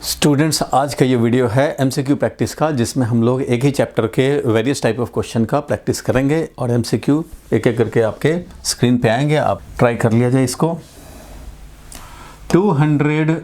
Students, आज का ये वीडियो है एमसीक्यू प्रैक्टिस का, जिसमें हम लोग एक ही चैप्टर के वेरियस टाइप ऑफ क्वेश्चन का प्रैक्टिस करेंगे और एमसीक्यू एक एक करके आपके स्क्रीन पे आएंगे। आप ट्राई कर लिया जाए इसको। 200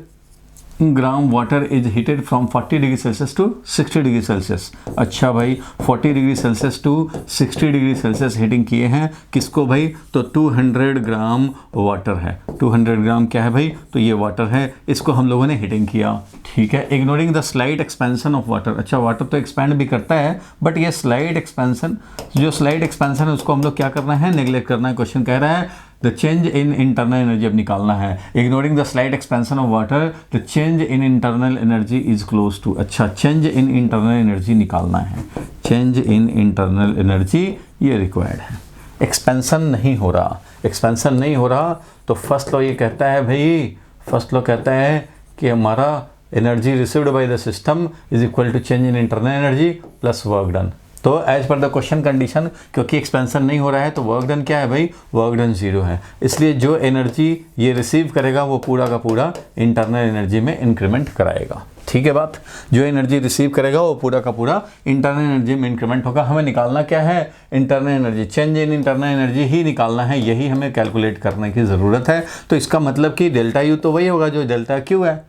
gram water is heated from 40 degree Celsius to 60 degree Celsius. अच्छा भाई, 40 degree Celsius to 60 degree Celsius heating किए हैं। किसको भाई? तो 200 ग्राम वाटर है। 200 ग्राम क्या है भाई? तो ये वाटर है, इसको हम लोगों ने हीटिंग किया। ठीक है, ignoring the slight expansion of water. अच्छा, वाटर तो एक्सपैंड भी करता है, बट ये स्लाइड एक्सपेंशन, जो स्लाइड एक्सपेंशन है उसको हम लोग क्या करना है? नेग्लेक्ट करना है। क्वेश्चन कह रहा है the change in internal energy अब निकालना है। Ignoring the slight expansion of water, the change in internal energy is close to. अच्छा, चेंज इन इंटरनल एनर्जी निकालना है। चेंज इन इंटरनल एनर्जी ये रिक्वायर्ड है। एक्सपेंशन नहीं हो रहा, एक्सपेंशन नहीं हो रहा, तो फर्स्ट लॉ ये कहता है भाई, फर्स्ट लॉ कहता है कि हमारा energy received by the system is equal to change in internal energy plus work done. तो as per the question condition, क्योंकि एक्सपेंशन नहीं हो रहा है तो वर्क डन क्या है भाई? वर्क डन 0 है। इसलिए जो एनर्जी ये रिसीव करेगा वो पूरा का पूरा इंटरनल एनर्जी में इंक्रीमेंट कराएगा। ठीक है बात? जो एनर्जी रिसीव करेगा वो पूरा का पूरा इंटरनल एनर्जी में इंक्रीमेंट होगा। हमें निकालना क्या है? Internal energy. Change in internal energy ही निकालना है, यही हमें कैलकुलेट करने की ज़रूरत है। तो इसका मतलब कि डेल्टा यू तो वही होगा जो डेल्टा क्यू है।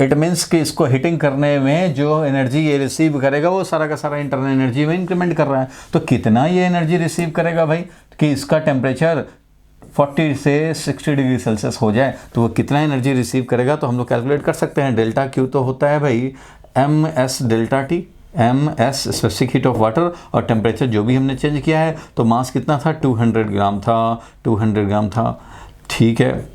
इट मीन्स कि इसको हीटिंग करने में जो एनर्जी ये रिसीव करेगा वो सारा का सारा इंटरनल एनर्जी में इंक्रीमेंट कर रहा है। तो कितना ये एनर्जी रिसीव करेगा भाई? कि इसका टेम्परेचर 40 से 60 डिग्री सेल्सियस हो जाए तो वो कितना एनर्जी रिसीव करेगा, तो हम लोग कैलकुलेट कर सकते हैं। डेल्टा क्यू तो होता है भाई M S delta T. M S specific heat of water, और टेम्परेचर जो भी हमने चेंज किया है। तो मास कितना था? 200 ग्राम था, 200 ग्राम था। ठीक है,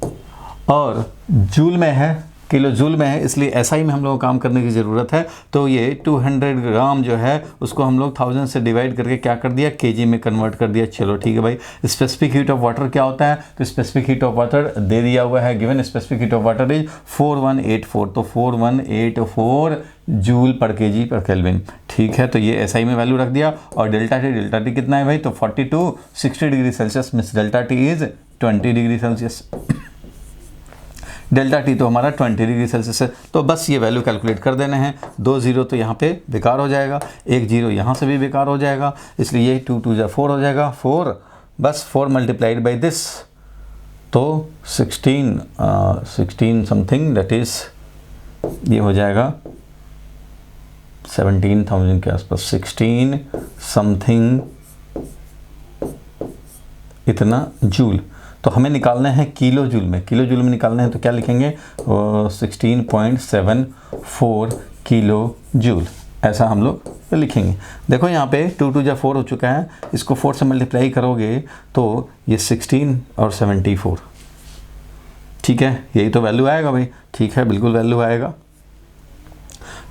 और जूल में है, किलो जूल में है, इसलिए ऐसा ही में हम लोगों को काम करने की ज़रूरत है। तो ये 200 ग्राम जो है उसको हम लोग 1000 से डिवाइड करके क्या कर दिया? केजी में कन्वर्ट कर दिया। चलो ठीक है भाई। स्पेसिफिक हीट ऑफ वाटर क्या होता है? तो स्पेसिफिक हीट ऑफ वाटर दे दिया हुआ है, given specific heat of water is 4184। तो 4184 जूल पर केजी पर केल्विन। ठीक है, तो ये SI में वैल्यू रख दिया। और डेल्टा टी कितना है भाई? तो 40 to 60 degree Celsius means delta T is 20 degree Celsius. Delta T तो हमारा 20 डिग्री सेल्सियस है। तो बस ये वैल्यू कैलकुलेट कर देने हैं। 2 0 तो यहाँ पे बेकार हो जाएगा, 1 0 यहाँ से भी बेकार हो जाएगा, इसलिए ये 2 2 4 हो जाएगा। 4 बस 4 मल्टीप्लाइड बाई दिस, तो 16 समथिंग, दैट इज ये हो जाएगा 17,000 के आसपास। 16 समथिंग इतना जूल। तो हमें निकालना है किलो जूल में। किलो जूल में निकालना है तो क्या लिखेंगे? 16.74 किलो जूल, ऐसा हम लोग लिखेंगे। देखो यहाँ पे 2 2 4 हो चुका है, इसको 4 से मल्टीप्लाई करोगे तो ये 16 और 74। ठीक है, यही तो वैल्यू आएगा भाई। ठीक है, बिल्कुल वैल्यू आएगा।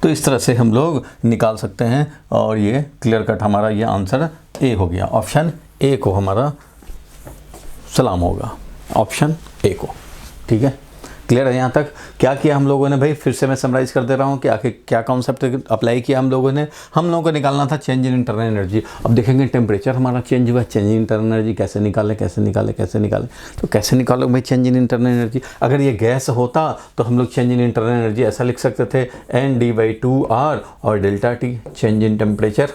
तो इस तरह से हम लोग निकाल सकते हैं, और ये क्लियर कट हमारा ये आंसर ए हो गया। ऑप्शन ए को हमारा सलाम होगा, ऑप्शन ए को। ठीक है, क्लियर है यहाँ तक? क्या किया हम लोगों ने भाई? फिर से मैं समराइज कर दे रहा हूँ कि आखिर क्या कॉन्सेप्ट अप्लाई किया हम लोगों ने। हम लोगों को निकालना था चेंज इन इंटरनल एनर्जी। अब देखेंगे टेम्परेचर हमारा चेंज हुआ, चेंज इन इंटरनल एनर्जी कैसे निकालें, कैसे निकालें, कैसे निकालें? तो कैसे निकालो भाई चेंज इन इंटरनल एनर्जी? अगर ये गैस होता तो हम लोग चेंज इन इंटरनल एनर्जी ऐसा लिख सकते थे, ND/2R, और delta T change in temperature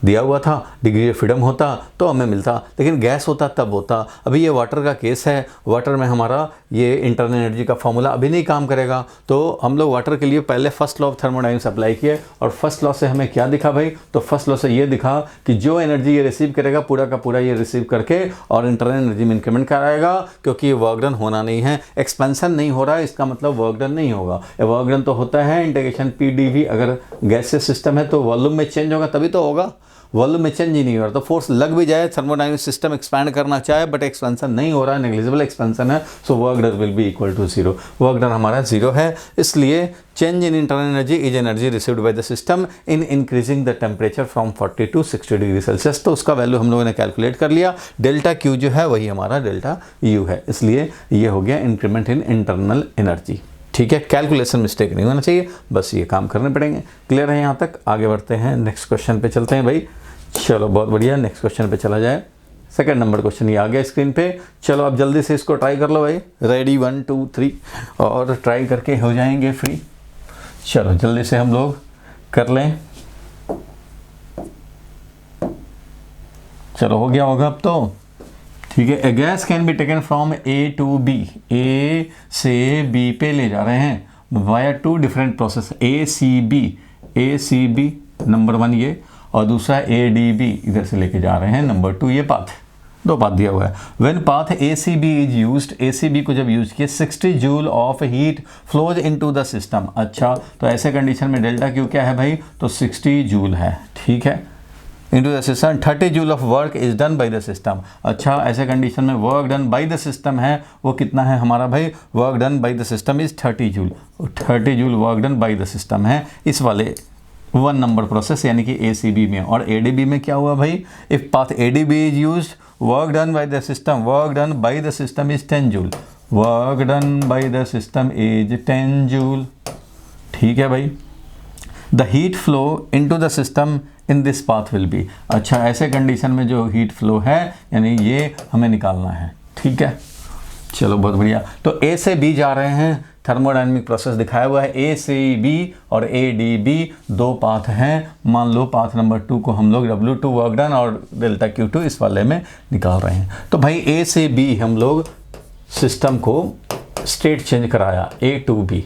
दिया हुआ था। डिग्री ऑफ फ्रीडम होता तो हमें मिलता, लेकिन गैस होता तब होता। अभी ये वाटर का केस है, वाटर में हमारा ये इंटरनल एनर्जी का फॉर्मूला अभी नहीं काम करेगा। तो हम लोग वाटर के लिए पहले first law of thermodynamics apply किए, और फर्स्ट लॉ से हमें क्या दिखा भाई? तो फर्स्ट लॉ से ये दिखा कि जो एनर्जी ये रिसीव करेगा पूरा का पूरा ये रिसीव करके और इंटरनल एनर्जी में इंक्रीमेंट कराएगा, क्योंकि ये वर्क डन होना नहीं है। एक्सपेंशन नहीं हो रहा है, इसका मतलब वर्क डन नहीं होगा। वर्क डन तो होता है इंटीग्रेशन PdV। अगर गैसियस सिस्टम है तो वॉल्यूम में चेंज होगा तभी तो होगा, वॉल्यूम में चेंज ही नहीं हो रहा। तो फोर्स लग भी जाए, थर्मोडायनेमिक सिस्टम एक्सपैंड करना चाहे, बट एक्सपेंशन नहीं हो रहा है, नेग्लिजिबल एक्सपेंशन है। So work done will be equal to 0। Work done हमारा 0 है। इसलिए change in internal energy is energy received by the system in increasing the temperature from 40 to 60 degree Celsius. तो उसका वैल्यू हम लोगों ने कैलकुलेट कर लिया। डेल्टा क्यू जो है वही हमारा डेल्टा यू है, इसलिए ये हो गया इंक्रीमेंट इन इंटरनल एनर्जी। ठीक है, कैलकुलेशन मिस्टेक नहीं होना चाहिए, बस ये काम करने पड़ेंगे। क्लियर है यहाँ तक? आगे बढ़ते हैं, नेक्स्ट क्वेश्चन पे चलते हैं भाई। चलो बहुत बढ़िया, नेक्स्ट क्वेश्चन पे चला जाए। सेकंड नंबर क्वेश्चन ये आ गया स्क्रीन पे। चलो अब जल्दी से इसको ट्राई कर लो भाई। रेडी 1 2 3, और ट्राई करके हो जाएंगे फ्री। चलो जल्दी से हम लोग कर लें। चलो हो गया होगा अब तो, ठीक है। A gas can be taken from a to b, a से बी पे ले जा रहे हैं via two different process, a C b number 1 ये, और दूसरा ए डी बी इधर से लेके जा रहे हैं नंबर 2, ये पाथ, 2 पाथ दिया हुआ है। When path A C B is used, A C B को जब यूज किया 60 joule of heat flows into the system. अच्छा, तो ऐसे कंडीशन में डेल्टा क्यू क्या है भाई, तो 60 जूल है, ठीक है, into the system 30 joule of work is done by the system. अच्छा, ऐसे कंडीशन में work done by the system है वो कितना है हमारा भाई, work done by the system is 30 joule, 30 joule work done by the system है इस वाले 1 नंबर प्रोसेस यानी कि ACB में। और ADB में क्या हुआ भाई, if path ADB is used work done by the system, work done by the system is 10 joule, work done by the system is 10 joule, ठीक है भाई। The heat flow into the system in this path will be. अच्छा, ऐसे condition में जो heat flow है यानी ये हमें निकालना है, ठीक है। चलो बहुत बढ़िया। तो ए से बी जा रहे हैं, थर्मोडायनेमिक प्रोसेस दिखाया हुआ है, ए से बी और ADB 2 पाथ हैं। मान लो पाथ नंबर 2 को हम लोग W2 वर्क डन और डेल्टा Q2 इस वाले में निकाल रहे हैं। तो भाई ए से बी हम लोग सिस्टम को स्टेट चेंज कराया A to B,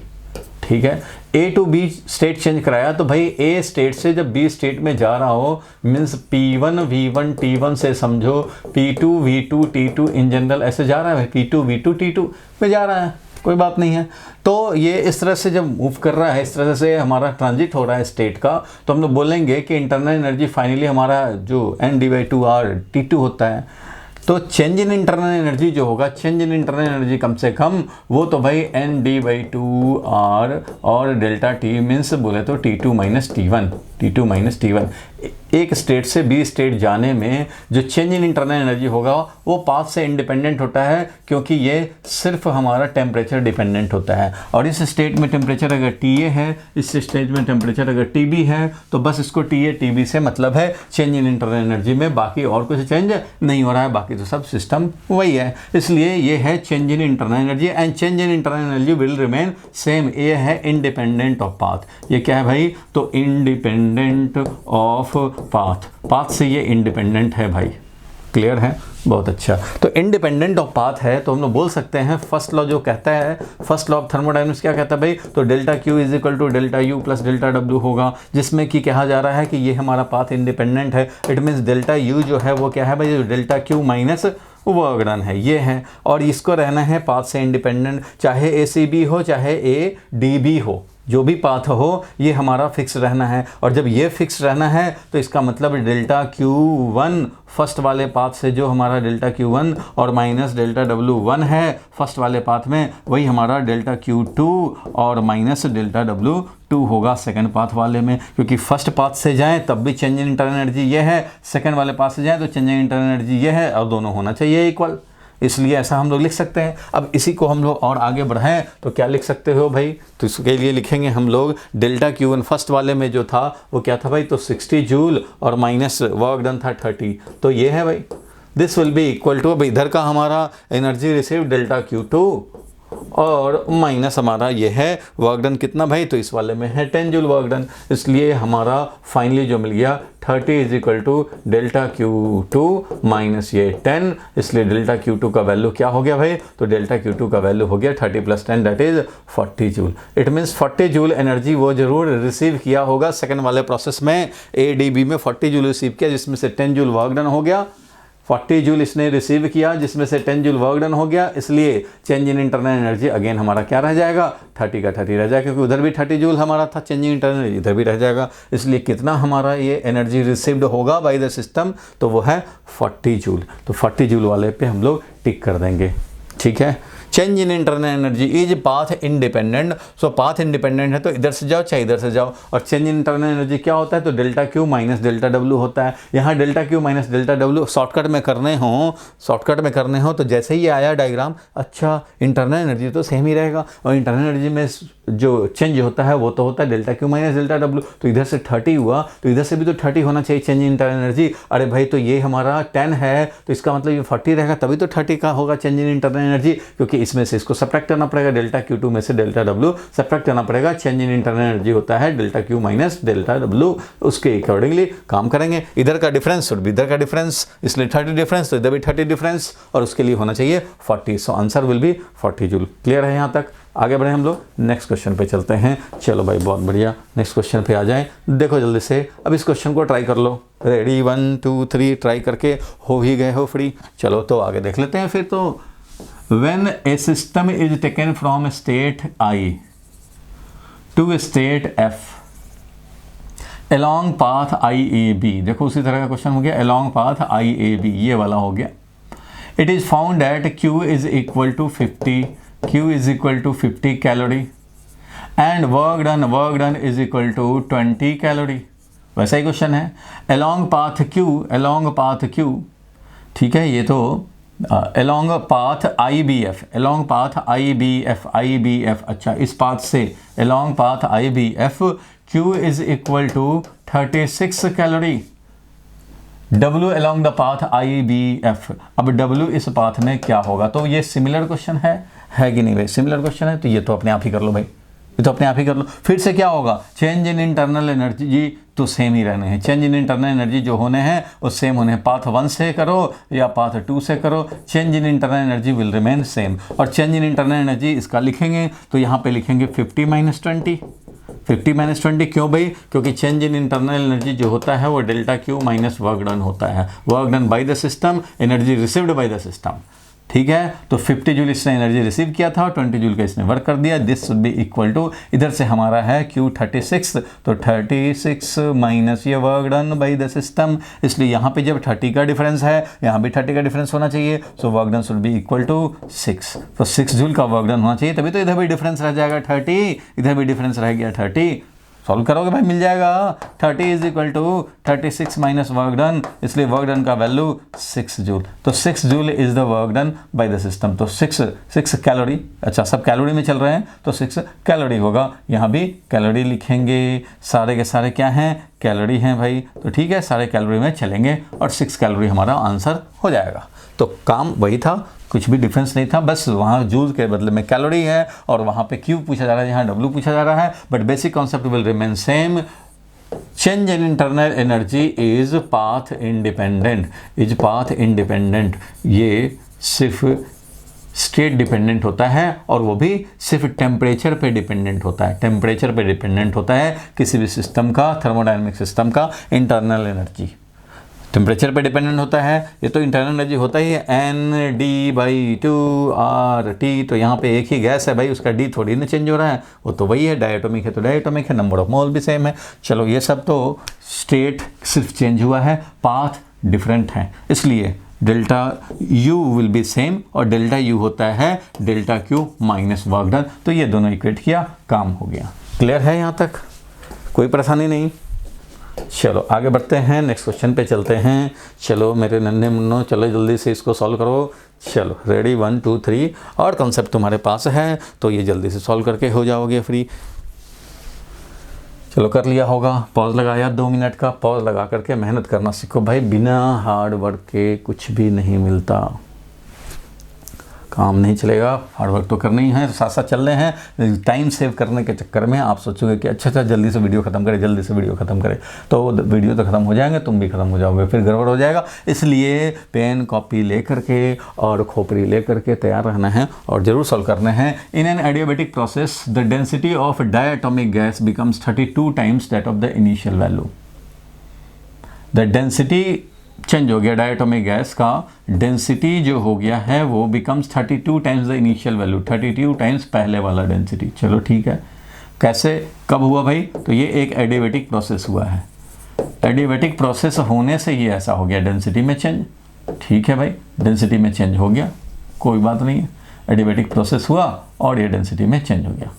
ठीक है। A to B state change कराया तो भाई A स्टेट से जब B स्टेट में जा रहा हो मीन्स P1 V1 T1 से समझो P2 V2 T2 in general ऐसे जा रहा है भाई, P2 V2 T2 में जा रहा है, कोई बात नहीं है। तो ये इस तरह से जब मूव कर रहा है, इस तरह से हमारा ट्रांजिट हो रहा है स्टेट का, तो हम लोग बोलेंगे कि इंटरनल एनर्जी फाइनली हमारा जो ND/2R T2 होता है। तो चेंज इन इंटरनल एनर्जी जो होगा, चेंज इन इंटरनल एनर्जी कम से कम वो तो भाई ND/2R और डेल्टा T मीन्स बोले तो T2 माइनस T1। एक स्टेट से बी स्टेट जाने में जो चेंज इन इंटरनल एनर्जी होगा वो पाथ से इंडिपेंडेंट होता है, क्योंकि ये सिर्फ हमारा टेम्परेचर डिपेंडेंट होता है। और इस स्टेट में टेम्परेचर अगर TA है, इस स्टेट में टेम्परेचर अगर TB है, तो बस इसको TA TB से मतलब है चेंज इन इंटरनल एनर्जी में, बाकी और कुछ चेंज नहीं हो रहा है, बाकी तो सब सिस्टम वही है। इसलिए ये है change in internal energy and change in internal energy will remain same. ये है इंडिपेंडेंट ऑफ पाथ। ये क्या है भाई, तो इंडिपेंडेंट ऑफ पाथ से ये इंडिपेंडेंट है भाई, क्लियर है, बहुत अच्छा। तो इंडिपेंडेंट ऑफ पाथ है तो हम लोग बोल सकते हैं फर्स्ट लॉ जो कहता है, फर्स्ट लॉ ऑफ थर्मोडायनेमिक्स क्या कहता है भाई, तो delta Q is equal to delta U plus delta W होगा, जिसमें कि कहा जा रहा है कि ये हमारा पाथ इंडिपेंडेंट है। इट मीन्स डेल्टा U जो है वो क्या है भाई, delta Q minus work done है, ये है। और इसको रहना है पाथ से इंडिपेंडेंट, चाहे ACB हो चाहे ADB हो, जो भी पाथ हो ये हमारा फिक्स रहना है। और जब ये फिक्स रहना है तो इसका मतलब डेल्टा Q1 फर्स्ट वाले पाथ से जो हमारा डेल्टा Q1 और माइनस डेल्टा W1 है फर्स्ट वाले पाथ में, वही हमारा डेल्टा Q2 और माइनस डेल्टा W2 होगा सेकंड पाथ वाले में। क्योंकि फर्स्ट पाथ से जाएं तब भी चेंज इन इंटरनल एनर्जी ये है, सेकंड वाले पाथ से जाएं तो चेंज इन इंटरनल एनर्जी ये है, और दोनों होना चाहिए इक्वल, इसलिए ऐसा हम लोग लिख सकते हैं। अब इसी को हम लोग और आगे बढ़ाएं तो क्या लिख सकते हो भाई, तो इसके लिए लिखेंगे हम लोग डेल्टा Q1 फर्स्ट वाले में जो था वो क्या था भाई, तो 60 जूल और माइनस वर्क डन था 30, तो ये है भाई, this will be equal to, अब इधर का हमारा एनर्जी रिसीव डेल्टा Q2 और माइनस हमारा ये है वर्क डन कितना भाई, तो इस वाले में है 10 जूल वर्क डन। इसलिए हमारा फाइनली जो मिल गया 30 is equal to delta Q2 minus ये 10। इसलिए डेल्टा Q2 का वैल्यू क्या हो गया भाई, तो डेल्टा Q2 का वैल्यू हो गया 30 plus 10 that is 40 joule. It means 40 joule energy वो जरूर रिसीव किया होगा सेकंड वाले प्रोसेस में, ADB में 40 जूल रिसीव किया, जिसमें से 10 जूल वर्क डन हो गया, 40 जूल इसने रिसीव किया जिसमें से 10 जूल वर्क डन हो गया। इसलिए change in internal energy again हमारा क्या रह जाएगा, 30 का 30 रह जाएगा, क्योंकि उधर भी 30 जूल हमारा था चेंज इन इंटरनल एनर्जी, इधर भी रह जाएगा। इसलिए कितना हमारा ये एनर्जी रिसीव्ड होगा बाय द सिस्टम, तो वो है 40 जूल। तो 40 जूल वाले पे हम लोग टिक कर देंगे, ठीक है। Change in internal energy is path independent, so path independent है तो इधर से जाओ चाहे इधर से जाओ। और चेंज इन इंटरनल एनर्जी क्या होता है, तो delta Q minus delta W होता है। यहाँ delta Q minus delta W shortcut में करने हो तो जैसे ही आया डायग्राम, अच्छा इंटरनल एनर्जी तो सेम ही रहेगा, और इंटरनल एनर्जी में जो चेंज होता है वो तो होता है delta Q minus delta W। तो इधर से 30 हुआ तो इधर से भी तो 30 होना चाहिए चेंज इन इंटरनल एनर्जी। अरे भाई तो ये हमारा 10 है तो इसका मतलब ये 40 रहेगा, तभी तो 30 का होगा चेंज इन इंटरनल एनर्जी, क्योंकि इसमें से इसको सब्ट्रैक्ट करना पड़ेगा, डेल्टा Q2 में से डेल्टा W सब्ट्रैक्ट करना पड़ेगा। चेंज इन इंटरनल एनर्जी होता है delta Q minus delta W, उसके अकॉर्डिंगली काम करेंगे। इधर का डिफरेंस और इधर का डिफरेंस, इसलिए 30 डिफरेंस, तो इधर भी 30 डिफरेंस, और उसके लिए होना चाहिए 40। So answer will be 40 joule. Clear है यहाँ तक? आगे बढ़े हम लोग, नेक्स्ट क्वेश्चन पे चलते हैं। चलो भाई बहुत बढ़िया, नेक्स्ट क्वेश्चन पे आ जाएं। देखो जल्दी से, अब इस क्वेश्चन को ट्राई कर लो। रेडी 1 2 3 ट्राई करके हो ही गए हो फ्री। चलो तो आगे देख लेते हैं फिर। तो when a system is taken from state I to state F along path IAB, देखो उसी तरह का क्वेश्चन हो गया, along path IAB, ये वाला हो गया। It is found that Q is equal to 50 calorie and work done is equal to 20 calorie। वैसा ही क्वेश्चन है। along path Q, ठीक है, ये तो along path IBF, अच्छा इस पाथ से along path IBF Q is equal to 36 calorie, W along the path IBF। अब W इस पाथ में क्या होगा? तो ये सिमिलर क्वेश्चन है कि नहीं भाई? सिमिलर क्वेश्चन है, तो ये तो अपने आप ही कर लो भाई, ये तो अपने आप ही कर लो। फिर से क्या होगा? चेंज इन इंटरनल एनर्जी तो सेम ही रहने हैं। चेंज इन इंटरनल एनर्जी जो होने हैं वो सेम होने हैं। पाथ 1 से करो या पाथ 2 से करो, change in internal energy will remain same. और चेंज इन इंटरनल एनर्जी इसका लिखेंगे तो यहाँ पे लिखेंगे 50 माइनस 20। क्यों भाई? क्योंकि चेंज इन इंटरनल एनर्जी जो होता है वो delta Q minus work done होता है। Work done by the system, energy received by the system. ठीक है, तो 50 जूल इसने एनर्जी रिसीव किया था और 20 जूल का इसने वर्क कर दिया। This should be equal to, इधर से हमारा है Q 36, तो 36 माइनस ये work done by the system, इसलिए यहाँ पे जब 30 का डिफरेंस है यहाँ भी 30 का डिफरेंस होना चाहिए। So work done should be equal to 6, तो 6 जूल का वर्क डन होना चाहिए, तभी तो इधर भी डिफरेंस रह जाएगा 30, इधर भी डिफरेंस रह गया 30। सॉल्व करोगे भाई मिल जाएगा। 30 is equal to 36 minus work done, इसलिए वर्क डन का वैल्यू 6 जूल। तो 6 joule is the work done by the system. तो 6 कैलोरी, अच्छा सब कैलोरी में चल रहे हैं तो 6 कैलोरी होगा। यहाँ भी कैलोरी लिखेंगे, सारे के सारे क्या हैं? कैलोरी हैं भाई। तो ठीक है, सारे कैलोरी में चलेंगे और 6 कैलोरी हमारा आंसर हो जाएगा। तो काम वही था, कुछ भी डिफरेंस नहीं था, बस वहाँ जूल के बदले में कैलोरी है और वहाँ पे Q पूछा जा रहा है, यहाँ W पूछा जा रहा है, but basic concept will remain same. Change in internal energy is path independent, ये सिर्फ स्टेट डिपेंडेंट होता है और वो भी सिर्फ टेम्परेचर पे डिपेंडेंट होता है। टेम्परेचर पे डिपेंडेंट होता है किसी भी सिस्टम का, थर्मोडायनेमिक सिस्टम का इंटरनल एनर्जी टेम्परेचर पे डिपेंडेंट होता है। ये तो इंटरनल एनर्जी होता ही है ND/2RT। तो यहाँ पे एक ही गैस है भाई, उसका D थोड़ी ना चेंज हो रहा है, वो तो वही है। डायटोमिक है तो डायटोमिक है, नंबर ऑफ मोल भी सेम है। चलो ये सब तो स्टेट सिर्फ चेंज हुआ है, पाथ डिफरेंट है, इसलिए delta U will be same और डेल्टा U होता है delta Q minus work done. तो ये दोनों इक्वेट किया, काम हो गया। क्लियर है यहाँ तक? कोई परेशानी नहीं? चलो आगे बढ़ते हैं, नेक्स्ट क्वेश्चन पे चलते हैं। चलो मेरे नन्हे मुन्नो, चलो जल्दी से इसको सॉल्व करो। चलो रेडी 1 2 3, और कॉन्सेप्ट तुम्हारे पास है तो ये जल्दी से सॉल्व करके हो जाओगे फ्री। चलो कर लिया होगा, पॉज लगाया 2 मिनट का, पॉज लगा करके मेहनत करना सीखो भाई। बिना हार्ड वर्क के कुछ भी नहीं मिलता, काम नहीं चलेगा। हार्ड वर्क तो करना ही है, साथ साथ चल रहे हैं। टाइम सेव करने के चक्कर में आप सोचोगे कि अच्छा जल्दी से वीडियो खत्म करें, जल्दी से वीडियो खत्म करें, तो वीडियो तो खत्म हो जाएंगे, तुम भी खत्म हो जाओगे, फिर गड़बड़ हो जाएगा। इसलिए पेन कॉपी ले करके और खोपड़ी ले करके तैयार रहना है और ज़रूर सॉल्व करना है। इन an adiabatic process the density of diatomic gas becomes 32 times that of the initial value. The density change हो गया, डायटोमिक गैस का डेंसिटी जो हो गया है वो becomes 32 times the initial value, 32 times पहले वाला डेंसिटी। चलो ठीक है, कैसे कब हुआ भाई? तो ये एक एडियाबैटिक प्रोसेस हुआ है। एडियाबैटिक प्रोसेस होने से ये ऐसा हो गया, डेंसिटी में चेंज। ठीक है भाई, डेंसिटी में चेंज हो गया, कोई बात नहीं है। एडियाबैटिक प्रोसेस हुआ और ये डेंसिटी में चेंज हो गया।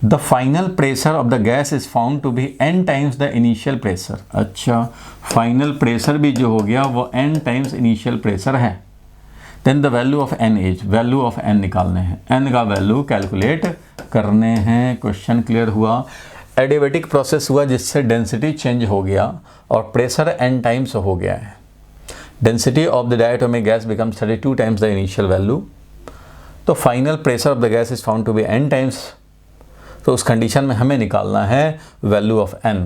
The final pressure of the gas is found to be n times the initial pressure। अच्छा, फाइनल प्रेशर भी जो हो गया वो n टाइम्स इनिशियल प्रेशर है। Then the value of n is, value of n निकालने हैं, n का वैल्यू कैलकुलेट करने हैं। क्वेश्चन क्लियर हुआ? एडियाबैटिक प्रोसेस हुआ जिससे डेंसिटी चेंज हो गया और प्रेशर n टाइम्स हो गया है। Density of the diatomic gas becomes 32 times the initial value, तो final pressure of the gas is found to be n times. तो उस कंडीशन में हमें निकालना है वैल्यू ऑफ n,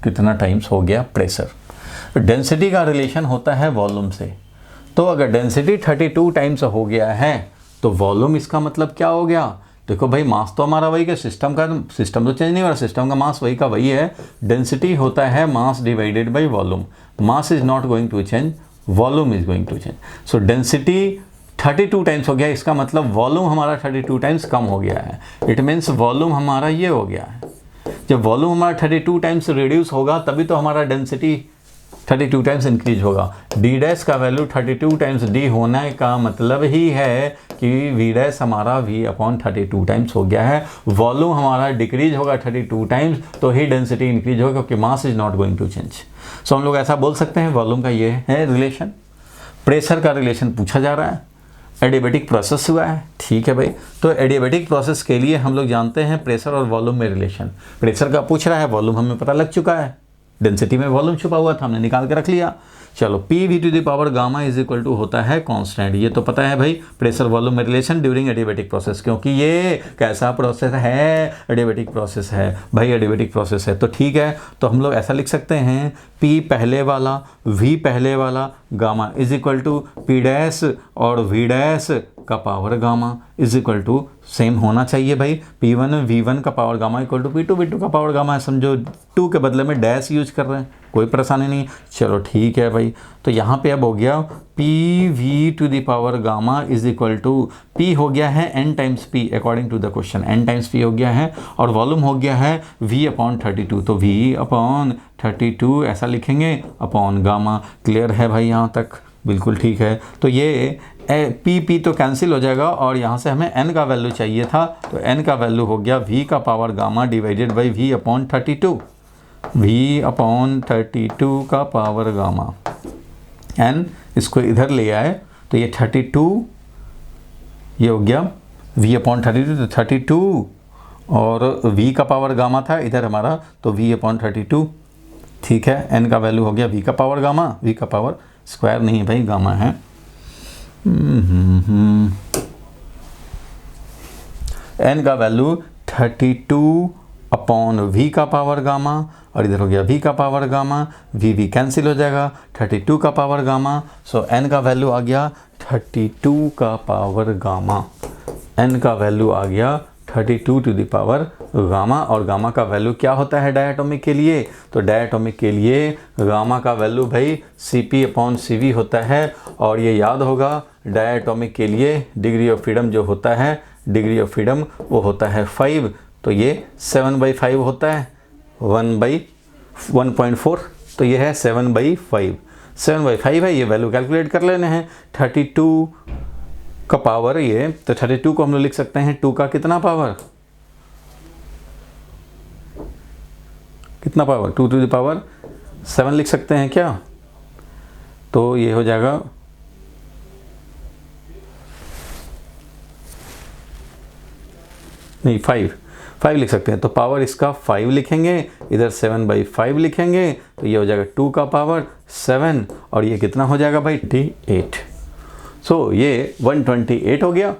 कितना टाइम्स हो गया प्रेशर। डेंसिटी का रिलेशन होता है वॉल्यूम से, तो अगर डेंसिटी 32 टाइम्स हो गया है तो वॉल्यूम इसका मतलब क्या हो गया? देखो भाई मास तो हमारा वही का, सिस्टम तो चेंज नहीं हो रहा, सिस्टम का मास वही का वही है। डेंसिटी होता है mass divided by volume, mass is not going to change, volume is going to change. So density 32 times हो गया, इसका मतलब वॉल्यूम हमारा 32 टाइम्स कम हो गया है। इट मीन्स वॉल्यूम हमारा ये हो गया है। जब वॉल्यूम हमारा 32 टाइम्स रिड्यूस होगा तभी तो हमारा डेंसिटी 32 टाइम्स इंक्रीज होगा। डी डैश का वैल्यू 32 टाइम्स डी होने का मतलब ही है कि वी डैश हमारा वी अपॉन 32 टाइम्स हो गया है। वॉल्यूम हमारा डिक्रीज होगा 32 टाइम्स तो ही डेंसिटी इंक्रीज होगा, क्योंकि mass is not going to change. So हम लोग ऐसा बोल सकते हैं वॉल्यूम का ये है रिलेशन। प्रेशर का रिलेशन पूछा जा रहा है, एडियाबेटिक प्रोसेस हुआ है, ठीक है भाई। तो एडियाबेटिक प्रोसेस के लिए हम लोग जानते हैं प्रेशर और वॉल्यूम में रिलेशन। प्रेशर का पूछ रहा है, वॉल्यूम हमें पता लग चुका है, डेंसिटी में वॉल्यूम छुपा हुआ था, हमने निकाल के रख लिया। चलो P V to the power gamma is equal to होता है कांस्टेंट। ये तो पता है भाई प्रेशर वॉल्यूम में रिलेशन ड्यूरिंग एडियाबेटिक प्रोसेस, क्योंकि ये कैसा प्रोसेस है? एडियाबेटिक प्रोसेस है भाई, एडियाबेटिक प्रोसेस है। तो ठीक है, तो हम लोग ऐसा लिख सकते हैं पी पहले वाला, वी पहले वाला, gamma is equal to P dash और वी डैश का power gamma is equal to same होना चाहिए भाई। P1 V1 का power gamma equal to P2 V2 का पावर गामा है। समझो 2 के बदले में डैश यूज कर रहे हैं, कोई परेशानी नहीं। चलो ठीक है भाई, तो यहाँ पे अब हो गया PV to the power gamma is equal to P हो गया है n times P according to the question, n times P हो गया है, और वॉल्यूम हो गया है V अपॉन 32, तो V अपॉन 32 ऐसा लिखेंगे अपॉन गामा। क्लियर है भाई यहाँ तक? बिल्कुल ठीक है। तो ये P तो कैंसिल हो जाएगा और यहाँ से हमें n का वैल्यू चाहिए था, तो n का वैल्यू हो गया V का power gamma divided by V upon 32, V upon 32 का पावर गामा। n इसको इधर ले आए तो ये 32, ये हो गया V अपॉन 32, तो 32 और V का पावर गामा था इधर हमारा, तो V अपॉन 32, ठीक है। n का वैल्यू हो गया V का पावर गामा, V का पावर स्क्वायर नहीं है भाई, गामा है। n का वैल्यू 32 अपॉन V का पावर गामा, और इधर हो गया V का पावर गामा, V कैंसिल हो जाएगा, 32 का पावर गामा। सो n का वैल्यू आ गया 32 का पावर गामा, n का वैल्यू आ गया 32 टू द पावर गामा। और गामा का वैल्यू क्या होता है डायटोमिक के लिए? तो डायटोमिक के लिए गामा का वैल्यू भाई Cp अपॉन Cv होता है, और ये याद होगा डायटोमिक के लिए डिग्री ऑफ फ्रीडम जो होता है, डिग्री ऑफ फ्रीडम वो होता है 5, तो ये 7/5 होता है, 1/1.4, तो ये है 7/5, 7/5 है। ये वैल्यू कैलकुलेट कर लेने हैं। 32 का पावर ये, तो 32 को हम लोग लिख सकते हैं 2 का कितना पावर, कितना पावर, 2 टू द पावर 7 लिख सकते हैं क्या? तो ये हो जाएगा नहीं 5 लिख सकते हैं, तो पावर इसका 5 लिखेंगे, इधर 7/5 लिखेंगे, तो ये हो जाएगा 2 का पावर 7, और ये कितना हो जाएगा भाई 28। सो ये 128 हो गया।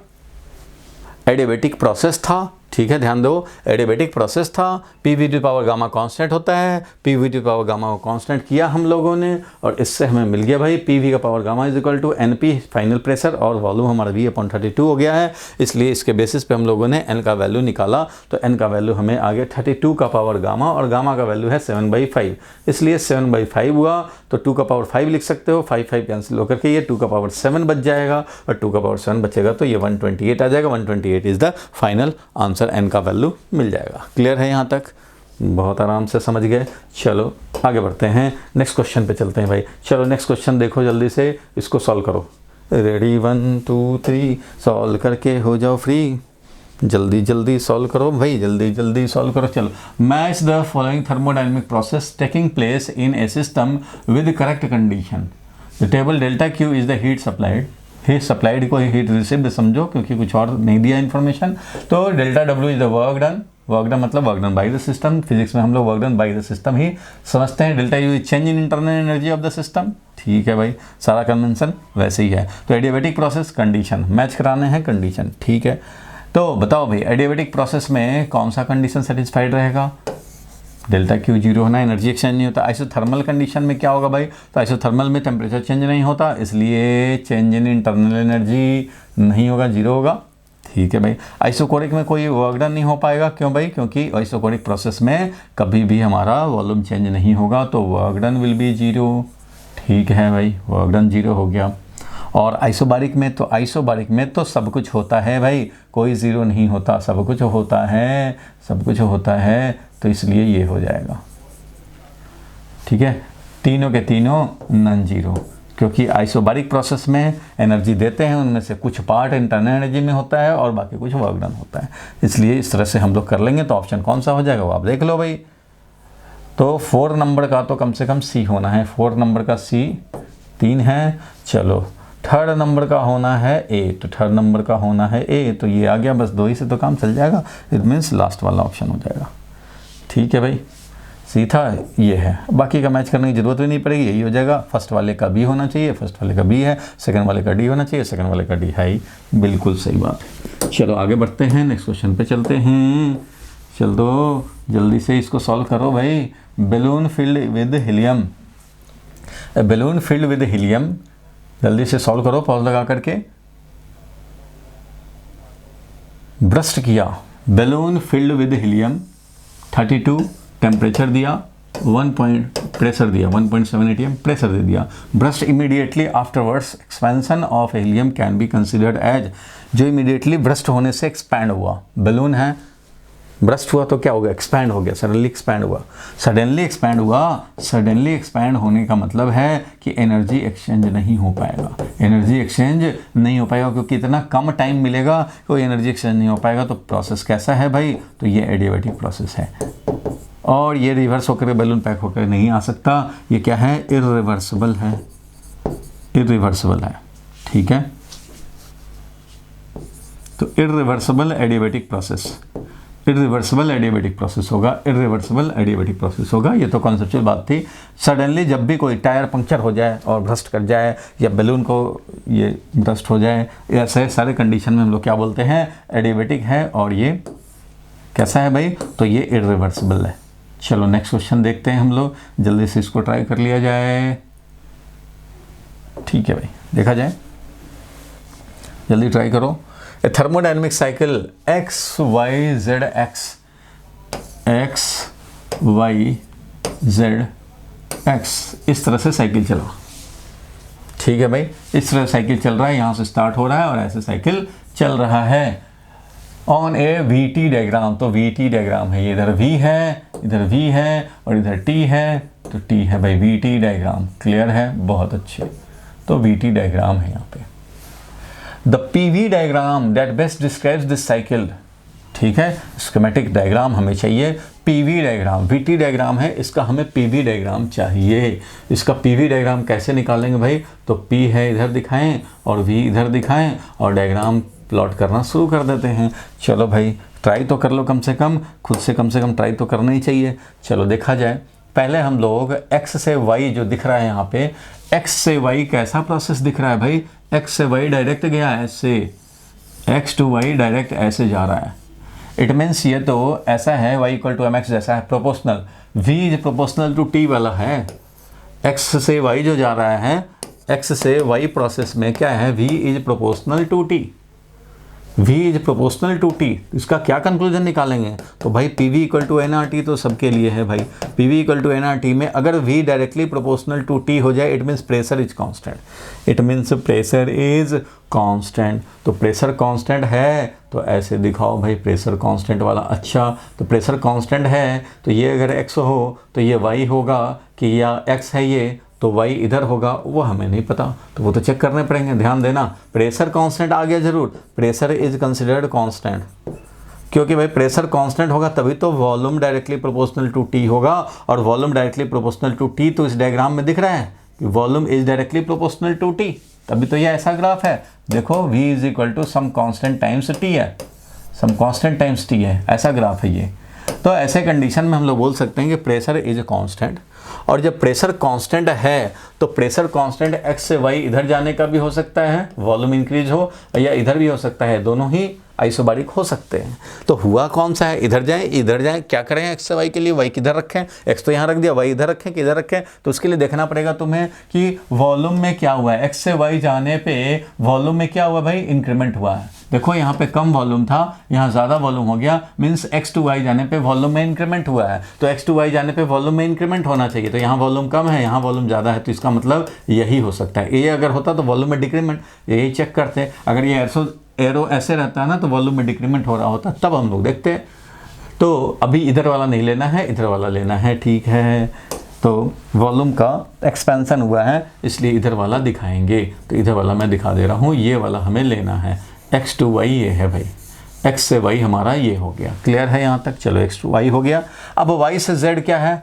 एडियाबेटिक प्रोसेस था, ठीक है, ध्यान दो, एडियाबेटिक प्रोसेस था। P to power gamma constant होता है, पी टू पावर गामा को कांस्टेंट किया हम लोगों ने, और इससे हमें मिल गया भाई पी का power gamma is equal to N P final pressure, और वॉल्यूम हमारा V अपॉन 32 हो गया है। इसलिए इसके बेसिस पे हम लोगों ने n का वैल्यू निकाला, तो n का वैल्यू हमें आ गया 32 का पावर गामा, और गामा का वैल्यू है 7/5, इसलिए 7/5 हुआ, तो 2 का पावर 5 लिख सकते हो, 5 कैंसिल होकर के ये 2 का पावर 7 बच जाएगा, और 2 का पावर 7 बचेगा तो ये 128 आ जाएगा। 128 is the final answer, n का वैल्यू मिल जाएगा। क्लियर है यहाँ तक? बहुत आराम से समझ गए। चलो आगे बढ़ते हैं, नेक्स्ट क्वेश्चन पे चलते हैं भाई। चलो नेक्स्ट क्वेश्चन देखो, जल्दी से इसको सॉल्व करो। रेडी 1 2 3 सॉल्व करके हो जाओ फ्री। जल्दी जल्दी सॉल्व करो भाई, जल्दी जल्दी सॉल्व करो। चलो, match the following thermodynamic process taking place in a system with correct condition. The table delta Q is the heat supplied, heat supplied को हीट रिसीव्ड समझो, क्योंकि कुछ और नहीं दिया इन्फॉर्मेशन। तो डेल्टा डब्ल्यू is the work done, work done मतलब work done by the system, physics में हम लोग work done by the system ही समझते हैं। Delta u change in internal energy of the system. ठीक है भाई, सारा कन्वेंशन वैसे ही है। तो एडियाबैटिक प्रोसेस कंडीशन मैच कराने हैं कंडीशन। ठीक है, तो बताओ भाई एडियाबैटिक प्रोसेस में कौन सा कंडीशन सेटिस्फाइड रहेगा? डेल्टा क्यू जीरो होना, एनर्जी एक्सचेंज नहीं होता। आइसोथर्मल कंडीशन में क्या होगा भाई? तो आइसोथर्मल में टेम्परेचर चेंज नहीं होता, इसलिए चेंज इन इंटरनल एनर्जी नहीं होगा, जीरो होगा। ठीक है भाई, आइसोकोरिक में कोई वर्क डन नहीं हो पाएगा, क्यों भाई? क्योंकि आइसोकोरिक प्रोसेस में कभी भी हमारा वॉल्यूम चेंज नहीं होगा, तो work done will B zero. ठीक है भाई, वर्क डन जीरो हो गया। और आइसोबारिक में तो सब कुछ होता है भाई, कोई ज़ीरो नहीं होता, सब कुछ होता है, सब कुछ होता है, तो इसलिए ये हो जाएगा। ठीक है, तीनों के तीनों नॉन जीरो, क्योंकि आइसोबारिक प्रोसेस में एनर्जी देते हैं, उनमें से कुछ पार्ट इंटरनल एनर्जी में होता है और बाकी कुछ वर्क डन होता है, इसलिए इस तरह से हम लोग कर लेंगे। तो ऑप्शन कौन सा हो जाएगा वो आप देख लो भाई। तो 4 नंबर का तो कम से कम सी होना है, 4 नंबर का सी 3 है। चलो, 3rd नंबर का होना है ए, तो 3rd नंबर का होना है ए, तो ये आ गया, बस 2 ही से तो काम चल जाएगा। इट मीन्स लास्ट वाला ऑप्शन हो जाएगा। ठीक है भाई, सी था, ये है, बाकी का मैच करने की जरूरत भी नहीं पड़ेगी, यही हो जाएगा। फर्स्ट वाले का बी होना चाहिए, फर्स्ट वाले का बी है, सेकंड वाले का डी होना चाहिए, सेकंड वाले का डी है ही, बिल्कुल सही बात है। चलो आगे बढ़ते हैं, नेक्स्ट क्वेश्चन पे चलते हैं। चल दो जल्दी से इसको सॉल्व करो भाई। Balloon filled with helium, balloon filled with helium, जल्दी से सॉल्व करो पॉज लगा करके। ब्रस्ट किया, balloon filled with helium, 32 temperature दिया, 1.7 एटीएम प्रेशर दे दिया। Burst immediately afterwards expansion of helium can be considered as, जो इमीडिएटली ब्रस्ट होने से एक्सपैंड हुआ, बैलून है, ब्रस्ट हुआ तो क्या हो गया? एक्सपैंड हो गया, सडनली एक्सपैंड हुआ। सडनली एक्सपैंड हुआ, सडनली एक्सपैंड होने का मतलब है कि एनर्जी एक्सचेंज नहीं हो पाएगा, एनर्जी एक्सचेंज नहीं हो पाएगा, क्योंकि इतना कम टाइम मिलेगा, कोई एनर्जी एक्सचेंज नहीं हो पाएगा। तो प्रोसेस कैसा है भाई? तो ये एडियाबैटिक प्रोसेस है, और ये रिवर्स होकर बैलून पैक होकर नहीं आ सकता। ये क्या है? इरिवर्सिबल है, इरिवर्सिबल है। ठीक है, तो irreversible adiabatic process, irreversible adiabatic process होगा, इरिवर्सिबल एडियाबैटिक प्रोसेस होगा। ये तो कॉन्सेप्चुअल बात थी। सडनली जब भी कोई टायर पंक्चर हो जाए और ब्रस्ट कर जाए, या बैलून को ये ब्रस्ट हो जाए, ऐसे सारे कंडीशन में हम लोग क्या बोलते हैं? एडियाबैटिक है। और ये कैसा है भाई? तो ये इरिवर्सिबल है। चलो नेक्स्ट क्वेश्चन देखते हैं हम लोग, जल्दी से इसको ट्राई कर लिया जाए। ठीक है भाई, देखा जाए, जल्दी ट्राई करो। A thermodynamic cycle x Y Z x Y Z x, इस तरह से साइकिल चला। ठीक है भाई, इस तरह साइकिल चल रहा है, यहाँ से स्टार्ट हो रहा है और ऐसे साइकिल चल रहा है on A V T diagram. तो वी टी डायग्राम है, ये इधर वी है, इधर वी है और इधर टी है, तो टी है भाई वी टी डायग्राम। क्लियर है? बहुत अच्छे, तो वी टी डायग्राम है यहाँ पे। The PV diagram that best describes this cycle. ठीक है, स्कीमेटिक डायग्राम हमें चाहिए, पीवी डायग्राम, वीटी डायग्राम है, इसका हमें पीवी डायग्राम चाहिए। इसका पीवी डायग्राम कैसे निकालेंगे भाई? तो पी है इधर दिखाएं और वी इधर दिखाएं और डायग्राम प्लॉट करना शुरू कर देते हैं। चलो भाई ट्राई तो कर लो, कम से कम खुद से कम ट्राई तो करना ही चाहिए। चलो देखा जाए, पहले हम लोग x से y जो दिख रहा है यहाँ पे, x से y कैसा प्रोसेस दिख रहा है भाई? x से y डायरेक्ट गया ऐसे, x टू y डायरेक्ट ऐसे जा रहा है। इट मीन्स ये तो ऐसा है, y इक्वल टू mx जैसा है, proportional, v is proportional to t वाला है। x से y जो जा रहा है, x से y प्रोसेस में क्या है? v is proportional to t, v is proportional to t। इसका क्या कंक्लूजन निकालेंगे? तो भाई PV इक्वल टू nRT तो सबके लिए है भाई। PV इक्वल टू nRT में अगर v directly proportional to t हो जाए, it means pressure is constant, it means pressure is constant. तो प्रेशर कांस्टेंट है तो ऐसे दिखाओ भाई, प्रेशर कांस्टेंट वाला। अच्छा, तो प्रेशर कांस्टेंट है तो ये अगर x हो तो ये y होगा कि या x है ये, तो y इधर होगा, वो हमें नहीं पता, तो वो तो चेक करने पड़ेंगे। ध्यान देना, प्रेशर कांस्टेंट आ गया जरूर, प्रेशर इज कंसिडर्ड कांस्टेंट, क्योंकि भाई प्रेशर कांस्टेंट होगा तभी तो volume directly proportional to T होगा, और volume directly proportional to T तो इस डायग्राम में दिख रहा है कि volume is directly proportional to T, तभी तो ये ऐसा ग्राफ है। देखो v is equal to some constant times T है, सम कांस्टेंट टाइम्स टी है, ऐसा ग्राफ है ये। तो ऐसे कंडीशन में हम लोग बोल सकते हैं कि प्रेशर इज अ कांस्टेंट, और जब प्रेशर कांस्टेंट है तो प्रेशर कांस्टेंट एक्स से वाई इधर जाने का भी हो सकता है, वॉल्यूम इंक्रीज हो, या इधर भी हो सकता है, दोनों ही आइसोबारिक हो सकते हैं। तो हुआ कौन सा है, इधर जाए, क्या करें एक्स से वाई के लिए, वाई किधर रखें, एक्स तो यहाँ रख दिया, वाई इधर रखें कि इधर रखें। तो उसके लिए देखना पड़ेगा तुम्हें कि वॉल्यूम में क्या हुआ है, एक्स से वाई जाने पे वॉल्यूम में क्या हुआ भाई, इंक्रीमेंट हुआ है। देखो यहाँ पे कम वॉल्यूम था, यहाँ ज़्यादा वॉल्यूम हो गया, मीन्स एक्स टू वाई जाने पे वॉल्यूम में इंक्रीमेंट हुआ है। तो एक्स टू वाई जाने पे वॉल्यूम में इंक्रीमेंट होना चाहिए, तो यहाँ वॉल्यूम कम है, यहाँ वॉल्यूम ज़्यादा है, तो इसका मतलब यही हो सकता है। ये अगर होता तो वॉल्यूम में डिक्रीमेंट, यही चेक करते। अगर ये एरो ऐसे रहता है ना तो वॉल्यूम में डिक्रीमेंट हो रहा होता, तब हम लोग देखते। तो अभी इधर वाला नहीं लेना है, इधर वाला लेना है, ठीक है। तो वॉल्यूम का एक्सपेंशन हुआ है, इसलिए इधर वाला दिखाएंगे। तो इधर वाला मैं दिखा दे रहा हूँ, ये वाला हमें लेना है। एक्स टू वाई ये है भाई, एक्स से वाई हमारा ये हो गया, क्लियर है यहाँ तक। चलो एक्स टू वाई हो गया। अब वाई से जेड क्या है,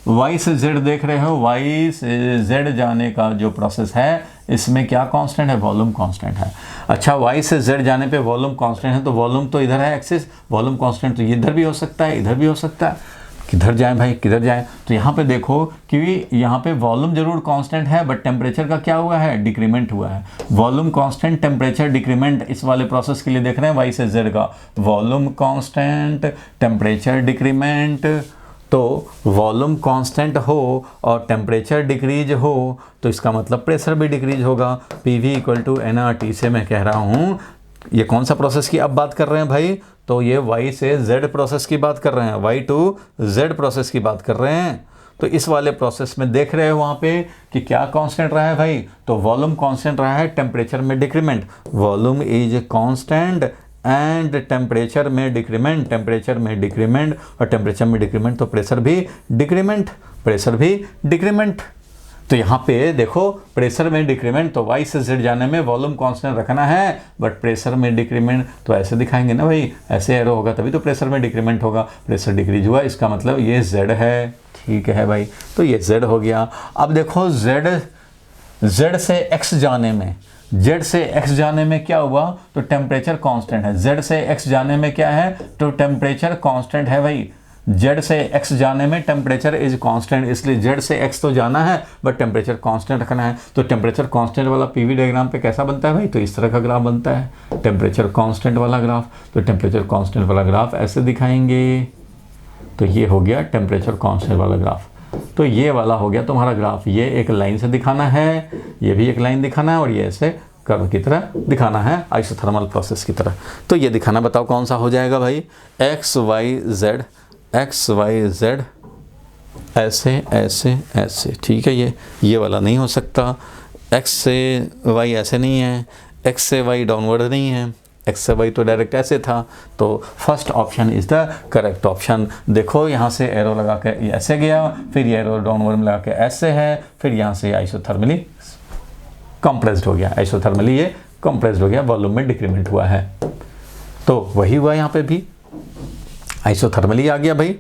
वाई से जेड देख रहे हो, वाई से जेड जाने का जो प्रोसेस है इसमें क्या कांस्टेंट है, वॉल्यूम कांस्टेंट है। अच्छा, वाई से जेड जाने पे वॉल्यूम कांस्टेंट है, तो वॉल्यूम तो इधर है एक्सिस, वॉल्यूम कांस्टेंट तो इधर भी हो सकता है, इधर भी हो सकता है। किधर जाए भाई, किधर जाए। तो यहाँ पे देखो कि यहाँ पे वॉल्यूम जरूर कांस्टेंट है, बट टेम्परेचर का क्या हुआ है, डिक्रीमेंट हुआ है। वॉल्यूम कांस्टेंट, टेम्परेचर डिक्रीमेंट, इस वाले प्रोसेस के लिए देख रहे हैं वाई से जेड का। Volume constant, temperature decrement. तो वॉल्यूम कांस्टेंट हो और टेम्परेचर डिक्रीज हो तो इसका मतलब प्रेशर भी डिक्रीज होगा। पीवी इक्वल टू एनआरटी से मैं कह रहा हूँ, ये कौन सा प्रोसेस की अब बात कर रहे हैं भाई, तो ये वाई से जेड प्रोसेस की बात कर रहे हैं, वाई टू जेड प्रोसेस की बात कर रहे हैं। तो इस वाले प्रोसेस में देख रहे हो वहाँ पे कि क्या कांस्टेंट रहा है भाई, तो वॉल्यूम कांस्टेंट रहा है, टेम्परेचर में decrement. Volume is constant and temperature में डिक्रीमेंट, टेम्परेचर में डिक्रीमेंट, और टेम्परेचर में डिक्रीमेंट तो प्रेशर भी डिक्रीमेंट, प्रेशर भी डिक्रीमेंट। तो यहाँ पे देखो प्रेशर में डिक्रीमेंट, तो वाई से जेड जाने में वॉल्यूम कांस्टेंट रखना है, बट प्रेशर में डिक्रीमेंट तो ऐसे दिखाएंगे ना भाई, ऐसे एरो होगा तभी तो प्रेशर में डिक्रीमेंट होगा। प्रेशर डिक्रीज हुआ, इसका मतलब ये जेड है, ठीक है भाई। तो ये जेड हो गया। अब देखो जेड से एक्स जाने में, जेड से एक्स जाने में क्या हुआ, तो टेम्परेचर कांस्टेंट है। जेड से एक्स जाने में क्या है, तो टेम्परेचर कांस्टेंट है भाई। जेड से एक्स जाने में टेम्परेचर इज कांस्टेंट, इसलिए जेड से एक्स तो जाना है बट टेम्परेचर कांस्टेंट रखना है। तो टेम्परेचर कांस्टेंट वाला पीवी डायग्राम पे कैसा बनता है भाई, तो इस तरह का ग्राफ बनता है, टेम्परेचर कांस्टेंट वाला ग्राफ। तो टेम्परेचर कांस्टेंट वाला ग्राफ ऐसे दिखाएंगे। तो ये हो गया टेम्परेचर कांस्टेंट वाला ग्राफ। तो ये वाला हो गया तुम्हारा ग्राफ। ये एक लाइन से दिखाना है, ये भी एक लाइन दिखाना है, और ये ऐसे कर्व की तरह दिखाना है, आइसोथर्मल प्रोसेस की तरह। तो ये दिखाना, बताओ कौन सा हो जाएगा भाई, X Y Z, x Y Z ऐसे ऐसे ऐसे, ठीक है। ये वाला नहीं हो सकता, एक्स से वाई ऐसे नहीं है, एक्स से वाई डाउनवर्ड नहीं है, एक्स से वाई तो डायरेक्ट ऐसे था। तो first option is the correct option. देखो यहाँ से एरो लगा के ऐसे गया, फिर ये एरो डाउनवर्ड में लगा के ऐसे है, फिर यहाँ से आइसोथर्मली कंप्रेस्ड हो गया, आइसोथर्मली ये कंप्रेस्ड हो गया, वॉल्यूम में डिक्रीमेंट हुआ है। तो वही हुआ यहाँ पे भी, आइसोथर्मली आ गया भाई।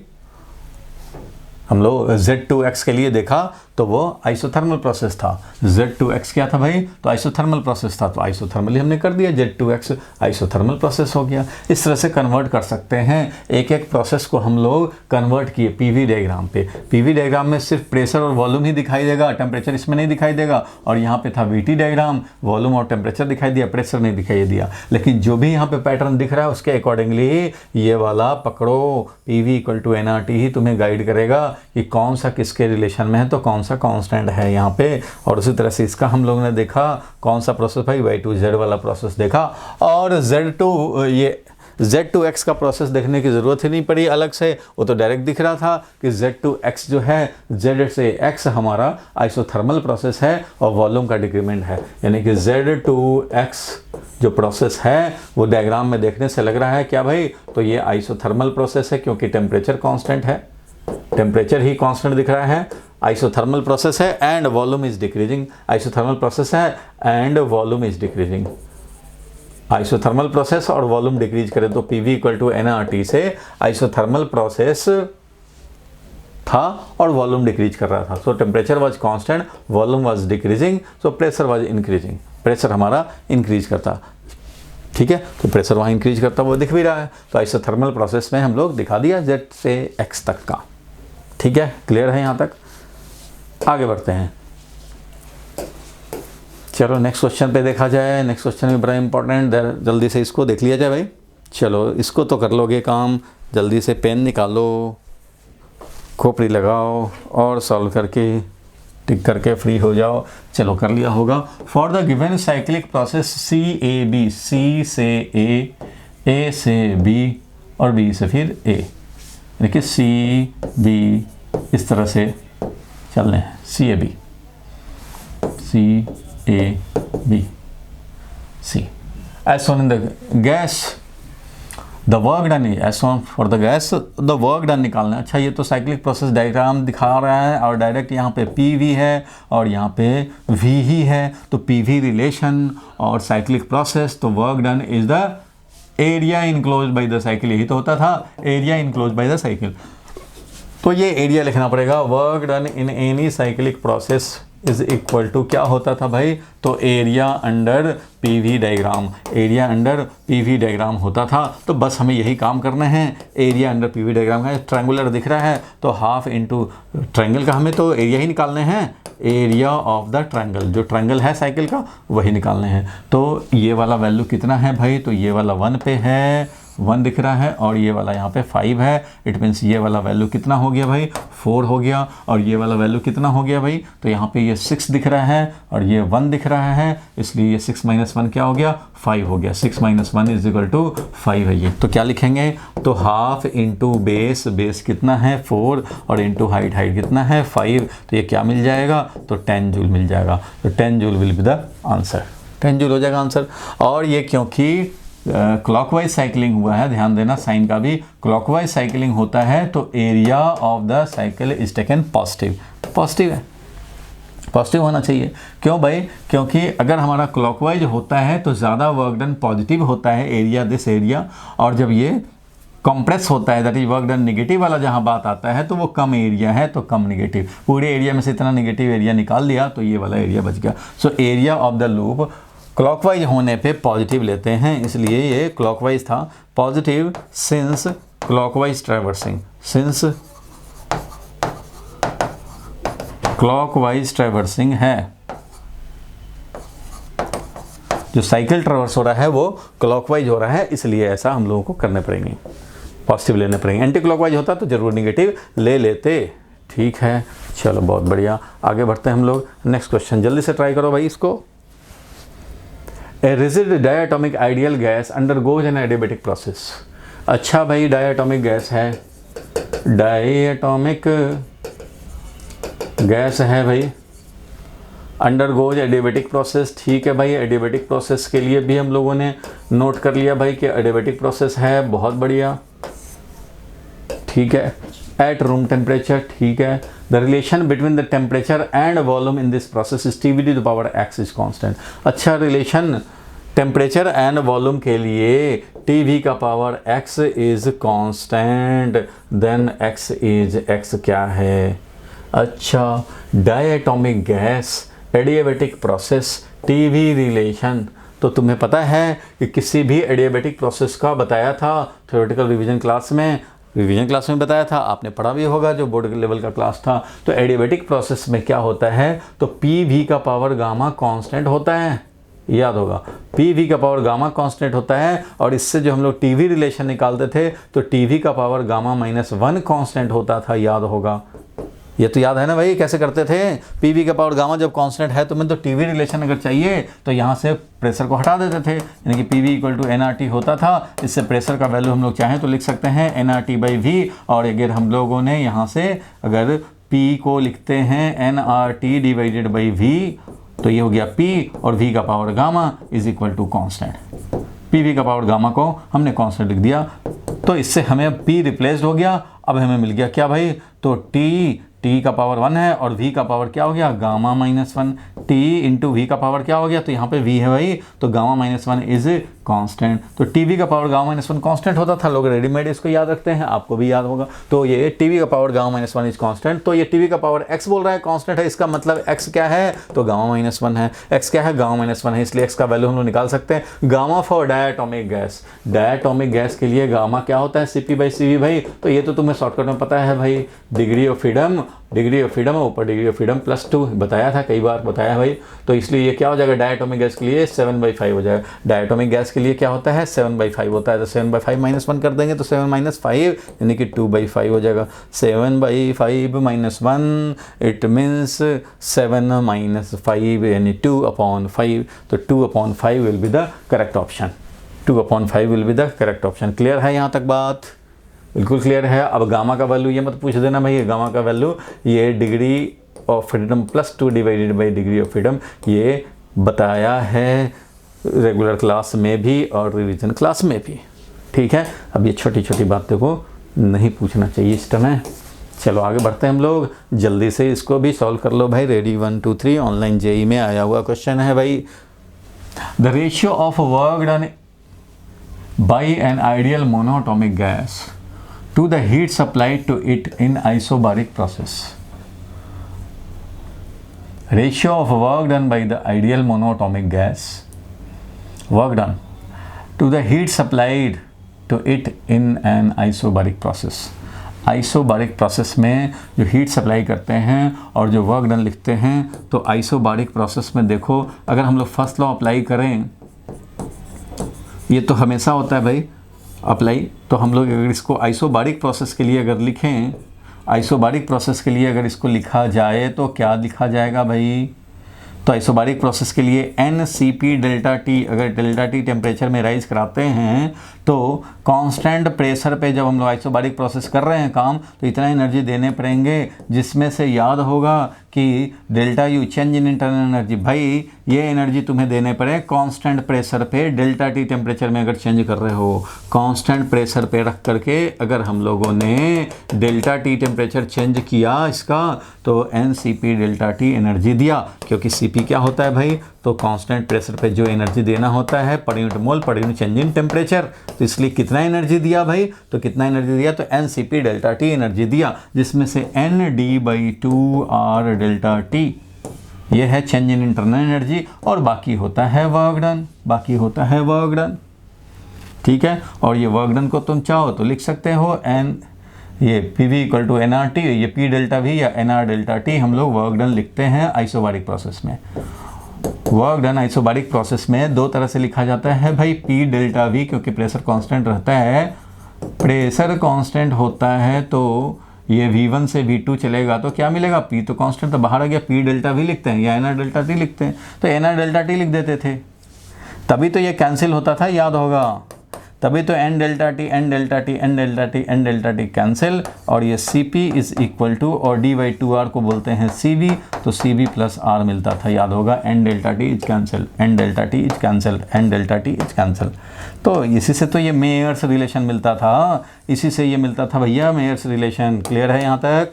हम लोग Z2X के लिए देखा तो वो आइसोथर्मल प्रोसेस था। Z2X क्या था भाई, तो आइसोथर्मल प्रोसेस था, तो आइसोथर्मली हमने कर दिया, Z2X आइसोथर्मल प्रोसेस हो गया। इस तरह से कन्वर्ट कर सकते हैं, एक एक प्रोसेस को हम लोग कन्वर्ट किए पीवी डायग्राम पे। पीवी डायग्राम में सिर्फ प्रेशर और वॉल्यूम ही दिखाई देगा, टेम्परेचर इसमें नहीं दिखाई देगा। और यहाँ पे था VT डायग्राम, वॉल्यूम और टेम्परेचर दिखाई दिया, प्रेशर नहीं दिखाई दिया। लेकिन जो भी यहाँ पे पैटर्न दिख रहा है उसके अकॉर्डिंगली ये वाला पकड़ो, PV इक्वल टू NRT ही तुम्हें गाइड करेगा कि कौन सा किसके रिलेशन में है, तो कौन सा कांस्टेंट है यहाँ पे। और उसी तरह से इसका हम लोगों ने देखा कौन सा प्रोसेस भाई, Y2Z वाला प्रोसेस देखा। और Z2X का प्रोसेस देखने की ज़रूरत ही नहीं पड़ी अलग से, वो तो डायरेक्ट दिख रहा था कि Z2X जो है, Z से X हमारा आइसोथर्मल प्रोसेस है और वॉल्यूम का डिक्रीमेंट है। यानी कि Z2X जो प्रोसेस है वो डायग्राम में देखने से लग रहा है क्या भाई, तो ये आइसोथर्मल प्रोसेस है, क्योंकि टेम्परेचर कांस्टेंट है, टेम्परेचर ही कांस्टेंट दिख रहा है। आइसोथर्मल प्रोसेस है and volume is decreasing, isothermal process है and volume is decreasing. Isothermal process और वॉल्यूम डिक्रीज करें तो PV इक्वल टू NRT से आइसोथर्मल प्रोसेस था और वॉल्यूम डिक्रीज कर रहा था। So temperature was constant, volume was decreasing, so pressure was increasing, pressure हमारा इंक्रीज करता। ठीक है, तो प्रेशर वहाँ इंक्रीज करता हुआ दिख भी रहा है। तो आइसोथर्मल प्रोसेस में हम लोग दिखा दिया Z से X तक का। ठीक है, क्लियर है यहाँ तक? आगे बढ़ते हैं, चलो नेक्स्ट क्वेश्चन पे देखा जाए। नेक्स्ट क्वेश्चन भी बड़ा इंपॉर्टेंट, जल्दी से इसको देख लिया जाए भाई। चलो इसको तो कर लोगे काम, जल्दी से पेन निकालो, खोपड़ी लगाओ और सॉल्व करके टिक करके फ्री हो जाओ। चलो कर लिया होगा। For the given cyclic process CAB, C से A से B और B से फिर A, देखिए CB इस तरह से चल रहे हैं, CAB C as shown in the gas the work done is as shown for the gas the work done निकालना है। अच्छा, ये तो साइक्लिक प्रोसेस डायग्राम दिखा रहा है और डायरेक्ट यहाँ पे PV है और यहाँ पे V ही है, तो PV रिलेशन और साइक्लिक प्रोसेस, तो work done is the area enclose by the cycle, यही तो होता था, area enclose by the cycle. तो ये एरिया लिखना पड़ेगा। Work done in any cyclic process is equal to क्या होता था भाई, तो area under PV diagram, area under PV diagram होता था। तो बस हमें यही काम करना है, एरिया अंडर PV डायग्राम का ट्रायंगुलर दिख रहा है तो हाफ इनटू ट्रायंगल का हमें तो एरिया ही निकालने हैं, एरिया ऑफ द ट्रायंगल, जो ट्रायंगल है साइकिल का वही निकालने हैं। तो ये वाला वैल्यू कितना है भाई, तो ये वाला 1 पे है, 1 दिख रहा है, और ये वाला यहाँ पे 5 है। इट मीन्स ये वाला वैल्यू कितना हो गया भाई, 4 हो गया, और ये वाला वैल्यू कितना हो गया भाई, तो यहाँ पे ये 6 दिख रहा है और ये 1 दिख रहा है, इसलिए ये 6 - 1 क्या हो गया, 5 हो गया। 6 - 1 इज इक्वल टू 5 है ये। तो क्या लिखेंगे, तो हाफ इंटू बेस, बेस कितना है 4, और इंटू हाइट, हाइट कितना है 5, तो ये क्या मिल जाएगा, तो 10 जूल मिल जाएगा। तो 10 joule will be the answer, 10 joule हो जाएगा आंसर। और ये क्योंकि क्लॉकवाइज साइकिलिंग हुआ है, ध्यान देना साइन का भी, क्लॉकवाइज साइकिलिंग होता है तो area of the cycle is taken positive, positive है, पॉजिटिव होना चाहिए। क्यों भाई, क्योंकि अगर हमारा क्लॉकवाइज होता है तो ज़्यादा वर्क डन पॉजिटिव होता है, एरिया दिस एरिया, और जब ये कंप्रेस होता है that is work done negative वाला जहाँ बात आता है तो वो कम एरिया है, तो कम नेगेटिव। पूरे एरिया में से इतना नेगेटिव एरिया निकाल दिया तो ये वाला एरिया बच गया। So area of the loop clockwise होने पे पॉजिटिव लेते हैं, इसलिए ये क्लॉकवाइज था, positive since clockwise traversing, since clockwise traversing है, जो साइकिल ट्रैवर्स हो रहा है वो क्लॉकवाइज हो रहा है, इसलिए ऐसा हम लोगों को करने पड़ेंगे, पॉजिटिव लेने पड़ेंगे। एंटी क्लॉकवाइज होता तो जरूर नेगेटिव ले लेते। ठीक है, चलो बहुत बढ़िया, आगे बढ़ते हैं हम लोग। नेक्स्ट क्वेश्चन जल्दी से ट्राई करो भाई इसको। A rigid diatomic ideal gas undergoes an adiabatic process. अच्छा भाई, डायटोमिक गैस है, डायटोमिक गैस है भाई, अंडरगोज एडियाबैटिक प्रोसेस। ठीक है भाई, एडियाबैटिक प्रोसेस के लिए भी हम लोगों ने नोट कर लिया भाई कि एडियाबैटिक प्रोसेस है, बहुत बढ़िया। ठीक है, एट रूम टेम्परेचर, ठीक है। The relation between the temperature and volume in this process is T to the power x is constant. अच्छा, रिलेशन टेम्परेचर एंड वॉल्यूम के लिए TV का power x is constant, then x क्या है, अच्छा diatomic gas adiabatic process TV relation. तो तुम्हें पता है कि किसी भी एडियाबैटिक प्रोसेस का बताया था थ्योरेटिकल रिवीजन क्लास में बताया था, आपने पढ़ा भी होगा जो बोर्ड लेवल का क्लास था। तो एडियाबैटिक प्रोसेस में क्या होता है, तो PV का पावर गामा कांस्टेंट होता है, याद होगा, PV का पावर गामा कांस्टेंट होता है, और इससे जो हम लोग TV रिलेशन निकालते थे तो TV का पावर गामा -1 कांस्टेंट होता था, याद होगा। ये तो याद है ना भाई, कैसे करते थे, PV का पावर गामा जब कांस्टेंट है तो मैं तो TV रिलेशन अगर चाहिए तो यहाँ से प्रेशर को हटा देते थे, यानी कि PV = nRT होता था। इससे प्रेशर का वैल्यू हम लोग चाहें तो लिख सकते हैं nRT/V, और अगर हम लोगों ने यहाँ से अगर P को लिखते हैं nRT/V तो ये हो गया P, और V का power gamma is equal to constant. PV का पावर गामा को हमने कॉन्स्टेंट लिख दिया, तो इससे हमें P रिप्लेस्ड हो गया। अब हमें मिल गया क्या भाई, तो T टी का पावर 1 है और वी का पावर क्या हो गया गामा -1, टी इंटू वी का पावर क्या हो गया, तो यहाँ पे वी है भाई, तो गामा -1 इज कांस्टेंट। तो टीवी का पावर गामा -1 कांस्टेंट होता था, लोग रेडीमेड इसको याद रखते हैं, आपको भी याद होगा। तो ये टीवी का पावर गामा -1 इज कांस्टेंट, तो ये टीवी का पावर x बोल रहा है कांस्टेंट है, इसका मतलब x क्या है, तो गामा -1 है। x क्या है, गामा -1 है, इसलिए x का वैल्यू हम लोग निकाल सकते हैं। Gamma for diatomic gas, diatomic gas के लिए गामा क्या होता है, Cp/Cv भाई, तो ये तो तुम्हें शॉर्टकट में पता है भाई, डिग्री ऑफ फ्रीडम ऊपर डिग्री ऑफ फ्रीडम +2 बताया था, कई बार बताया भाई। तो इसलिए ये क्या हो जाएगा, डायटोमिक गैस के लिए 7/5 हो जाएगा। डायटोमिक गैस के लिए क्या होता है, 7/5 होता है, तो 7/5 -1 कर देंगे तो 7 - 5 यानी कि 2/5 हो जाएगा। 7/5 -1 इट मीन्स 7 - 5 यानी 2/5, तो 2/5 will be the correct option, 2/5 will be the correct option. Clear है यहाँ तक बात, बिल्कुल क्लियर है। अब गामा का वैल्यू ये मत पूछ देना भाई, गामा का वैल्यू ये degree of freedom +2 divided by degree of freedom, ये बताया है रेगुलर क्लास में भी और रिवीजन क्लास में भी, ठीक है। अब ये छोटी छोटी बातों को नहीं पूछना चाहिए इस समय। चलो आगे बढ़ते हैं हम लोग, जल्दी से इसको भी सॉल्व कर लो भाई। रेडी 1 2 3 ऑनलाइन जेई में आया हुआ क्वेश्चन है भाई। The ratio of work done by an ideal monoatomic gas to the heat supplied to it in isobaric process. Ratio of work done by the ideal monoatomic gas, work done to the heat supplied to it in an isobaric process. Isobaric process में जो heat supply करते हैं और जो work done लिखते हैं, तो isobaric process में देखो, अगर हम लोग फर्स्ट लॉ अप्लाई करें, ये तो हमेशा होता है भाई अप्लाई, तो हम लोग अगर इसको आइसोबारिक प्रोसेस के लिए अगर लिखें, आइसोबारिक प्रोसेस के लिए अगर इसको लिखा जाए तो क्या लिखा जाएगा भाई, तो आइसोबारिक प्रोसेस के लिए NCP∆T, अगर ∆T टेम्परेचर में राइज कराते हैं तो कांस्टेंट प्रेशर पे जब हम लोग आइसोबारिक प्रोसेस कर रहे हैं काम, तो इतना एनर्जी देने पड़ेंगे, जिसमें से याद होगा कि ΔU change in internal energy, भाई ये एनर्जी तुम्हें देने पड़े कांस्टेंट प्रेशर पे, ΔT टेम्परेचर में अगर चेंज कर रहे हो, कांस्टेंट प्रेशर पे रख करके अगर हम लोगों ने ΔT टेम्परेचर चेंज किया इसका, तो NCP∆T एनर्जी दिया, क्योंकि CP क्या होता है भाई, तो कांस्टेंट प्रेशर पे जो एनर्जी देना होता है per unit mole per unit change in temperature, तो इसलिए कितना एनर्जी दिया भाई, तो कितना एनर्जी दिया, तो NCP∆T एनर्जी दिया, जिसमें से ND/2R ΔT ये है चेंज इन इंटरनल एनर्जी, और बाकी होता है वर्क डन, बाकी होता है वर्क डन, ठीक है। और ये वर्क डन को तुम चाहो तो लिख सकते हो ये PV = nRT, ये P∆V या nR∆T हम लोग वर्क डन लिखते हैं आइसोबारिक प्रोसेस में। वर्क डन आइसोबारिक प्रोसेस में दो तरह से लिखा जाता है भाई, P∆V क्योंकि प्रेशर कांस्टेंट रहता है, प्रेशर कांस्टेंट होता है तो ये V1 से V2 चलेगा तो क्या मिलेगा, P तो कांस्टेंट तो बाहर आ गया, P∆V लिखते हैं या nR∆T लिखते हैं, तो nR∆T लिख देते थे, तभी तो ये कैंसिल होता था, याद होगा, तभी तो n∆T कैंसिल, और ये CP = और D/2R को बोलते हैं CV, तो CV + R मिलता था, याद होगा, n∆T is cancel, n∆T is cancel, n∆T is cancel. तो इसी से तो ये मेयर्स रिलेशन मिलता था, इसी से ये मिलता था भैया मेयर्स रिलेशन। क्लियर है यहाँ तक,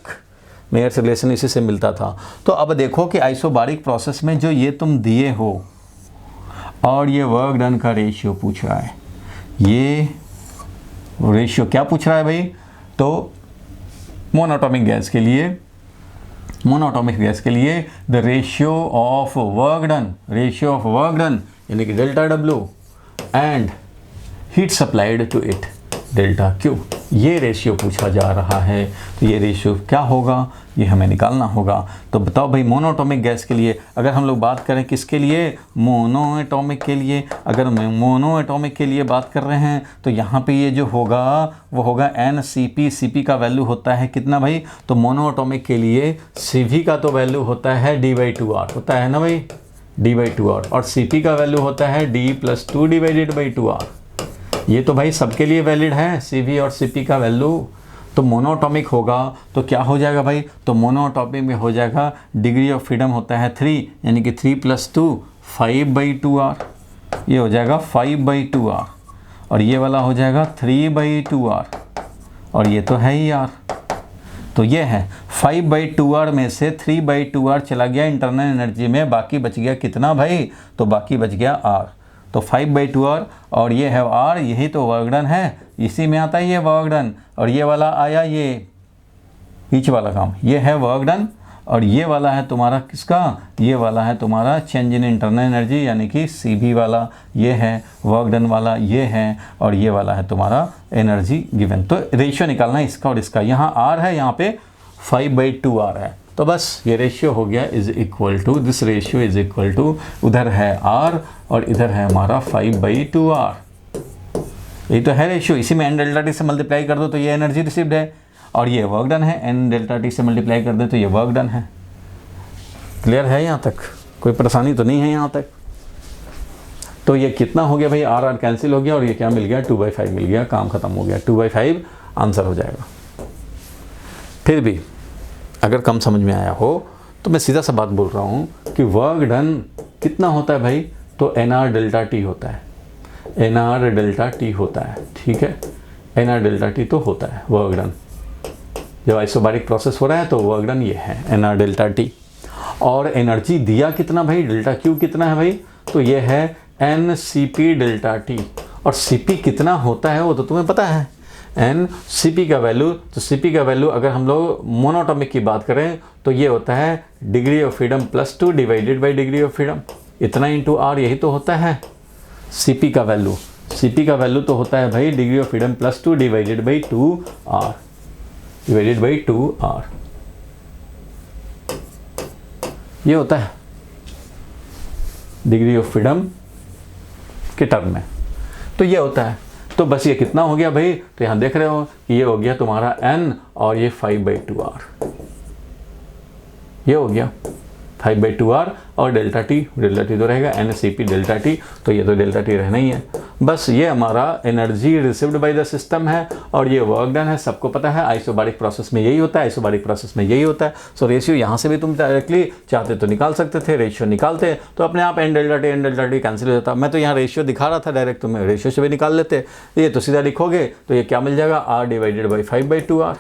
मेयर्स रिलेशन इसी से मिलता था। तो अब देखो कि आइसोबारिक प्रोसेस में जो ये तुम दिए हो और ये वर्क डन का रेशियो पूछ रहा है, ये रेशियो क्या पूछ रहा है भाई, तो मोनोएटॉमिक गैस के लिए, मोनोएटॉमिक गैस के लिए the ratio of work done, ratio of work done यानी कि ΔW and heat supplied to it ΔQ, ये रेशियो पूछा जा रहा है। तो ये रेशियो क्या होगा, ये हमें निकालना होगा। तो बताओ भाई, मोनोएटॉमिक गैस के लिए अगर हम लोग बात करें, किसके लिए, मोनोएटॉमिक के लिए, अगर मोनोएटॉमिक के लिए बात कर रहे हैं तो यहाँ पे ये जो होगा वो होगा NCP, CP का वैल्यू होता है कितना भाई, तो मोनोएटॉमिक के लिए CV का तो वैल्यू होता है D/2R होता है ना भाई, D/2R, और CP का वैल्यू होता है D+2/2R। ये तो भाई सबके लिए वैलिड है, CV और CP का वैल्यू। तो मोनोएटॉमिक होगा तो क्या हो जाएगा भाई, तो मोनोएटॉमिक में हो जाएगा डिग्री ऑफ फ्रीडम होता है 3, यानी कि 3 + 2 5/2R, ये हो जाएगा 5/2R, और ये वाला हो जाएगा 3/2R, और ये तो है ही R, तो ये है 5/2r में से 3/2r चला गया इंटरनल एनर्जी में, बाकी बच गया कितना भाई, तो बाकी बच गया r। तो 5/2r और ये है r, यही तो वर्क डन है, इसी में आता है ये वर्क डन। और ये वाला आया ये बीच वाला काम, ये है वर्क डन। और ये वाला है तुम्हारा किसका, ये वाला है तुम्हारा चेंज इन इंटरनल एनर्जी यानी कि CV वाला, ये है वर्क डन वाला, ये है, और ये वाला है तुम्हारा एनर्जी गिवन। तो रेशियो निकालना है इसका और इसका, यहाँ r है, यहाँ पे 5/2r है। तो बस ये रेशियो हो गया is equal to, this ratio is equal to, उधर है r और इधर है हमारा 5/2r। यही तो है रेशियो, इसी में n डेल्टा टी से मल्टीप्लाई कर दो तो ये एनर्जी रिसीव्ड है, और ये वर्क डन है, n डेल्टा टी से मल्टीप्लाई कर दे तो ये वर्क डन है। क्लियर है यहाँ तक, कोई परेशानी तो नहीं है यहाँ तक। तो ये कितना हो गया भाई, r कैंसिल हो गया और ये क्या मिल गया, 2/5 मिल गया, काम खत्म हो गया, 2/5 आंसर हो जाएगा। फिर भी अगर कम समझ में आया हो तो मैं सीधा सा बात बोल रहा हूँ कि वर्क डन कितना होता है भाई, तो nr डेल्टा टी होता है, nr डेल्टा टी होता है, ठीक है, nr डेल्टा टी तो होता है वर्क डन। जब आइसोबारिक प्रोसेस हो रहा है तो वर्क डन ये है nr डेल्टा टी। और एनर्जी दिया कितना भाई, डेल्टा क्यू कितना है भाई, तो ये है NCP डेल्टा टी। और CP कितना होता है वो तो तुम्हें पता है, NCP का वैल्यू, तो CP का वैल्यू अगर हम लोग मोनोटॉमिक की बात करें तो ये होता है degree of freedom +2 divided by degree of freedom, इतना इंटू r, यही तो होता है CP का वैल्यू। CP का वैल्यू तो होता है भाई degree of freedom +2 divided by 2r, divided by 2r, ये होता है डिग्री ऑफ फ्रीडम के टर्म में, तो ये होता है। तो बस ये कितना हो गया भाई, तो यहां देख रहे हो कि ये हो गया तुम्हारा n और ये 5/2r, ये हो गया 5/2r और डेल्टा टी तो रहेगा NCP डेल्टा टी, तो ये तो डेल्टा टी रहना ही है। बस ये हमारा energy received by the system है और ये वर्क डन है, सबको पता है। आइसोबारिक प्रोसेस में यही होता है, आइसोबारिक प्रोसेस में यही होता है। सो रेशियो यहाँ से भी तुम डायरेक्टली चाहते तो निकाल सकते थे, रेशियो निकालते तो अपने आप n डेल्टा टी कैंसिल हो जाता। मैं तो यहाँ रेशियो दिखा रहा था, डायरेक्ट तुम्हें रेशियो से भी निकाल लेते। ये तो सीधा लिखोगे तो ये क्या मिल जाएगा, r डिवाइडेड बाई 5/2r,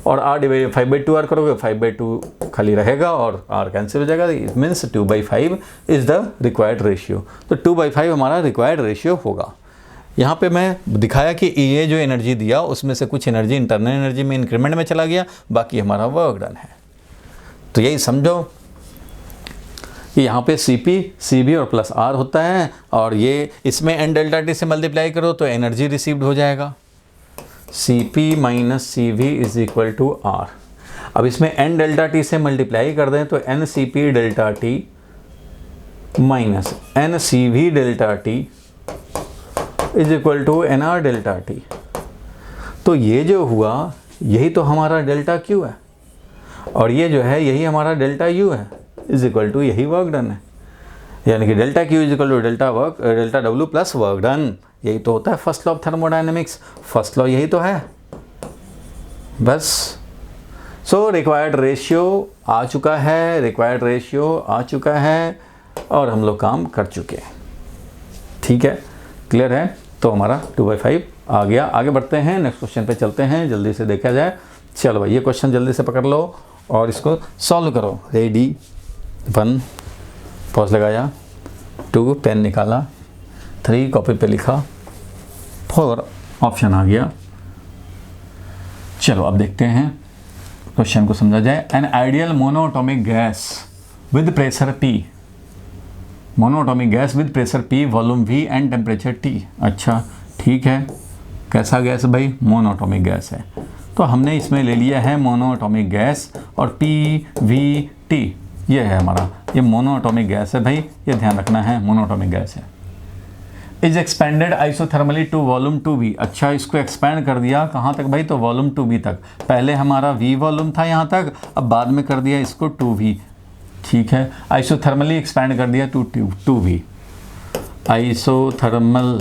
और r डिवाइडेड 5/2r करोगे 5/2 खाली रहेगा और r कैंसिल हो जाएगा। It means 2/5 is the required ratio. तो 2/5 हमारा रिक्वायर्ड रेशियो होगा। यहाँ पे मैं दिखाया कि ये जो एनर्जी दिया उसमें से कुछ एनर्जी इंटरनल एनर्जी में इंक्रीमेंट में चला गया, बाकी हमारा वर्क डन है। तो यही समझो कि यहाँ पे CP, CB और +R होता है, और ये इसमें n डेल्टा टी से मल्टीप्लाई करो तो एनर्जी रिसीव्ड हो जाएगा, CP minus CV is equal to R। अब इसमें n डेल्टा टी से मल्टीप्लाई कर दें तो NCP delta T minus NCV delta T is equal to NR delta T. तो ये जो हुआ यही तो हमारा डेल्टा Q है, और ये जो है यही हमारा डेल्टा U है, इज इक्वल टू यही वर्क डन है। यानी कि delta Q is equal to delta W plus work done. यही तो होता है first law of thermodynamics, first law यही तो है बस। सो रिक्वायर्ड रेशियो आ चुका है, रिक्वायर्ड रेशियो आ चुका है और हम लोग काम कर चुके हैं, ठीक है, क्लियर है। तो हमारा 2/5 आ गया। आगे बढ़ते हैं, नेक्स्ट क्वेश्चन पे चलते हैं, जल्दी से देखा जाए। चलो भाई ये क्वेश्चन जल्दी से पकड़ लो और इसको सॉल्व करो। रेडी, 1 पॉज लगाया, 2 पेन निकाला, 3 कॉपी पे लिखा, 4 ऑप्शन आ गया। चलो अब देखते हैं क्वेश्चन को समझा जाए। An ideal monoatomic gas with pressure P, monoatomic gas with pressure P, volume V and temperature T। अच्छा ठीक है, कैसा गैस भाई, मोनोएटॉमिक गैस है। तो हमने इसमें ले लिया है मोनोएटॉमिक गैस और PVT, ये है हमारा, ये मोनोएटॉमिक गैस है भाई, ये ध्यान रखना है, मोनोएटॉमिक गैस है। Is expanded isothermally to volume 2V। अच्छा इसको एक्सपेंड कर दिया कहाँ तक भाई, तो वॉल्यूम 2V तक। पहले हमारा V वॉल्यूम था यहाँ तक, अब बाद में कर दिया इसको 2V, ठीक है। आइसोथर्मली एक्सपेंड कर दिया to 2V, isothermal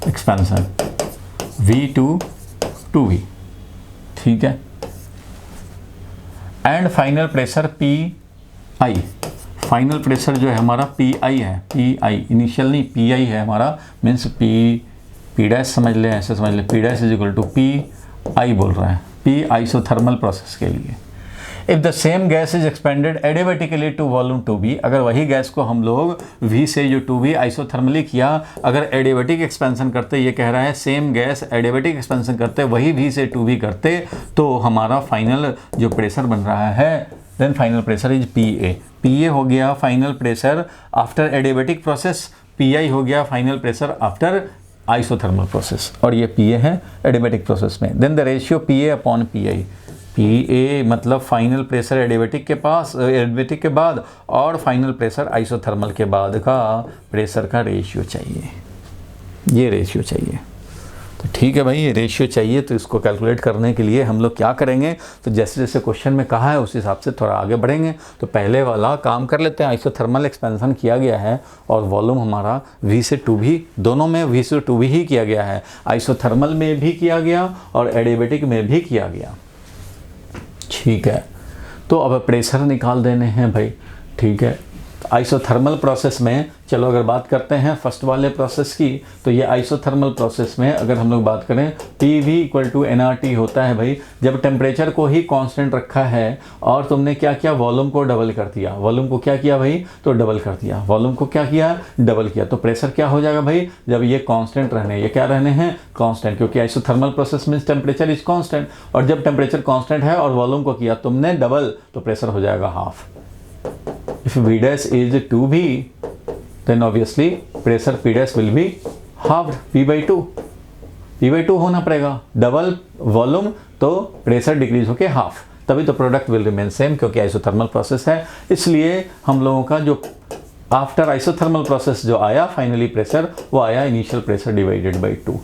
expansion V to 2V, ठीक है। And final pressure PI, final pressure जो है हमारा PI है, PI इनिशियल नहीं, PI है हमारा, मीन्स पी डैश समझ लें, ऐसे समझ लें, p dash is equal to p i बोल रहा है, पी आइसोथर्मल प्रोसेस के लिए। If the same gas is expanded adiabatically to volume 2b, अगर वही गैस को हम लोग v से जो 2b आइसोथर्मली किया, अगर एडिबेटिक एक्सपेंशन करते, ये कह रहा है सेम गैस एडिबेटिक एक्सपेंशन करते वही v से 2b करते, तो हमारा फाइनल जो प्रेशर बन रहा है, then final pressure is PA। PA हो गया final pressure after adiabatic process, PI हो गया final pressure after isothermal process, और ये PA है एडिबेटिक प्रोसेस में। Then the ratio PA upon PI, PA मतलब फाइनल प्रेशर एडिबेटिक के पास, एडिबेटिक के बाद, और फाइनल प्रेशर आइसोथर्मल के बाद का प्रेशर का रेशियो चाहिए, ये रेशियो चाहिए। तो ठीक है भाई, ये रेशियो चाहिए, तो इसको कैलकुलेट करने के लिए हम लोग क्या करेंगे, तो जैसे जैसे क्वेश्चन में कहा है उस हिसाब से थोड़ा आगे बढ़ेंगे। तो पहले वाला काम कर लेते हैं, आइसोथर्मल एक्सपेंशन किया गया है और वॉल्यूम हमारा V से 2B, दोनों में V से 2B ही किया गया है, आइसोथर्मल में भी किया गया और एडिबेटिक में भी किया गया। ठीक है, तो अब प्रेशर निकाल देने हैं भाई। ठीक है, आइसोथर्मल प्रोसेस में चलो अगर बात करते हैं फर्स्ट वाले प्रोसेस की, तो ये आइसोथर्मल प्रोसेस में अगर हम लोग बात करें PV इक्वल टू nRT होता है भाई, जब टेम्परेचर को ही कांस्टेंट रखा है और तुमने क्या किया, वॉल्यूम को डबल कर दिया। वॉल्यूम को क्या किया भाई, तो डबल कर दिया। वॉल्यूम को क्या किया, डबल किया, तो प्रेशर क्या हो जाएगा भाई, जब ये कांस्टेंट रहने, ये क्या रहने हैं, कांस्टेंट, क्योंकि isothermal process means temperature is constant, और जब टेम्परेचर कांस्टेंट है और वॉल्यूम को किया तुमने डबल, तो प्रेशर हो जाएगा half. If V dash is 2B, then obviously pressure P dash will be halved, P by 2। P by 2 होना पड़ेगा, डबल वॉल्यूम तो प्रेशर डिक्रीज होके हाफ, तभी तो प्रोडक्ट विल रिमेन सेम, क्योंकि आइसोथर्मल प्रोसेस है। इसलिए हम लोगों का जो आफ्टर आइसोथर्मल प्रोसेस जो आया फाइनली प्रेशर, वो आया इनिशियल प्रेशर डिवाइडेड बाई 2।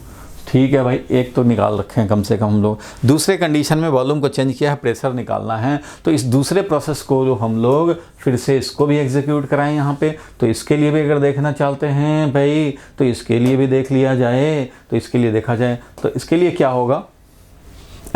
ठीक है भाई, एक तो निकाल रखे हैं कम से कम हम लोग। दूसरे कंडीशन में वॉल्यूम को चेंज किया है, प्रेशर निकालना है, तो इस दूसरे प्रोसेस को जो हम लोग फिर से इसको भी एग्जीक्यूट कराएं यहाँ पे, तो इसके लिए भी अगर देखना चाहते हैं भाई, तो इसके लिए भी देख लिया जाए। तो इसके लिए देखा जाए तो इसके लिए क्या होगा,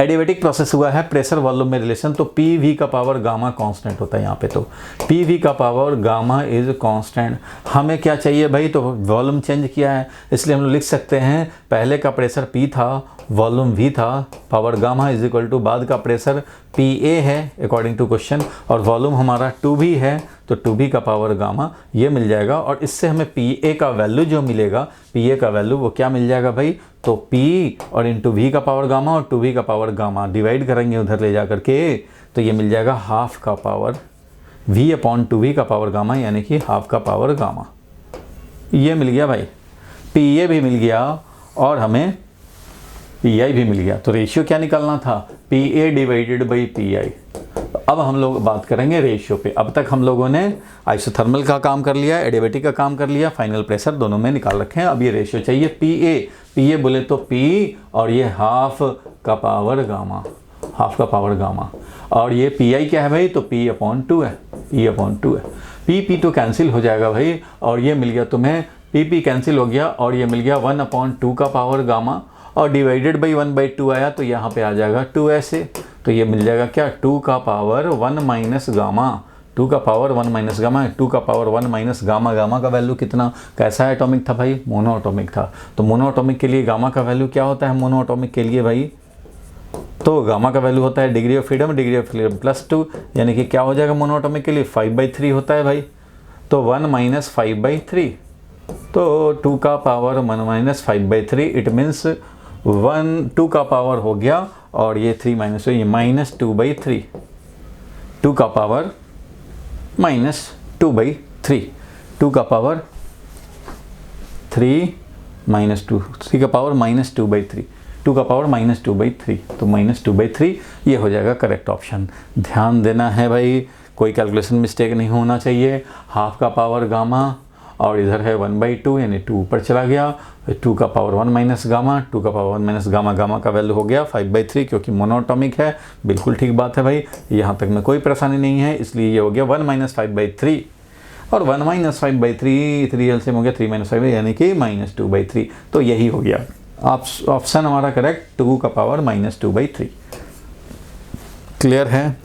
एडिबेटिक प्रोसेस हुआ है, प्रेशर वॉल्यूम में रिलेशन, तो PV का पावर गामा कांस्टेंट होता है यहाँ पे, तो PV का पावर गामा इज कांस्टेंट। हमें क्या चाहिए भाई, तो वॉल्यूम चेंज किया है, इसलिए हम लोग लिख सकते हैं पहले का प्रेशर P था, वॉल्यूम V था, power gamma is equal to बाद का प्रेशर PA है अकॉर्डिंग टू क्वेश्चन, और वॉल्यूम हमारा 2B है, तो 2B का पावर गामा ये मिल जाएगा। और इससे हमें PA का वैल्यू जो मिलेगा, PA का वैल्यू वो क्या मिल जाएगा भाई, तो P और इंटू V का पावर गामा और 2B का पावर गामा डिवाइड करेंगे उधर ले जा करके, तो ये मिल जाएगा हाफ का पावर V अपॉन 2B का पावर गामा, यानी कि हाफ का पावर गामा। ये मिल गया भाई, PA भी मिल गया और हमें PI भी मिल गया। तो रेशियो क्या निकालना था, PA डिवाइडेड बाई PI। अब हम लोग बात करेंगे रेशियो पे। अब तक हम लोगों ने आइसोथर्मल का काम कर लिया, एडिबेटिक का काम कर लिया, फाइनल प्रेशर दोनों में निकाल रखे हैं। अब ये रेशियो चाहिए PA बोले तो P और ये हाफ का पावर गामा, हाफ का पावर गामा, और ये PI क्या है भाई, तो P अपॉन 2 है, P अपॉन 2 है। P तो कैंसिल हो जाएगा भाई, और ये मिल गया तुम्हें, P कैंसिल हो गया और ये मिल गया 1 अपॉन 2 का पावर गामा, और डिवाइडेड बाई 1/2 आया, तो यहाँ पे आ जाएगा 2 ऐसे, तो ये मिल जाएगा क्या, 2 का पावर 1 माइनस गामा, 2 का पावर 1 माइनस गामा, 2 का पावर 1 माइनस गामा। गामा का वैल्यू कितना, कैसा एटॉमिक था भाई, मोनो एटॉमिक था। तो मोनो एटॉमिक के लिए गामा का वैल्यू क्या होता है, मोनो एटॉमिक के लिए भाई, तो गामा का वैल्यू होता है डिग्री ऑफ फ्रीडम प्लस 2, यानी कि क्या हो जाएगा मोनो एटॉमिक के लिए 5/3 होता है भाई, तो 1 माइनस 5/3, तो 2 का पावर 1 माइनस 5/3, इट मीन्स 2 का पावर हो गया और ये 3 माइनस, ये माइनस 2/3, 2 का पावर माइनस 2/3, 2 का पावर 3 माइनस 2, 3 का पावर माइनस 2/3, 2 का पावर माइनस 2/3, तो माइनस 2/3 ये हो जाएगा करेक्ट ऑप्शन। ध्यान देना है भाई, कोई कैलकुलेशन मिस्टेक नहीं होना चाहिए। हाफ का पावर गामा और इधर है 1/2, यानी 2 ऊपर चला गया, 2 का पावर 1 माइनस गामा, 2 का पावर 1 माइनस गामा, गामा का वैल्यू हो गया 5/3, क्योंकि मोनोटॉमिक है। बिल्कुल ठीक बात है भाई, यहाँ तक में कोई परेशानी नहीं है, इसलिए ये हो गया 1 माइनस 5/3, और 1 माइनस 5/3 3 एलसीएम हो गया 3 माइनस 5, यानी कि माइनस 2/3, तो यही हो गया ऑप्शन हमारा करेक्ट, 2 का पावर माइनस 2/3। क्लियर है?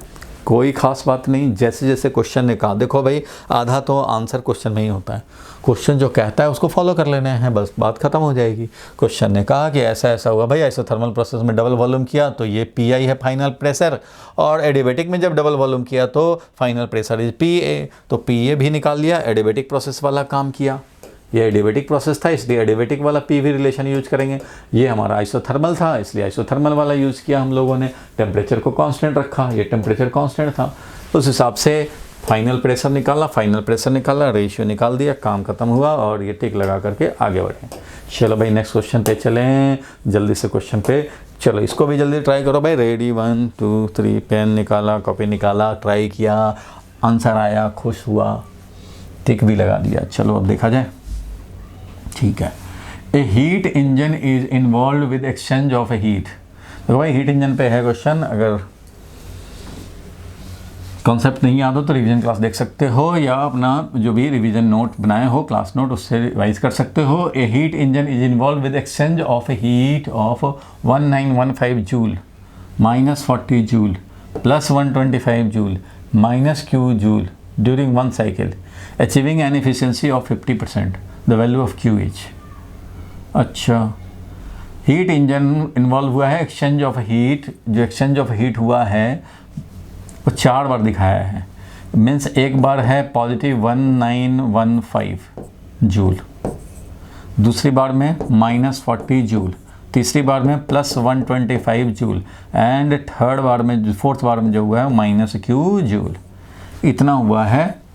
कोई खास बात नहीं, जैसे जैसे क्वेश्चन ने कहा, देखो भाई आधा तो आंसर क्वेश्चन में ही होता है, क्वेश्चन जो कहता है उसको फॉलो कर लेने हैं, बस बात खत्म हो जाएगी। क्वेश्चन ने कहा कि ऐसा ऐसा हुआ भाई, आइसोथर्मल प्रोसेस में डबल वॉल्यूम किया तो ये PI है फाइनल प्रेशर, और एडियाबेटिक में जब डबल वॉल्यूम किया तो फाइनल प्रेशर इज PA, तो PA भी निकाल लिया, एडियाबेटिक प्रोसेस वाला काम किया। ये एडियाबेटिक प्रोसेस था इसलिए एडियाबेटिक वाला PV रिलेशन यूज करेंगे। ये हमारा आइसोथर्मल था इसलिए आइसोथर्मल वाला यूज़ किया हम लोगों ने। टेम्परेचर को कांस्टेंट रखा, ये टेम्परेचर कांस्टेंट था, उस हिसाब से फाइनल प्रेशर निकाला, रेशियो निकाल दिया, काम खत्म हुआ और ये टिक लगा करके आगे बढ़े। चलो भाई नेक्स्ट क्वेश्चन पे चलें, जल्दी से क्वेश्चन पे चलो, इसको भी जल्दी ट्राई करो भाई। रेडी 1 2 3, पेन निकाला, कॉपी निकाला, ट्राई किया, आंसर आया, खुश हुआ, टिक भी लगा दिया। चलो अब देखा जाए, ठीक है। A heat engine is involve with exchange of a heat. देखो भाई हीट इंजन पे है क्वेश्चन, अगर कॉन्सेप्ट नहीं याद हो तो रिवीजन क्लास देख सकते हो, या अपना जो भी रिवीजन नोट बनाए हो क्लास नोट उससे रिवाइज कर सकते हो। A heat engine is involve with exchange of a heat of 1915 joule minus 40 joule plus 125 joule minus Q joule during one cycle, achieving an efficiency of 50%, the value of Q is. अच्छा, heat engine involve हुआ है, exchange of heat, जो exchange of heat हुआ है वो 4 बार दिखाया है, means एक बार है पॉजिटिव 1915 जूल, दूसरी बार में माइनस 40 जूल, तीसरी बार में प्लस 125 जूल, एंड थर्ड बार में, फोर्थ बार में जो हुआ है माइनस Q जूल। इतना हुआ है,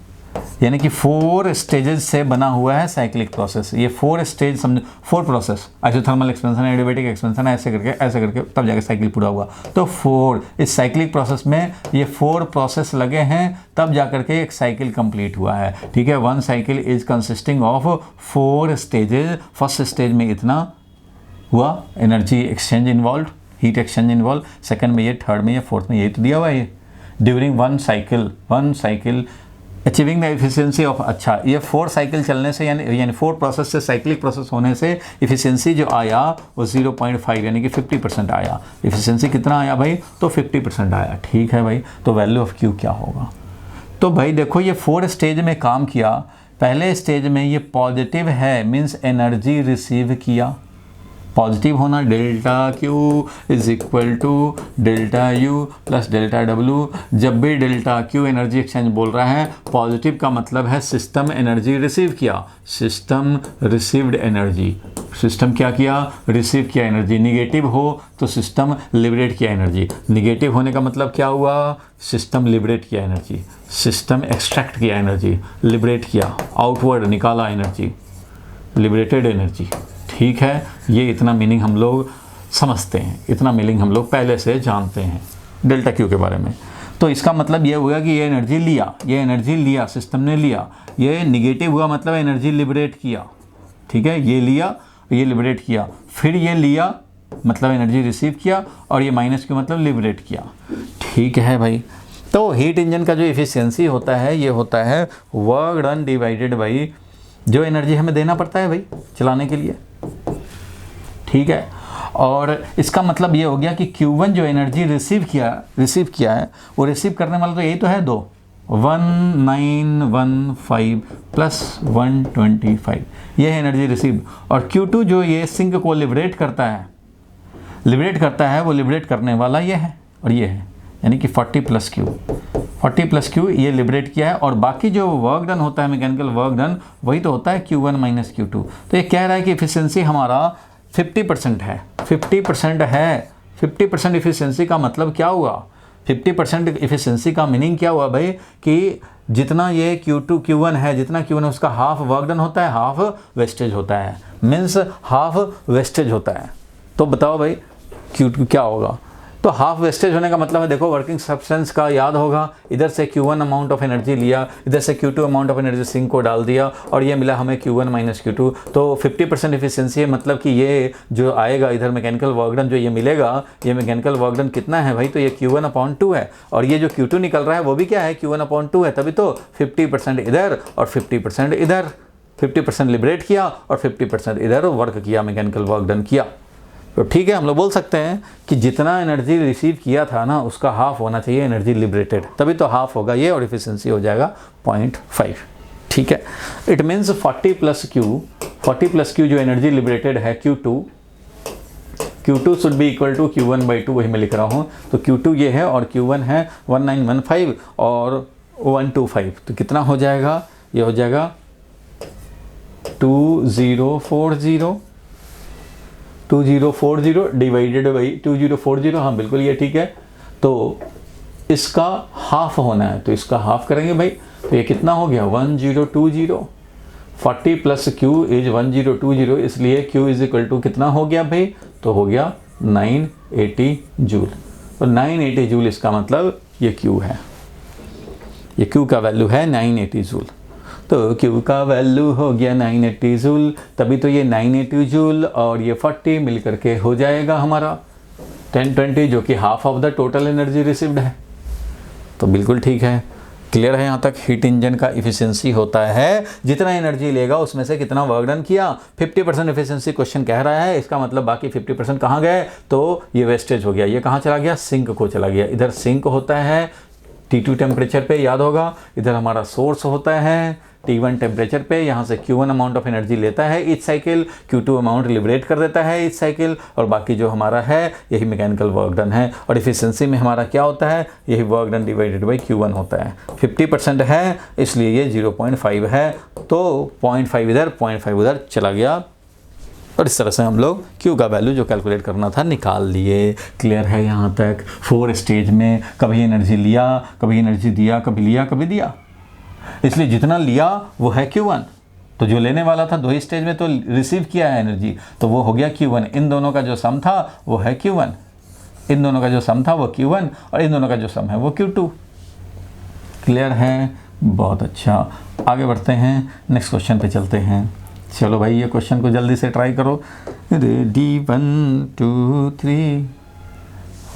यानी कि 4 स्टेजेस से बना हुआ है साइक्लिक प्रोसेस। ये 4 स्टेज समझो, 4 process, isothermal expansion, adiabatic expansion, ऐसे करके तब जाके साइकिल पूरा हुआ। तो 4 इस साइक्लिक प्रोसेस में ये 4 प्रोसेस लगे हैं, तब जाकर के एक साइकिल कंप्लीट हुआ है। ठीक है, one cycle is consisting of 4 stages. First stage में इतना हुआ, energy exchange involve, heat exchange involve, second में ये, थर्ड में ये, फोर्थ में ये, तो दिया हुआ है during one cycle achieving the efficiency of. अच्छा, ये 4 साइकिल चलने से यानी 4 प्रोसेस से साइक्लिक प्रोसेस होने से एफिशिएंसी जो आया वो 0.5 यानी कि 50% आया। एफिशिएंसी कितना आया भाई? तो 50% आया। ठीक है भाई, तो वैल्यू ऑफ Q क्या होगा? तो भाई देखो ये 4 स्टेज में काम किया। पहले स्टेज में ये पॉजिटिव है, मीन्स एनर्जी रिसीव किया। पॉजिटिव होना, delta Q is equal to delta U plus delta W। जब भी डेल्टा Q एनर्जी एक्सचेंज बोल रहा है, पॉजिटिव का मतलब है सिस्टम एनर्जी रिसीव किया, सिस्टम रिसीव्ड एनर्जी। सिस्टम क्या किया? रिसीव किया एनर्जी। निगेटिव हो तो सिस्टम लिबरेट किया एनर्जी। निगेटिव होने का मतलब क्या हुआ? सिस्टम लिबरेट किया एनर्जी, सिस्टम एक्सट्रैक्ट किया एनर्जी, लिबरेट किया, आउटवर्ड निकाला एनर्जी, लिबरेटेड एनर्जी। ठीक है, ये इतना मीनिंग हम लोग समझते हैं, इतना मीनिंग हम लोग पहले से जानते हैं डेल्टा Q के बारे में। तो इसका मतलब ये हुआ कि ये एनर्जी लिया, सिस्टम ने लिया। ये निगेटिव हुआ मतलब एनर्जी लिबरेट किया। ठीक है, ये लिया, ये लिबरेट किया, फिर ये लिया मतलब एनर्जी रिसीव किया, और ये माइनस Q मतलब लिबरेट किया। ठीक है भाई, तो हीट इंजन का जो एफिशिएंसी होता है ये होता है वर्क डन डिवाइडेड बाई जो एनर्जी हमें देना पड़ता है भाई चलाने के लिए। ठीक है, और इसका मतलब ये हो गया कि Q1 जो एनर्जी रिसीव किया है वो रिसीव करने वाला तो यही तो है 2, 1915 प्लस 125, ये है एनर्जी रिसीव। और Q2 जो ये सिंक को लिबरेट करता है, वो लिबरेट करने वाला ये है और ये है, यानी कि 40 प्लस Q ये लिबरेट किया है। और बाकी जो वर्क डन होता है, मैकेनिकल वर्क डन, वही तो होता है Q1 माइनस Q2। तो ये कह रहा है कि एफिशिएंसी हमारा 50% है। 50% एफिशिएंसी का मतलब क्या हुआ? 50% एफिशिएंसी का मीनिंग क्या हुआ भाई? कि जितना ये Q1 है, जितना Q1 है उसका हाफ वर्क डन होता है, हाफ वेस्टेज होता है, मीन्स हाफ वेस्टेज होता है। तो बताओ भाई Q2 क्या होगा? तो हाफ वेस्टेज होने का मतलब है, देखो वर्किंग सब्सटेंस का याद होगा, इधर से Q1 अमाउंट ऑफ एनर्जी लिया, इधर से Q2 amount of energy sink को डाल दिया, और ये मिला हमें Q1 माइनस Q2। तो 50% एफिशिएंसी है, मतलब कि ये जो आएगा इधर मैकेनिकल वर्क डन जो ये मिलेगा, ये मैकेनिकल वर्क डन कितना है भाई? तो ये Q1/2 है, और ये जो Q2 निकल रहा है वो भी क्या है? Q1/2 है। तभी तो 50% इधर और 50% इधर, 50% लिबरेट किया और 50% इधर वर्क किया, मैकेनिकल वर्क डन किया। तो ठीक है, हम लोग बोल सकते हैं कि जितना एनर्जी रिसीव किया था ना उसका हाफ होना चाहिए एनर्जी लिबरेटेड, तभी तो हाफ होगा ये और एफिशिएंसी हो जाएगा 0.5। ठीक है, इट मीन्स 40 प्लस क्यू जो एनर्जी लिबरेटेड है Q2 should be equal to Q1/2, वही मैं लिख रहा हूँ। तो Q2 ये है और Q1 है 1915 और 125, तो कितना हो जाएगा, ये हो जाएगा 2040 डिवाइडेड बाई 2040, हाँ बिल्कुल ये ठीक है। तो इसका हाफ होना है, तो इसका हाफ करेंगे भाई, तो ये कितना हो गया 1020। 40 प्लस Q इज 1020, इसलिए Q इज इक्वल टू कितना हो गया भाई, तो हो गया 980 जूल। तो 980 जूल इसका मतलब ये Q है, ये Q का वैल्यू है 980 जूल। तो Q का वैल्यू हो गया 980 जूल, तभी तो ये 980 जूल और ये 40 मिल करके हो जाएगा हमारा 1020, जो कि half of the total energy received है। तो बिल्कुल ठीक है, क्लियर है यहाँ तक। हीट इंजन का इफिशिएंसी होता है जितना एनर्जी लेगा उसमें से कितना वर्क डन किया। 50% इफिशिएंसी क्वेश्चन कह रहा है, इसका मतलब बाकी 50% कहाँ गए, तो ये वेस्टेज हो गया, ये कहाँ चला गया, सिंक को चला गया। इधर सिंक होता है T2 टेम्परेचर पे, याद होगा, इधर हमारा सोर्स होता है T1 टेम्परेचर पे, यहाँ से Q1 अमाउंट ऑफ एनर्जी लेता है each cycle, Q2 amount liberate कर देता है ईच साइकिल, और बाकी जो हमारा है यही मैकेनिकल वर्क डन है। और इफिशिएंसी में हमारा क्या होता है, यही work done divided by Q1 होता है। 50% है इसलिए ये 0.5 है, तो 0.5 इधर 0.5 उधर चला गया, और इस तरह से हम लोग Q का वैल्यू जो कैलकुलेट करना था निकाल लिए। क्लियर है यहाँ तक। 4 स्टेज में कभी एनर्जी लिया, कभी एनर्जी दिया, कभी लिया, कभी दिया, इसलिए जितना लिया वो है Q1, तो जो लेने वाला था 2 ही स्टेज में तो रिसीव किया है एनर्जी, तो वो हो गया Q1। इन दोनों का जो सम था वो है Q1, इन दोनों का जो सम था वो Q1, और इन दोनों का जो सम है वो Q2। क्लियर है, बहुत अच्छा। आगे बढ़ते हैं, नेक्स्ट क्वेश्चन पे चलते हैं। चलो भाई ये क्वेश्चन को जल्दी से ट्राई करो। रेडी 1 2 3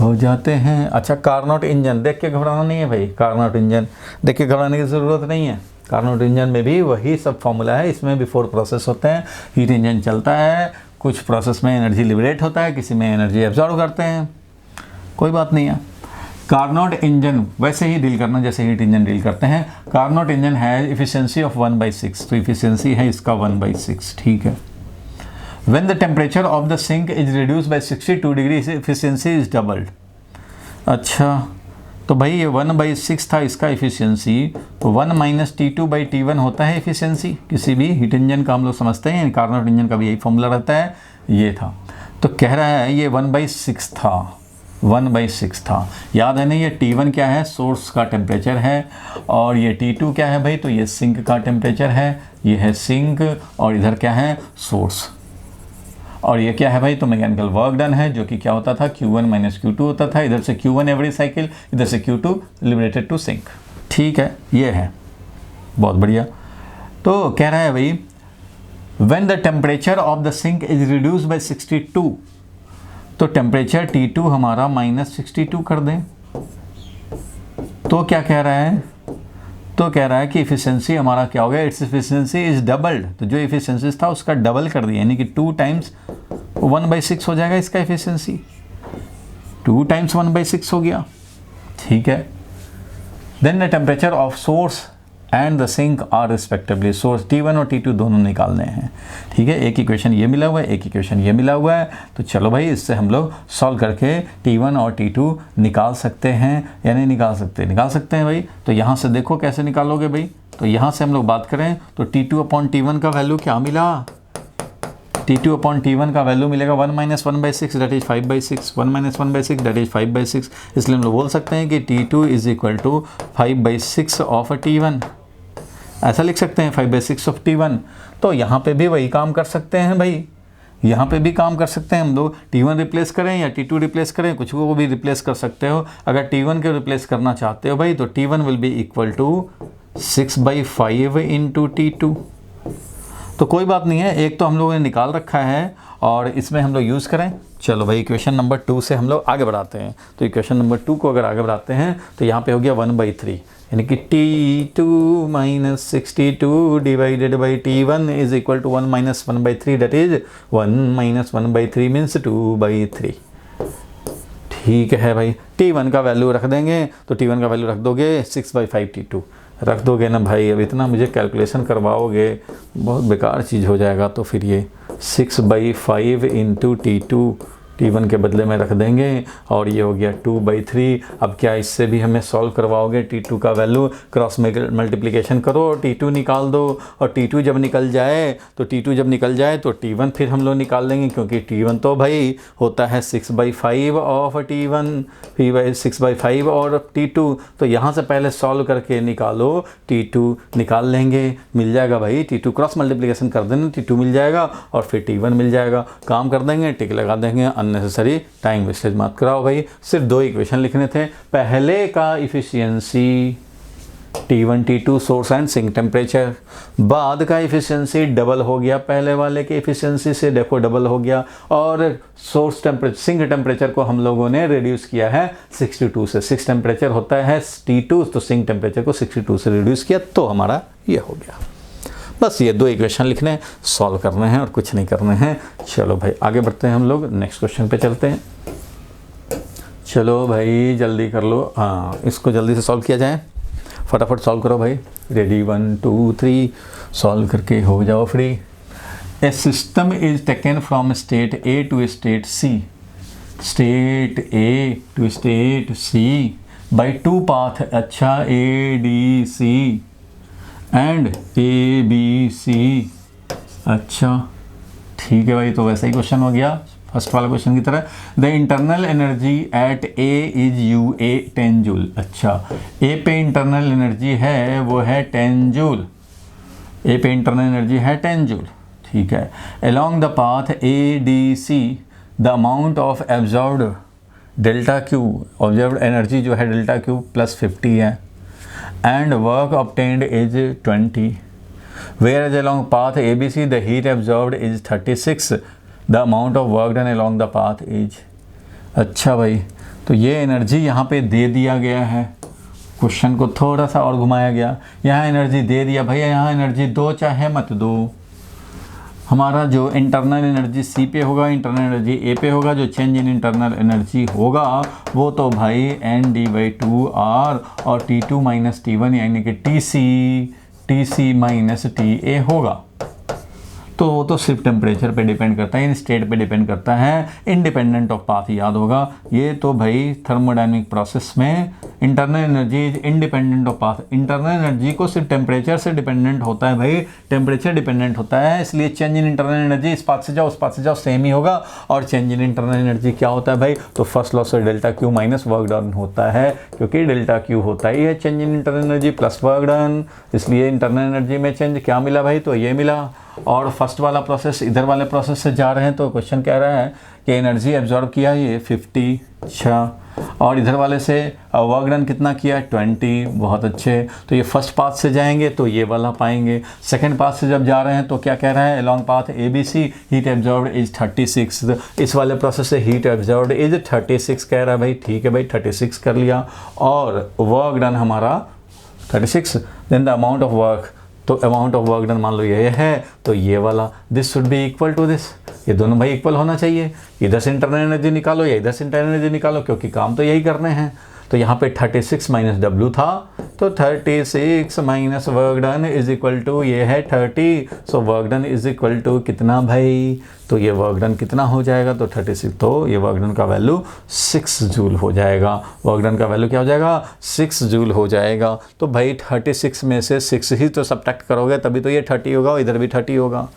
हो जाते हैं। अच्छा, कार्नोट इंजन देख के घबराना नहीं है भाई, कार्नोट इंजन देख के घबराने की ज़रूरत नहीं है। कार्नोट इंजन में भी वही सब फॉर्मूला है, इसमें भी 4 प्रोसेस होते हैं। हीट इंजन चलता है, कुछ प्रोसेस में एनर्जी लिबरेट होता है, किसी में एनर्जी एब्जॉर्ब करते हैं, कोई बात नहीं है। कार्नोट इंजन वैसे ही डील करना जैसे हीट इंजन डील करते हैं। कार्नोट इंजन है इफिशिएंसी ऑफ 1/6, तो इफिशिएंसी है इसका 1/6। ठीक है। When the temperature of the sink is reduced by 62 degrees, efficiency is doubled। अच्छा, तो भाई ये 1/6 था इसका इफिशियंसी, तो 1 - T2/T1 होता है इफिशियंसी। किसी भी हीट इंजन का हम लोग समझते हैं, कार्नोट इंजन का भी यही फॉर्मूला रहता है, ये था। तो कह रहा है ये 1/6 था, 1/6 था। याद है ना, ये T1 क्या है, सोर्स का टेम्परेचर है, और ये T2 क्या है भाई, तो ये सिंक का टेम्परेचर है, ये है सिंक, और इधर क्या है, सोर्स, और ये क्या है भाई, तो मैकेनिकल वर्क डन है, जो कि क्या होता था Q1 - Q2 होता था। इधर से Q1 एवरी साइकिल, इधर से Q2 लिबरेटेड टू सिंक। ठीक है, ये है, बहुत बढ़िया। तो कह रहा है भाई when the temperature of the sink is reduced by 62, तो टेम्परेचर T2 हमारा -62 कर दें, तो क्या कह रहा है, तो कह रहा है कि इफिशिएंसी हमारा क्या हो गया, इट्स इफिशिएंसी इज डबल्ड। तो जो इफिशिएंसी था उसका डबल कर दिया, यानी कि 2 टाइम्स 1/6 हो जाएगा इसका इफिशिएंसी, 2 टाइम्स 1/6 हो गया। ठीक है। Then the temperature of source and the sink are respectively, source T1 और T2 दोनों निकालने हैं। ठीक है, एक इक्वेशन ये मिला हुआ है, एक इक्वेशन ये मिला हुआ है, तो चलो भाई इससे हम लोग सॉल्व करके T1 और T2 निकाल सकते हैं या नहीं निकाल सकते, निकाल सकते हैं भाई। तो यहाँ से देखो कैसे निकालोगे भाई, तो यहाँ से हम लोग बात करें तो T2/T1 का वैल्यू क्या मिला, T2/T1 का वैल्यू मिलेगा 1 - 1/6 दैट इज 5/6, 1 - 1/6 दैट इज 5/6। इसलिए हम लोग बोल सकते हैं कि T2 is equal to 5/6 of T1, ऐसा लिख सकते हैं 5/6 ऑफ T1। तो यहाँ पे भी वही काम कर सकते हैं भाई, यहाँ पे भी काम कर सकते हैं हम लोग, T1 रिप्लेस करें या T2 रिप्लेस करें, कुछ को भी रिप्लेस कर सकते हो। अगर T1 के रिप्लेस करना चाहते हो भाई, तो T1 will be equal to 6/5 into T2। तो कोई बात नहीं है, एक तो हम लोगों ने निकाल रखा है और इसमें हम लोग यूज़ करें। चलो भाई इक्वेशन नंबर 2 से हम लोग आगे बढ़ाते हैं। तो इक्वेशन नंबर 2 को अगर आगे बढ़ाते हैं तो यहाँ पे हो गया 1/3, यानी कि T2 minus 62 divided by T1 is equal to 1 minus 1/3, that is 1 minus 1/3 means 2/3। ठीक है भाई, T1 का वैल्यू रख देंगे, तो T1 का वैल्यू रख दोगे 6/5 T2 रख दोगे ना भाई। अब इतना मुझे कैलकुलेशन करवाओगे, बहुत बेकार चीज़ हो जाएगा। तो फिर ये 6/5 इंटू T2 T1 के बदले में रख देंगे, और ये हो गया 2/3। अब क्या इससे भी हमें सॉल्व करवाओगे? T2 का वैल्यू क्रॉस मल्टीप्लिकेशन करो, T2 निकाल दो, और T2 जब निकल जाए तो T1 फिर हम लोग निकाल लेंगे, क्योंकि T1 तो भाई होता है 6/5 ऑफ T1 फिर 6/5 और T2। तो यहाँ से पहले सॉल्व करके निकालो, T2 निकाल लेंगे, मिल जाएगा भाई। T2 क्रॉस मल्टीप्लिकेशन कर देना, T2 मिल जाएगा और फिर T1 मिल जाएगा। काम कर देंगे, टिक लगा देंगे, अननेसेसरी टाइम वेस्टेज मत कराओ भाई। सिर्फ 2 इक्वेशन लिखने थे। पहले का efficiency T1 T2 source and sink temperature, बाद का इफिशियंसी डबल हो गया, पहले वाले के इफिशियंसी से देखो डबल हो गया, और सोर्स टेम्परेचर सिंक टेम्परेचर को हम लोगों ने रिड्यूस किया है 62 से। 6 टेम्परेचर होता है T2, तो सिंक टेम्परेचर को 62 से रिड्यूस किया, तो हमारा ये हो गया। बस ये 2 इक्वेशन लिखने, सॉल्व करने हैं और कुछ नहीं करने हैं। चलो भाई आगे बढ़ते हैं, हम लोग नेक्स्ट क्वेश्चन पे चलते हैं। चलो भाई जल्दी कर लो, हाँ इसको जल्दी से सॉल्व किया जाए, फटाफट सॉल्व करो भाई। रेडी 1 2 3 सॉल्व करके हो जाओ free. A system is taken from state A to state C, state A to state C by 2 path, अच्छा ADC एंड ABC, अच्छा ठीक है भाई। तो वैसा ही क्वेश्चन हो गया फर्स्ट वाला क्वेश्चन की तरह। The internal energy at A is UA 10 joule, अच्छा A पे इंटरनल एनर्जी है वो है 10 जूल, A पे इंटरनल एनर्जी है 10 जूल, ठीक है। Along the path ADC the amount of absorbed delta Q, observed energy जो है डेल्टा Q प्लस 50 है, and work obtained is 20, whereas along path ABC the heat absorbed is 36, the amount of work done along the path is, अच्छा भाई तो ये energy यहाँ पे दे दिया गया है, क्वेश्चन को थोड़ा सा और घुमाया गया। यहाँ एनर्जी दे दिया भैया, यहाँ एनर्जी दो चाहे मत दो, हमारा जो इंटरनल एनर्जी सी पे होगा, इंटरनल एनर्जी ए पे होगा, जो चेंज इन इंटरनल एनर्जी होगा वो तो भाई ND/2R और T2 माइनस T1 यानी कि TC माइनस TA होगा। तो वो तो सिर्फ टेम्परेचर पे डिपेंड करता है, इन स्टेट पे डिपेंड करता है, इंडिपेंडेंट ऑफ पाथ, याद होगा। ये तो भाई थर्मोडायनेमिक प्रोसेस में internal energy is independent of path. Internal energy को सिर्फ टेम्परेचर से डिपेंडेंट होता है भाई, टेम्परेचर डिपेंडेंट होता है, इसलिए चेंज इन इंटरनल एनर्जी इस पाथ से जाओ उस पाथ से जाओ सेम ही होगा। और चेंज इन इंटरनल एनर्जी क्या होता है भाई? तो फर्स्ट लॉ से delta Q minus work done होता है, क्योंकि डेल्टा Q होता ही है change in internal energy plus work done, इसलिए इंटरनल एनर्जी में चेंज क्या मिला भाई? तो ये मिला। और फर्स्ट वाला प्रोसेस इधर वाले प्रोसेस से जा रहे हैं, तो क्वेश्चन कह रहा है कि एनर्जी एब्जॉर्ब किया ये 50, अच्छा, और इधर वाले से वर्क डन कितना किया 20, बहुत अच्छे। तो ये फर्स्ट पाथ से जाएंगे तो ये वाला पाएंगे। सेकंड पाथ से जब जा रहे हैं तो क्या कह रहा है? Along path ABC heat absorbed is 36, इस वाले प्रोसेस से हीट एब्जॉर्ब्ड इज 36 कह रहा है भाई, ठीक है भाई 36 कर लिया। और वर्क डन हमारा 36, then the amount of work, तो अमाउंट ऑफ वर्क डन मान लो ये है, तो ये वाला this should be equal to this, ये दोनों भाई इक्वल होना चाहिए। इधर से इंटरनल एनर्जी निकालो या इधर से इंटरनल एनर्जी निकालो, क्योंकि काम तो यही करने हैं। तो यहाँ पे 36 माइनस W था, तो 36 minus work done is equal to ये है 30, so work done is equal to कितना भाई? तो ये वर्क डन कितना हो जाएगा? तो 36, तो ये वर्क डन का वैल्यू 6 जूल हो जाएगा। वर्क डन का वैल्यू क्या हो जाएगा? 6 जूल हो जाएगा। तो भाई 36 में से 6 ही तो सब्ट्रैक्ट करोगे तभी तो ये 30 होगा, इधर भी 30 होगा,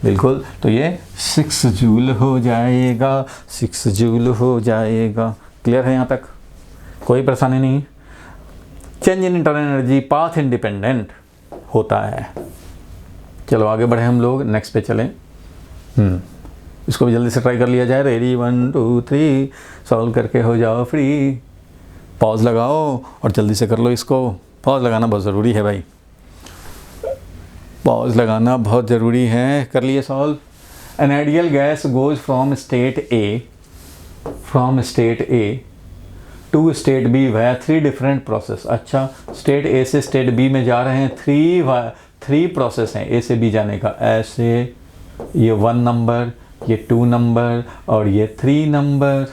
बिल्कुल। तो ये 6 जूल हो जाएगा, 6 जूल हो जाएगा। क्लियर है यहाँ तक? कोई परेशानी नहीं। Change in internal energy path independent होता है। चलो आगे बढ़े हम लोग, नेक्स्ट पे चलें। इसको भी जल्दी से ट्राई कर लिया जाए। रेडी 1 2 3 सॉल्व करके हो जाओ फ्री। पॉज लगाओ और जल्दी से कर लो इसको। पॉज लगाना बहुत ज़रूरी है भाई, पॉज लगाना बहुत ज़रूरी है। कर लिए solve. An ideal gas goes from state A to state B via 3 different process. अच्छा, स्टेट ए से स्टेट बी में जा रहे हैं, 3 प्रोसेस हैं ए से बी जाने का। ऐसे ये 1 नंबर, ये 2 नंबर और ये 3 नंबर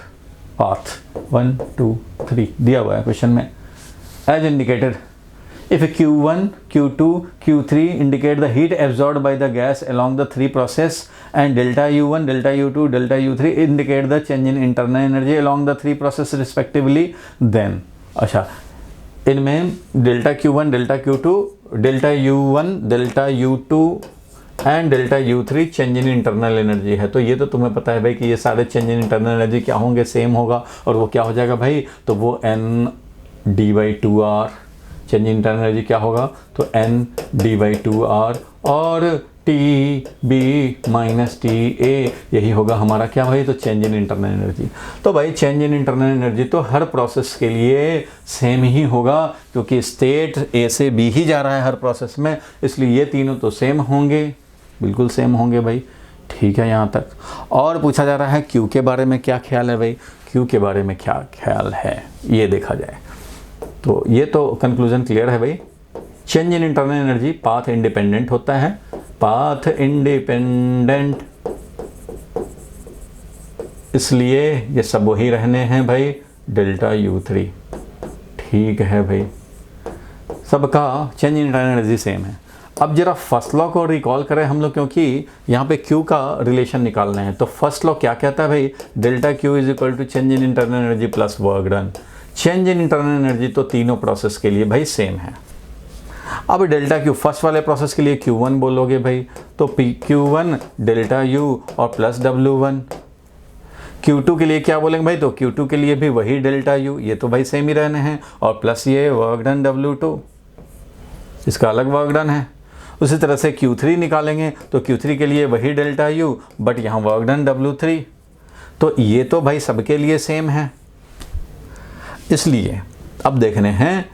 पाथ 1 2 3 दिया हुआ है क्वेश्चन में as indicated. If Q1, Q2, Q3 indicate the heat absorbed by the gas along the 3 process and delta U1, delta U2, delta U3 indicate the change in internal energy along the 3 process respectively, then अच्छा इनमें delta Q1, delta Q2, delta U1, delta U2 and delta U3 change in internal energy है। तो ये तो तुम्हें पता है भाई कि ये सारे चेंज इन इंटरनल एनर्जी क्या होंगे, सेम होगा। और वो क्या हो जाएगा भाई, तो वो ND/2R change in internal energy क्या होगा, तो ND/2R और TB माइनस TA यही होगा हमारा क्या भाई, तो चेंज इन इंटरनल एनर्जी। तो भाई चेंज इन इंटरनल एनर्जी तो हर प्रोसेस के लिए सेम ही होगा, क्योंकि स्टेट A से B ही जा रहा है हर प्रोसेस में, इसलिए ये तीनों तो सेम होंगे, बिल्कुल सेम होंगे भाई। ठीक है यहाँ तक। और पूछा जा रहा है Q के बारे में क्या ख्याल है भाई, Q के बारे में क्या ख्याल है ये देखा जाए। तो ये तो कंक्लूजन क्लियर है भाई, change in internal energy path independent होता है, पाथ इंडिपेंडेंट, इसलिए ये सब वही रहने हैं भाई, डेल्टा U3। ठीक है भाई, सबका change in internal energy same है। अब जरा फर्स्ट लॉ को रिकॉल करें हम लोग, क्योंकि यहाँ पे Q का रिलेशन निकालना है। तो फर्स्ट लॉ क्या कहता है भाई, delta Q is equal to change in internal energy plus work done. Change in internal energy तो तीनों प्रोसेस के लिए भाई सेम है। अब डेल्टा Q फर्स्ट वाले प्रोसेस के लिए Q1 बोलोगे भाई, तो Q1 डेल्टा U और प्लस W1। Q2 के लिए क्या बोलेंगे भाई, तो Q2 के लिए भी वही डेल्टा U, ये तो भाई सेम ही रहने हैं, और प्लस ये वर्क डन W2, इसका अलग वर्क डन है। उसी तरह से Q3 निकालेंगे तो Q3 के लिए वही डेल्टा U, बट यहाँ वर्क डन W3। तो ये तो भाई सबके लिए सेम है। इसलिए अब देखने हैं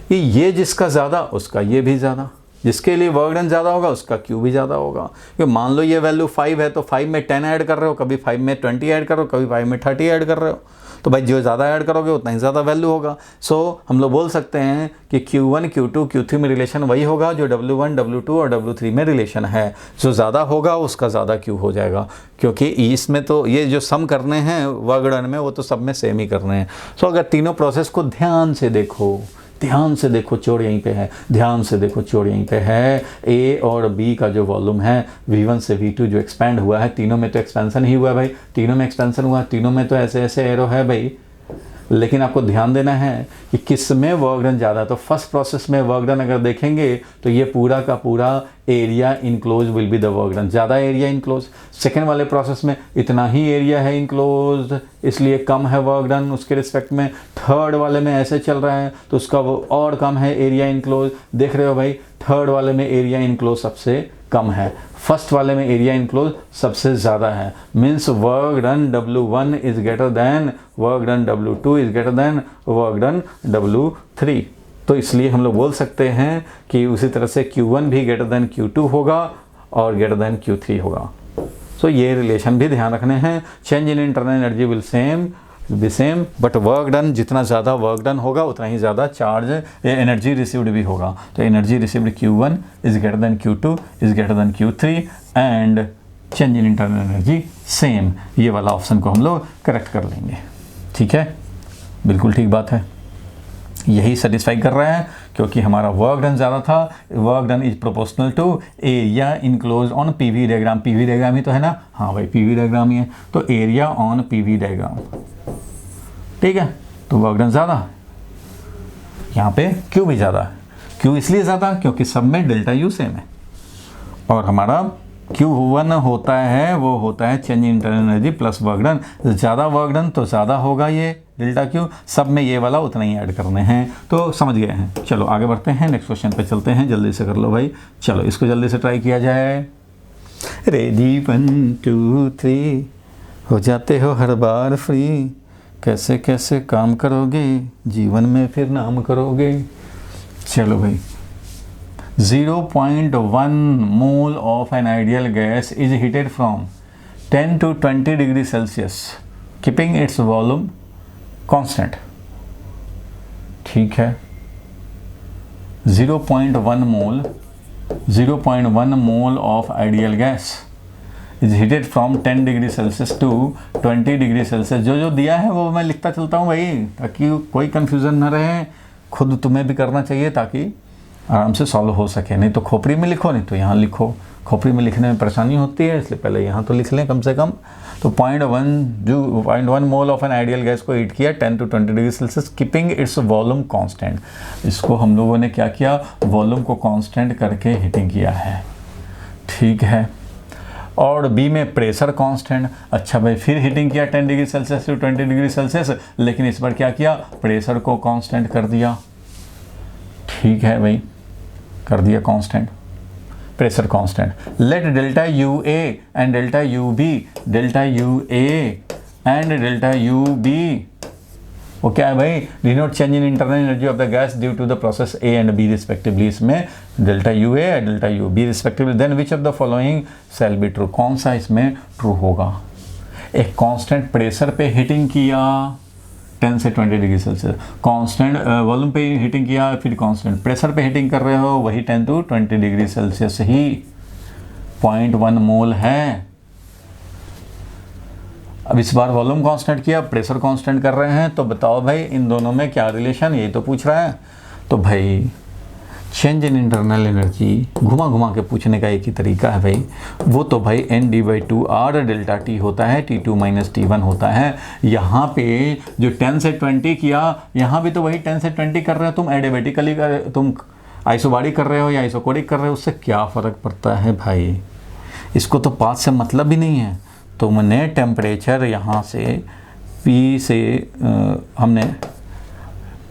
कि ये जिसका ज़्यादा उसका ये भी ज़्यादा, जिसके लिए वर्क डन ज़्यादा होगा उसका Q भी ज़्यादा होगा। क्योंकि मान लो ये वैल्यू 5 है, तो 5 में 10 ऐड कर रहे हो, कभी 5 में 20 ऐड कर रहे हो, कभी 5 में 30 ऐड कर रहे हो, तो भाई जो ज़्यादा ऐड करोगे उतना ही ज़्यादा वैल्यू होगा। सो हम लोग बोल सकते हैं कि Q1, Q2, Q3 में रिलेशन वही होगा जो W1, W2 और W3 में रिलेशन है। जो ज़्यादा होगा उसका ज़्यादा Q हो जाएगा, क्योंकि इसमें तो ये जो सम करने हैं वर्क डन में वो तो सब में सेम ही करने हैं। सो अगर तीनों प्रोसेस को ध्यान से देखो, ध्यान से देखो, चोर यहीं पे है, ध्यान से देखो, चोर यहीं पे है। A और B का जो वॉल्यूम है V1 से V2 जो एक्सपैंड हुआ है, तीनों में तो एक्सपेंशन ही हुआ है भाई, तीनों में एक्सपेंशन हुआ, तीनों में तो ऐसे ऐसे एरो है भाई। लेकिन आपको ध्यान देना है कि किस में वर्क डन ज़्यादा। तो फर्स्ट प्रोसेस में वर्क डन अगर देखेंगे तो ये पूरा का पूरा area enclose will be the work done, ज़्यादा एरिया इनक्लोज। सेकेंड वाले प्रोसेस में इतना ही एरिया है इनक्लोज, इसलिए कम है वर्क डन उसके रिस्पेक्ट में। थर्ड वाले में ऐसे चल रहा है तो उसका वो और कम है एरिया इनक्लोज। देख रहे हो भाई, थर्ड वाले में एरिया इनक्लोज सबसे कम है, फर्स्ट वाले में एरिया इनक्लोज सबसे ज़्यादा है। Means work done W1 is greater than work done W2 is greater than work done W3। तो इसलिए हम लोग बोल सकते हैं कि उसी तरह से Q1 भी ग्रेटर दैन Q2 होगा और ग्रेटर दैन Q3 होगा। सो ये रिलेशन भी ध्यान रखने हैं। Change in internal energy will same, but work done जितना ज़्यादा वर्क डन होगा उतना ही ज़्यादा चार्ज एनर्जी रिसीव्ड भी होगा। तो energy received Q1 is greater than Q2 is greater than Q3 and change in internal energy same. ये वाला ऑप्शन को हम लोग करेक्ट कर लेंगे। ठीक है, बिल्कुल ठीक बात है, यही सेटिस्फाई कर रहा है, क्योंकि हमारा वर्क डन ज़्यादा था। Work done is proportional to area enclose on PV diagram. PV diagram ही तो है ना, हाँ भाई PV डायग्राम ही है, तो एरिया ऑन PV डायग्राम। ठीक है, तो वर्क डन ज़्यादा, यहाँ पे Q भी ज़्यादा है। Q इसलिए ज़्यादा क्योंकि सब में डेल्टा U सेम है, और हमारा Q1 होता है वो होता है change in internal energy plus work done. ज़्यादा वर्क डन तो ज़्यादा होगा ये डेल्टा Q, सब में ये वाला उतना ही ऐड करने हैं। तो समझ गए हैं। चलो आगे बढ़ते हैं, नेक्स्ट क्वेश्चन पे चलते हैं। जल्दी से कर लो भाई, चलो इसको जल्दी से ट्राई किया जाए। रेडी 1 2 3 हो जाते हो हर बार फ्री, कैसे कैसे काम करोगे जीवन में फिर नाम करोगे। चलो भाई, 0.1 mole of an ideal gas is heated from 10 to 20 degrees Celsius, keeping its volume constant. ठीक है, 0.1 mole of ideal gas is heated from 10 degree Celsius to 20 degree Celsius. जो दिया है वो मैं लिखता चलता हूँ भाई, ताकि कोई कंफ्यूजन ना रहे। खुद तुम्हें भी करना चाहिए ताकि आराम से सॉल्व हो सके। नहीं तो खोपड़ी में लिखो, नहीं तो यहाँ लिखो। खोपड़ी में लिखने में परेशानी होती है, इसलिए पहले यहाँ तो लिख लें कम से कम। तो 0.1 mole of N ideal gas को हीट किया 10 to 20 degree Celsius keeping its volume constant. इसको हम लोगों ने क्या किया, वॉल्यूम को कांस्टेंट करके हीटिंग किया है। ठीक है, और बी में प्रेशर कांस्टेंट। अच्छा भाई, फिर हीटिंग किया 10 degree Celsius to 20 degree Celsius, लेकिन इस बार क्या किया, प्रेशर को कांस्टेंट कर दिया। ठीक है भाई, कर दिया constant, pressure constant. Let delta U A and delta U B, delta U A and delta U B वो क्या है भाई, denote change in internal energy of the gas due to the process A and B respectively. इसमें delta U A और delta U B respectively. Then which of the following shall be true, कौन सा इसमें true होगा। एक constant pressure पे heating किया 10 से 20 डिग्री सेल्सियस, कांस्टेंट वॉल्यूम पे हीटिंग किया, फिर कांस्टेंट प्रेशर पे हीटिंग कर रहे हो, वही 10 to 20 डिग्री सेल्सियस ही 0.1 मोल है। अब इस बार वॉल्यूम कांस्टेंट किया, प्रेशर कांस्टेंट कर रहे हैं, तो बताओ भाई इन दोनों में क्या रिलेशन, यही तो पूछ रहा है। तो भाई चेंज इन इंटरनल एनर्जी घुमा घुमा के पूछने का एक ही तरीका है भाई, वो तो भाई ND/2R डेल्टा T होता है, T2 - T1 होता है। यहाँ पे जो 10 से 20 किया, यहाँ भी तो वही 10 से 20 कर रहे हो तुम, एडियाबेटिकली तुम आइसोबारिक कर रहे हो या आइसोकोरिक कर रहे हो, उससे क्या फ़र्क पड़ता है भाई। इसको तो पाथ से मतलब ही नहीं है। तो मैंने टेम्परेचर यहाँ से P से हमने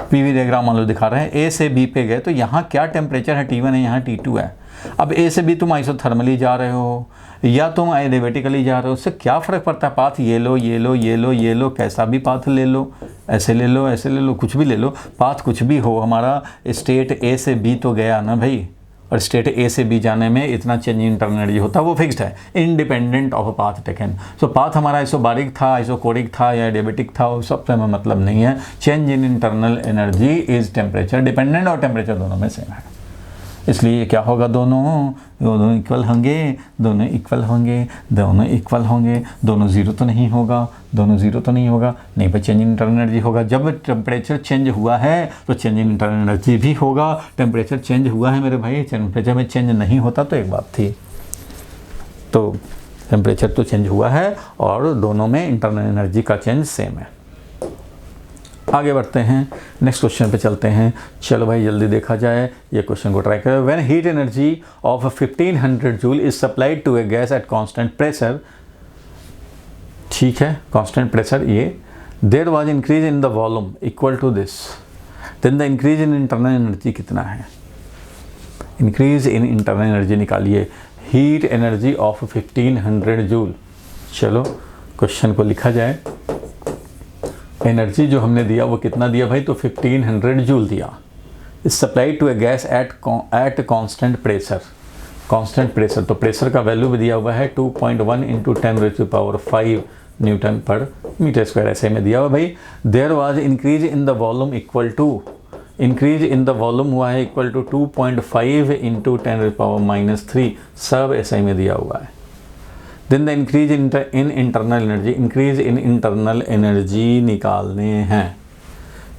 PV डायग्राम मान लो दिखा रहे हैं, A से B पे गए तो यहाँ क्या टेम्परेचर है, T1 है, यहाँ T2 है। अब A से B तुम आइसोथर्मली जा रहे हो या तुम एडियाबेटिकली जा रहे हो, उससे क्या फ़र्क पड़ता है। पाथ ये लो ये लो ये लो ये लो, कैसा भी पाथ ले लो, ऐसे ले लो ऐसे ले लो, कुछ भी ले लो, पाथ कुछ भी हो, हमारा स्टेट A से B तो गया ना भाई। और स्टेट ए से बी जाने में इतना चेंज इन इंटरनल एनर्जी होता है, वो फिक्स्ड है, independent of a path taken. So path हमारा आइसोबारिक था, आइसोकोरिक था या डायबिटिक था, वो सबसे हमें मतलब नहीं है। Change in internal energy is temperature dependent, और टेम्परेचर दोनों में सेम है। इसलिए क्या होगा, दोनों इक्वल होंगे, दोनों इक्वल होंगे, दोनों इक्वल होंगे, दोनों ज़ीरो तो नहीं होगा, दोनों ज़ीरो तो नहीं होगा, नहीं पर चेंज इन इंटरनल एनर्जी होगा। जब टेम्परेचर चेंज हुआ है तो चेंज इन इंटरनल एनर्जी भी होगा। टेम्परेचर चेंज हुआ है मेरे भाई, टेम्परेचर में चेंज नहीं होता तो एक बात थी। तो टेम्परेचर तो चेंज हुआ है और दोनों में इंटरनल एनर्जी का चेंज सेम है। आगे बढ़ते हैं, नेक्स्ट क्वेश्चन पे चलते हैं। चलो भाई जल्दी देखा जाए, ये क्वेश्चन को ट्राई करें। When heat energy of 1500 joule is supplied to a gas at constant pressure, ठीक है, कांस्टेंट प्रेशर, ये there was increase in the volume equal to this, then the increase in internal energy कितना है। Increase in internal energy निकालिए, heat energy of 1500 joule. चलो question को लिखा जाए। एनर्जी जो हमने दिया वो कितना दिया भाई, तो 1500 जूल दिया। Is supplied to a gas at constant pressure, constant pressure, तो प्रेशर का वैल्यू भी दिया हुआ है 2.1 × 10⁵ न्यूटन पर मीटर स्क्वायर, ऐसे में दिया हुआ भाई। There was increase in the volume equal to, increase in the volume हुआ है इक्वल टू 2.5 × 10⁻³ सब ऐसे में दिया हुआ है। Then the increase in internal energy, increase in internal energy निकालने हैं,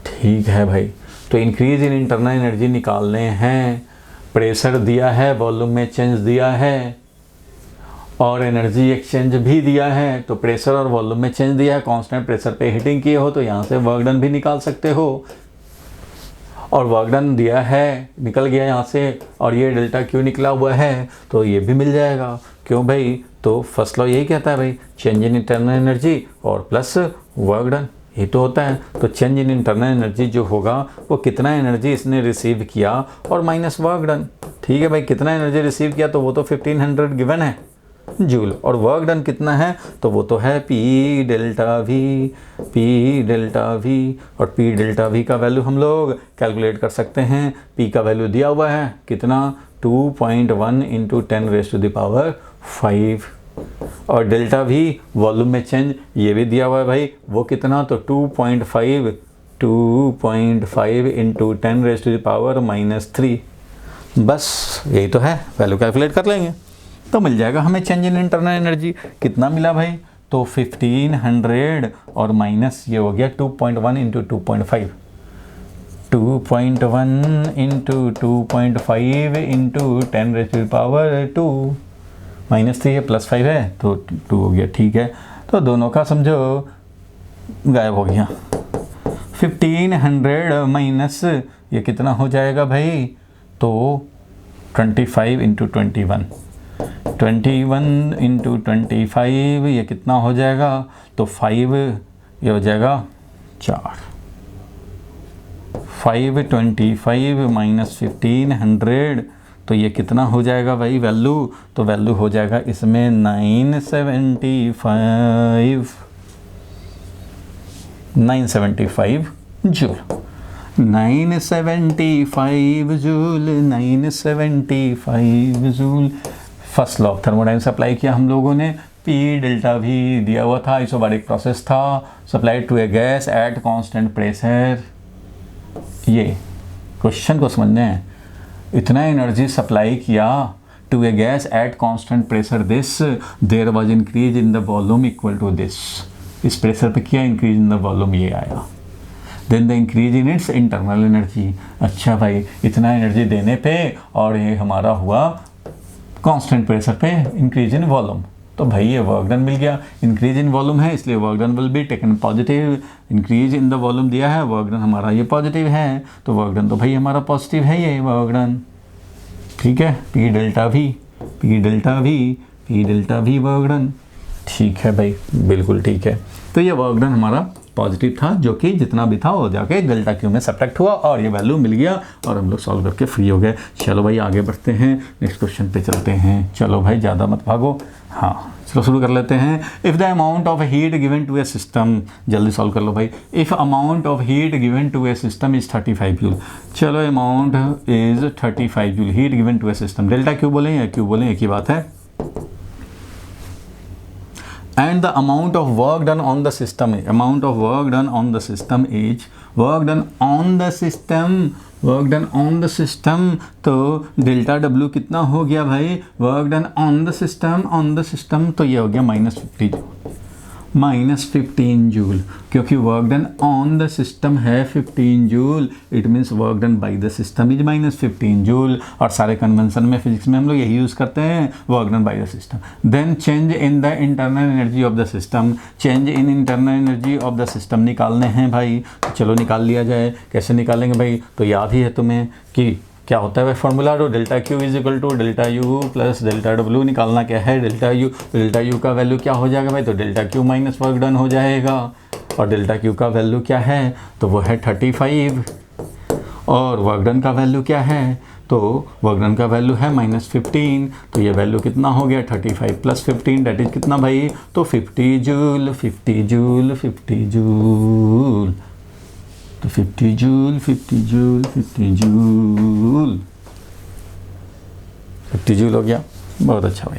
ठीक है भाई। तो इंक्रीज इन इंटरनल एनर्जी निकालने हैं, प्रेशर दिया है, वॉल्यूम में चेंज दिया है और एनर्जी एक्सचेंज भी दिया है। तो प्रेशर और वॉल्यूम में चेंज दिया है, कांस्टेंट प्रेशर पे हीटिंग किए हो तो यहाँ से वर्क डन भी निकाल सकते हो, और वर्क डन दिया है, निकल गया यहाँ से, और ये डेल्टा क्यू निकला हुआ है तो ये भी मिल जाएगा। क्यों भाई, तो फर्स्ट लॉ यही कहता है भाई, चेंज इन इंटरनल एनर्जी और प्लस वर्क डन, ये तो होता है। तो चेंज इन इंटरनल एनर्जी जो होगा वो कितना एनर्जी इसने रिसीव किया और माइनस वर्क डन, ठीक है भाई। कितना एनर्जी रिसीव किया तो वो तो 1500 गिवन है जूल, और वर्क डन कितना है तो वो तो है P डेल्टा V, और P डेल्टा V का वैल्यू हम लोग कैलकुलेट कर सकते हैं। P का वैल्यू दिया हुआ है कितना, 2.1 × 10⁵, और डेल्टा V वॉल्यूम में चेंज ये भी दिया हुआ है भाई, वो कितना, तो 2.5 2.5 इंटू 10⁻⁻³ बस यही तो है, वैल्यू कैलकुलेट कर लेंगे तो मिल जाएगा हमें चेंज इन इंटरनल एनर्जी। कितना मिला भाई? तो 1500 और माइनस ये हो गया 2.1 इंटू 2.5, 2.1 इंटू 2.5 इंटू 10⁻², -3 है +5 है तो 2 हो गया। ठीक है, तो दोनों का समझो गायब हो गया। 1500 माइनस ये कितना हो जाएगा भाई? तो 25 इंटू 21, 21 इंटू 25 ये कितना हो जाएगा? तो 5 ये हो जाएगा 4। 525 माइनस 1500 तो ये कितना हो जाएगा भाई वैल्यू? तो वैल्यू हो जाएगा इसमें 975 joule. 975 joule, 975 joule. First law of thermodynamics apply किया हम लोगों ने। P डेल्टा V दिया हुआ था, आइसोबारिक प्रोसेस था, supplied to a gas at constant pressure. ये क्वेश्चन को समझना है, इतना एनर्जी सप्लाई किया to a gas at constant pressure this, there was increase in the volume equal to this. इस प्रेशर पे किया इंक्रीज इन द वॉल्यूम, ये आया। Then the increase in its internal energy. अच्छा भाई, इतना एनर्जी देने पे और ये हमारा हुआ कांस्टेंट प्रेशर पे इंक्रीज इन वॉल्यूम, तो भाई ये वर्क डन मिल गया। इंक्रीज इन वॉल्यूम है इसलिए work done will be taken positive. Increase in the volume दिया है, वर्क डन हमारा ये पॉजिटिव है, तो वर्क डन तो भाई हमारा पॉजिटिव है ये वर्क डन। ठीक है, P delta V, P delta V, P delta V work done. ठीक है भाई, बिल्कुल ठीक है। तो ये वर्क डन हमारा पॉजिटिव था, जो कि जितना भी था वो जाके डेल्टा क्यू में सब्ट्रैक्ट हुआ और ये वैल्यू मिल गया और हम लोग सॉल्व करके फ्री हो गए। चलो भाई आगे बढ़ते हैं, नेक्स्ट क्वेश्चन पे चलते हैं। चलो भाई ज़्यादा मत भागो, हाँ चलो शुरू कर लेते हैं। If the amount of heat given to a system, जल्दी सॉल्व कर लो भाई। If amount of heat given to a system is 35 joule. चलो amount is 35 joule, heat given to a system. Delta q बोलें या क्यू बोलें, एक ही बात है। And the amount of work done on the system, amount of work done on the system is work done on the system, work done on the system। तो delta W कितना हो गया भाई? work done on the system तो ये हो गया -15 joule, क्योंकि work done on the system है 15 joule, it means work done by the system is -15 joule. और सारे कन्वेंशन में फिजिक्स में हम लोग यही यूज़ करते हैं, work done by the system. Then change in the internal energy of the system, change in internal energy of the system निकालने हैं भाई। तो चलो निकाल लिया जाए। कैसे निकालेंगे भाई? तो याद ही है तुम्हें कि क्या होता है भाई फॉर्मूला, तो delta Q is equal to delta U plus delta W. निकालना क्या है? Delta U. डेल्टा यू का वैल्यू क्या हो जाएगा भाई? तो delta Q minus work done हो जाएगा। और डेल्टा क्यू का वैल्यू क्या है? तो वो है 35। और वर्क डन का वैल्यू क्या है? तो वर्क डन का वैल्यू है -15। तो ये वैल्यू कितना हो गया? 35 + 15 डेट इज कितना भाई? तो 50 जूल, 50 जूल, 50 जूल। तो 50 जूल, 50 जूल, 50 जूल, 50 जूल हो गया। बहुत अच्छा भाई,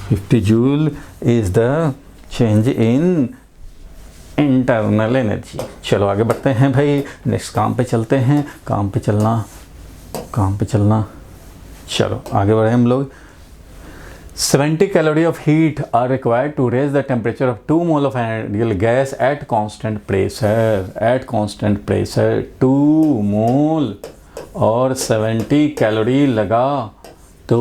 50 joule is the change in internal energy. चलो आगे बढ़ते हैं भाई, नेक्स्ट काम पे चलते हैं। काम पे चलना। चलो आगे बढ़े हम लोग। 70 calorie of heat are required to raise the temperature of 2 mole of ideal gas at constant pressure। at constant pressure 2 mole और 70 कैलोरी लगा, तो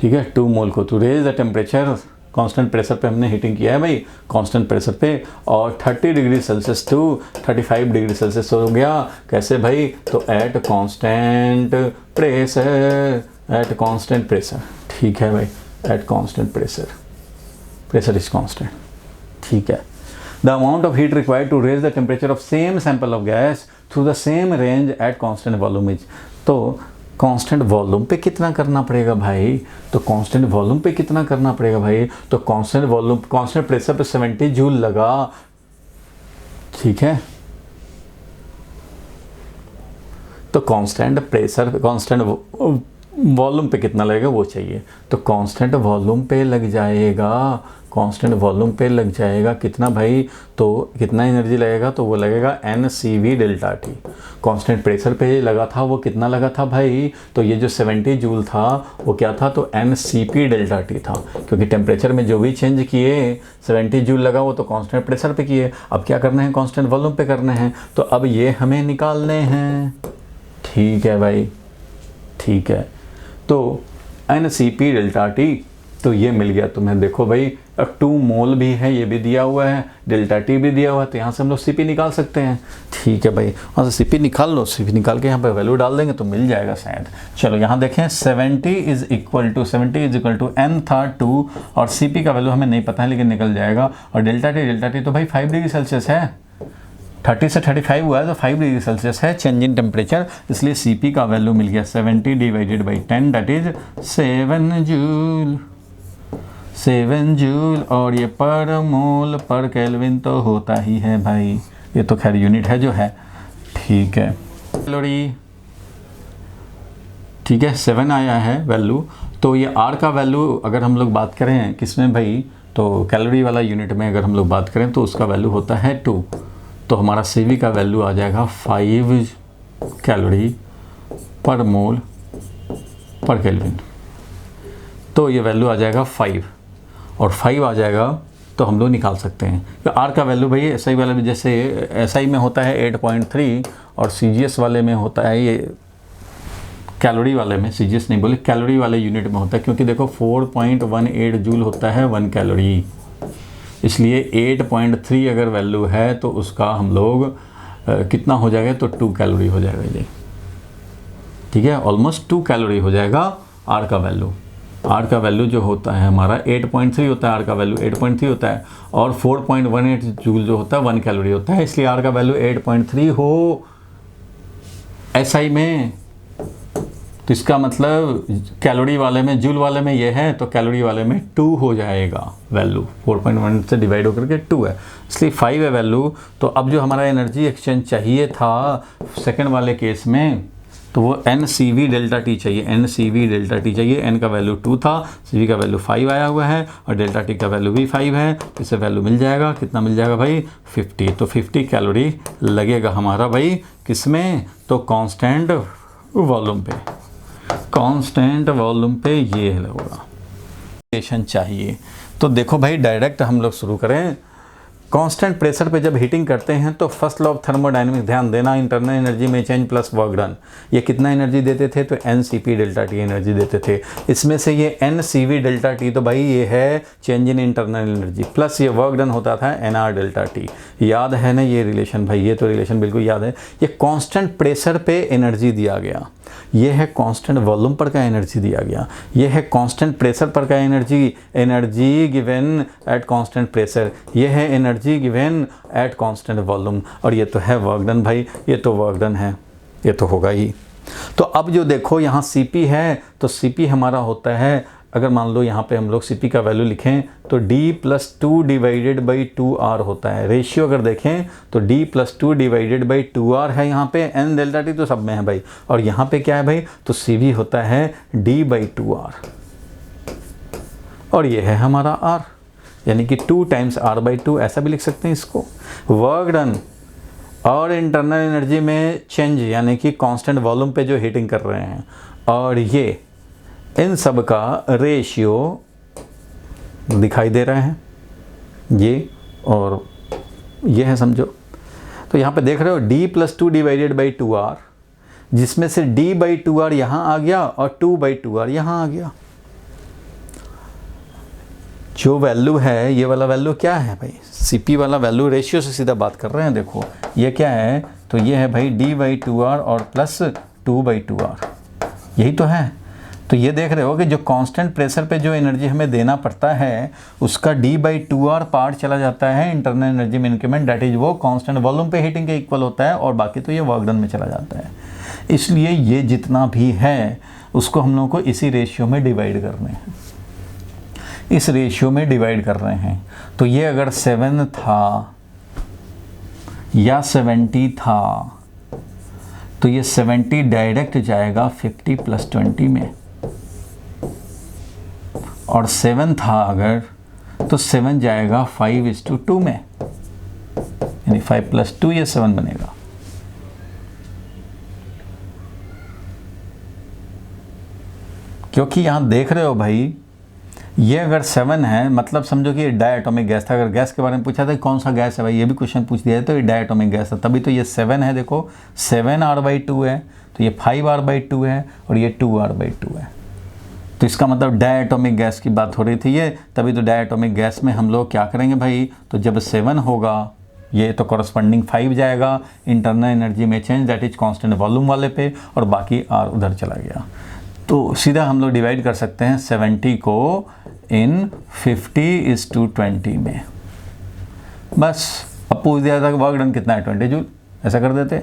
ठीक है 2 मोल को। तो raise the temperature, constant pressure पे हमने हीटिंग किया है भाई, कांस्टेंट प्रेशर पे। और 30 degree Celsius to 35 degree Celsius हो गया। कैसे भाई? तो at constant pressure, at constant pressure. ठीक है भाई, at constant pressure, pressure is constant. ठीक है। The amount of heat required to raise the temperature of same sample of gas through the same range at constant volume is. तो constant volume पे कितना करना पड़ेगा भाई? तो कांस्टेंट वॉल्यूम पे कितना करना पड़ेगा भाई? तो कांस्टेंट वॉल्यूम, कांस्टेंट प्रेशर पे 70 जूल लगा। ठीक है, तो कांस्टेंट प्रेशर, कांस्टेंट वॉल्यूम पे कितना लगेगा वो चाहिए। तो कांस्टेंट वॉल्यूम पे लग जाएगा, कांस्टेंट वॉल्यूम पे लग जाएगा कितना भाई, तो कितना एनर्जी लगेगा, तो वो लगेगा NCV delta T. Constant pressure पे लगा था वो कितना लगा था भाई, तो ये जो 70 जूल था वो क्या था, तो NCP डेल्टा टी था, क्योंकि टेम्परेचर में जो भी चेंज किए 70 जूल लगा वो तो कांस्टेंट प्रेशर पे किए। अब क्या करना है, कांस्टेंट वॉल्यूम पे करने हैं, तो अब ये हमें निकालने हैं। ठीक है भाई, ठीक है। तो NCP डेल्टा टी, तो ये मिल गया तुम्हें। देखो भाई 2 मोल भी है, ये भी दिया हुआ है, डेल्टा टी भी दिया हुआ है, तो यहाँ से हम लोग CP निकाल सकते हैं। ठीक है भाई, वहाँ से CP निकाल लो, CP निकाल के यहाँ पे वैल्यू डाल देंगे तो मिल जाएगा शायद। चलो यहाँ देखें 70 इज इक्वल टू N था 2, और CP का वैल्यू हमें नहीं पता है लेकिन निकल जाएगा। और डेल्टा टी तो भाई 5 डिग्री सेल्सियस है, 30 से 35 हुआ है तो 5 डिग्री सेल्सियस है चेंज इन टेम्परेचर, इसलिए CP का वैल्यू मिल गया 70 divided by 10 that is 7 joule. और ये पर मोल पर केल्विन तो होता ही है भाई, ये तो खैर यूनिट है जो है। ठीक है, कैलोरी, ठीक है 7 आया है वैल्यू। तो ये R का वैल्यू अगर हम लोग बात करें किसमें भाई, तो कैलोरी वाला यूनिट में अगर हम लोग बात करें तो उसका वैल्यू होता है 2, तो हमारा CV का वैल्यू आ जाएगा 5 कैलोरी पर मोल पर केल्विन। तो ये वैल्यू आ जाएगा 5, और 5 आ जाएगा तो हम लोग निकाल सकते हैं। तो R का वैल्यू भाई SI वाले में, जैसे SI में होता है 8.3 और CGS वाले में होता है, ये कैलोरी वाले में, CGS नहीं बोले, कैलोरी वाले यूनिट में होता है, क्योंकि देखो 4.18 जूल होता है 1 कैलोरी, इसलिए 8.3 अगर वैल्यू है तो उसका हम लोग कितना हो जाएगा, तो 2 कैलोरी हो जाएगा ये। ठीक है, ऑलमोस्ट 2 कैलोरी हो जाएगा R का वैल्यू। R का वैल्यू जो होता है हमारा 8.3 होता है, R का वैल्यू 8.3 होता है, और 4.18 जूल जो होता है 1 कैलोरी होता है, इसलिए R का वैल्यू 8.3 हो SI में, तो इसका मतलब कैलोरी वाले में, जूल वाले में ये है, तो कैलोरी वाले में 2 हो जाएगा वैल्यू, 4.1 से डिवाइड होकर के 2 है, इसलिए 5 है वैल्यू। तो अब जो हमारा एनर्जी एक्सचेंज चाहिए था सेकंड वाले केस में, तो वो NCV डेल्टा टी चाहिए, NCV डेल्टा टी चाहिए। N का वैल्यू 2 था, CV का वैल्यू 5 आया हुआ है, और डेल्टा टी का वैल्यू भी 5 है, तो इससे वैल्यू मिल जाएगा, कितना मिल जाएगा भाई 50। तो 50 कैलोरी लगेगा हमारा भाई किसमें, तो कांस्टेंट वॉल्यूम पे, कांस्टेंट वॉल्यूम पे ये होगा चाहिए। तो देखो भाई डायरेक्ट हम लोग शुरू करें। कांस्टेंट प्रेशर पे जब हीटिंग करते हैं तो फर्स्ट लॉ ऑफ थर्मोडायनेमिक्स, ध्यान देना, इंटरनल एनर्जी में चेंज प्लस वर्क डन, ये कितना एनर्जी देते थे, तो NCP डेल्टा टी एनर्जी देते थे। इसमें से ये NCV डेल्टा टी, तो भाई ये है change in internal energy, plus ये वर्क डन होता था NR डेल्टा टी। याद है ना ये रिलेशन भाई, ये तो रिलेशन बिल्कुल याद है। ये कांस्टेंट प्रेशर पे एनर्जी दिया गया, ये है कांस्टेंट वॉल्यूम पर का एनर्जी दिया गया, ये है कांस्टेंट प्रेशर पर का energy given at constant pressure, ये है energy given at constant volume, और ये तो है वर्क डन भाई, ये तो वर्क डन है, ये तो होगा ही। तो अब जो देखो यहाँ CP है, तो CP हमारा होता है, अगर मान लो यहाँ पे हम लोग CP का वैल्यू लिखें तो D+2 डिवाइडेड बाई 2R होता है। रेशियो अगर देखें तो D+2 डिवाइडेड बाई 2R है, यहाँ पे N डेल्टा टी तो सब में है भाई, और यहाँ पे क्या है भाई, तो CV होता है D/2R, और ये है हमारा R, यानी कि 2 टाइम्स R/2, ऐसा भी लिख सकते हैं इसको। वर्क डन और इंटरनल एनर्जी में चेंज, यानी कि कांस्टेंट वॉल्यूम पे जो हीटिंग कर रहे हैं, और ये इन सब का रेशियो दिखाई दे रहे हैं, ये और ये है समझो। तो यहाँ पे देख रहे हो D+2 डिवाइडेड बाई 2R, जिसमें से D/2R यहाँ आ गया और 2/2R यहाँ आ गया। जो वैल्यू है, ये वाला वैल्यू क्या है भाई, CP वाला वैल्यू, रेशियो से सीधा बात कर रहे हैं। देखो ये क्या है, तो ये है भाई D/2R और प्लस 2/2R, यही तो है। तो ये देख रहे हो कि जो कांस्टेंट प्रेशर पे जो एनर्जी हमें देना पड़ता है उसका D/2R पार्ट चला जाता है इंटरनल एनर्जी में इंक्रीमेंट, दैट इज वो कांस्टेंट वॉल्यूम पे हीटिंग के इक्वल होता है, और बाकी तो ये वर्क डन में चला जाता है। इसलिए ये जितना भी है उसको हम लोगों को इसी रेशियो में डिवाइड करने हैं, इस रेशियो में डिवाइड कर रहे हैं। तो ये अगर 7 था या 70 था, तो ये 70 डायरेक्ट जाएगा 50 + 20 में, और 7 था अगर, तो 7 जाएगा 5:2 में, यानी 5 + 2 ये 7 बनेगा। क्योंकि यहां देख रहे हो भाई, ये अगर 7 है मतलब समझो कि ये डायटोमिक गैस था। अगर गैस के बारे में पूछा था कौन सा गैस है भाई, ये भी क्वेश्चन पूछ दिया है, तो ये डायटोमिक गैस है, तभी तो ये 7 है। देखो 7r/2 है, तो ये 5r/2 है, और ये 2r/2 है। तो इसका मतलब डायटोमिक गैस की बात हो रही थी ये, तभी तो डायटोमिक गैस में हम लोग क्या करेंगे भाई, तो जब 7 होगा ये तो कॉरस्पॉन्डिंग 5 जाएगा इंटरनल एनर्जी में change, that is constant volume वाले पे, और बाकी r उधर चला गया। तो सीधा हम लोग डिवाइड कर सकते हैं 70 को इन 50:20 में। बस अब पूछ दिया था कि वर्क डन कितना है, 20 जूल, ऐसा कर देते।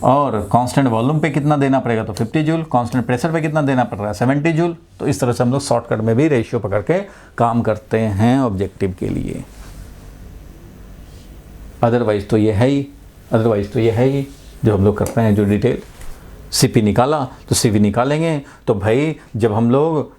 और कांस्टेंट वॉल्यूम पे कितना देना पड़ेगा, तो 50 जूल। कांस्टेंट प्रेशर पे कितना देना पड़ रहा है, 70 जूल। तो इस तरह से हम लोग शॉर्टकट में भी रेशियो पकड़ के काम करते हैं ऑब्जेक्टिव के लिए। अदरवाइज तो ये है ही जो हम लोग करते हैं, जो डिटेल सीपी निकाला तो सीवी निकालेंगे। तो भाई जब हम लोग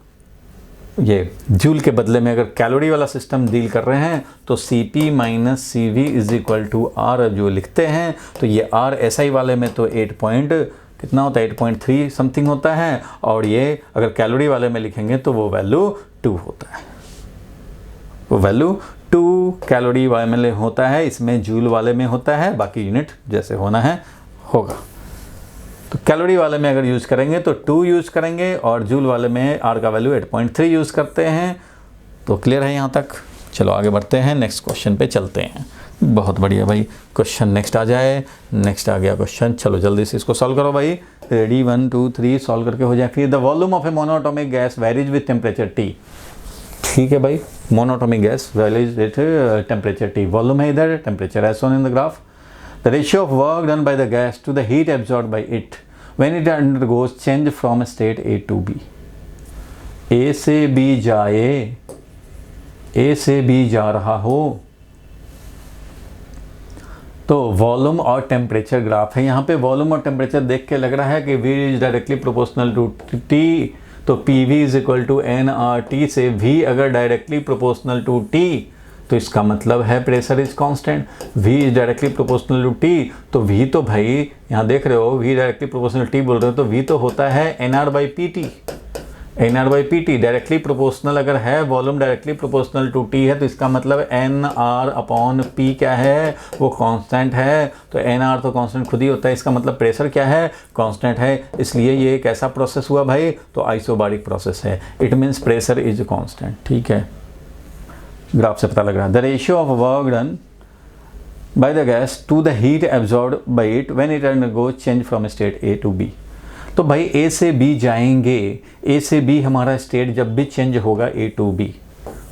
ये जूल के बदले में अगर कैलोरी वाला सिस्टम डील कर रहे हैं तो CP - CV = R जो लिखते हैं, तो ये R SI वाले में तो कितना होता है, 8.3 समथिंग होता है, और ये अगर कैलोरी वाले में लिखेंगे तो वो वैल्यू 2 होता है। वो वैल्यू 2 कैलोरी वाले में होता है, इसमें जूल वाले में होता है, बाकी यूनिट जैसे होना है होगा। तो कैलोरी वाले में अगर यूज़ करेंगे तो 2 यूज़ करेंगे, और जूल वाले में R का वैल्यू 8.3 यूज़ करते हैं। तो क्लियर है यहाँ तक। चलो आगे बढ़ते हैं, नेक्स्ट क्वेश्चन पे चलते हैं। बहुत बढ़िया भाई, क्वेश्चन नेक्स्ट आ जाए। नेक्स्ट आ गया क्वेश्चन, चलो जल्दी से इसको सॉल्व करो भाई। रेडी, 1 2 3 सॉल्व करके हो जाए। फिर the volume of a monatomic gas varies with temperature T। ठीक है भाई, monatomic gas varies with temperature T। Volume है इधर, temperature as shown in the graph. The ratio of work done by the gas to the heat absorbed by it when it undergoes change from state A to B। A से B जाए, A से B जा रहा हो, तो volume और temperature graph है। यहाँ पे वॉल्यूम और टेम्परेचर देख के लग रहा है कि V is directly proportional to T, तो PV = nRT से V अगर डायरेक्टली प्रोपोर्शनल टू T तो इसका मतलब है pressure is constant. V is directly proportional to T, तो V तो भाई यहाँ देख रहे हो V डायरेक्टली प्रोपोर्शनल T बोल रहे हो, तो V तो होता है nR/PT। nR/PT डायरेक्टली प्रोपोर्शनल अगर है, volume directly proportional to T है, तो इसका मतलब nR/P क्या है, वो कांस्टेंट है। तो nR तो कांस्टेंट खुद ही होता है, इसका मतलब प्रेशर क्या है, कांस्टेंट है। इसलिए ये एक ऐसा प्रोसेस हुआ भाई, तो आइसोबारिक प्रोसेस है। It means pressure is constant. ठीक है, ग्राफ से पता लग रहा है। The ratio of work done by the gas to the heat absorbed by it when it undergoes change from state A to B। तो भाई A से B जाएंगे, A से B हमारा स्टेट जब भी चेंज होगा A to B,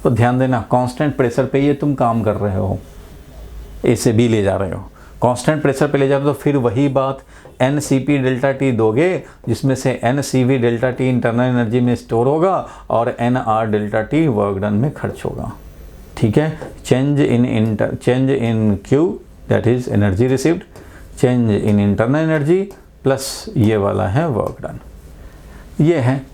तो ध्यान देना कांस्टेंट प्रेशर पे ये तुम काम कर रहे हो, A से B ले जा रहे हो, कांस्टेंट प्रेशर पे ले जा रहे हो। तो फिर वही बात NCP ΔT दोगे, जिसमें से NCV ΔT इंटरनल एनर्जी में स्टोर होगा और NR ΔT वर्क डन में खर्च होगा। ठीक है, change in Q that is energy received, change in internal energy plus ये वाला है वर्क डन, ये है।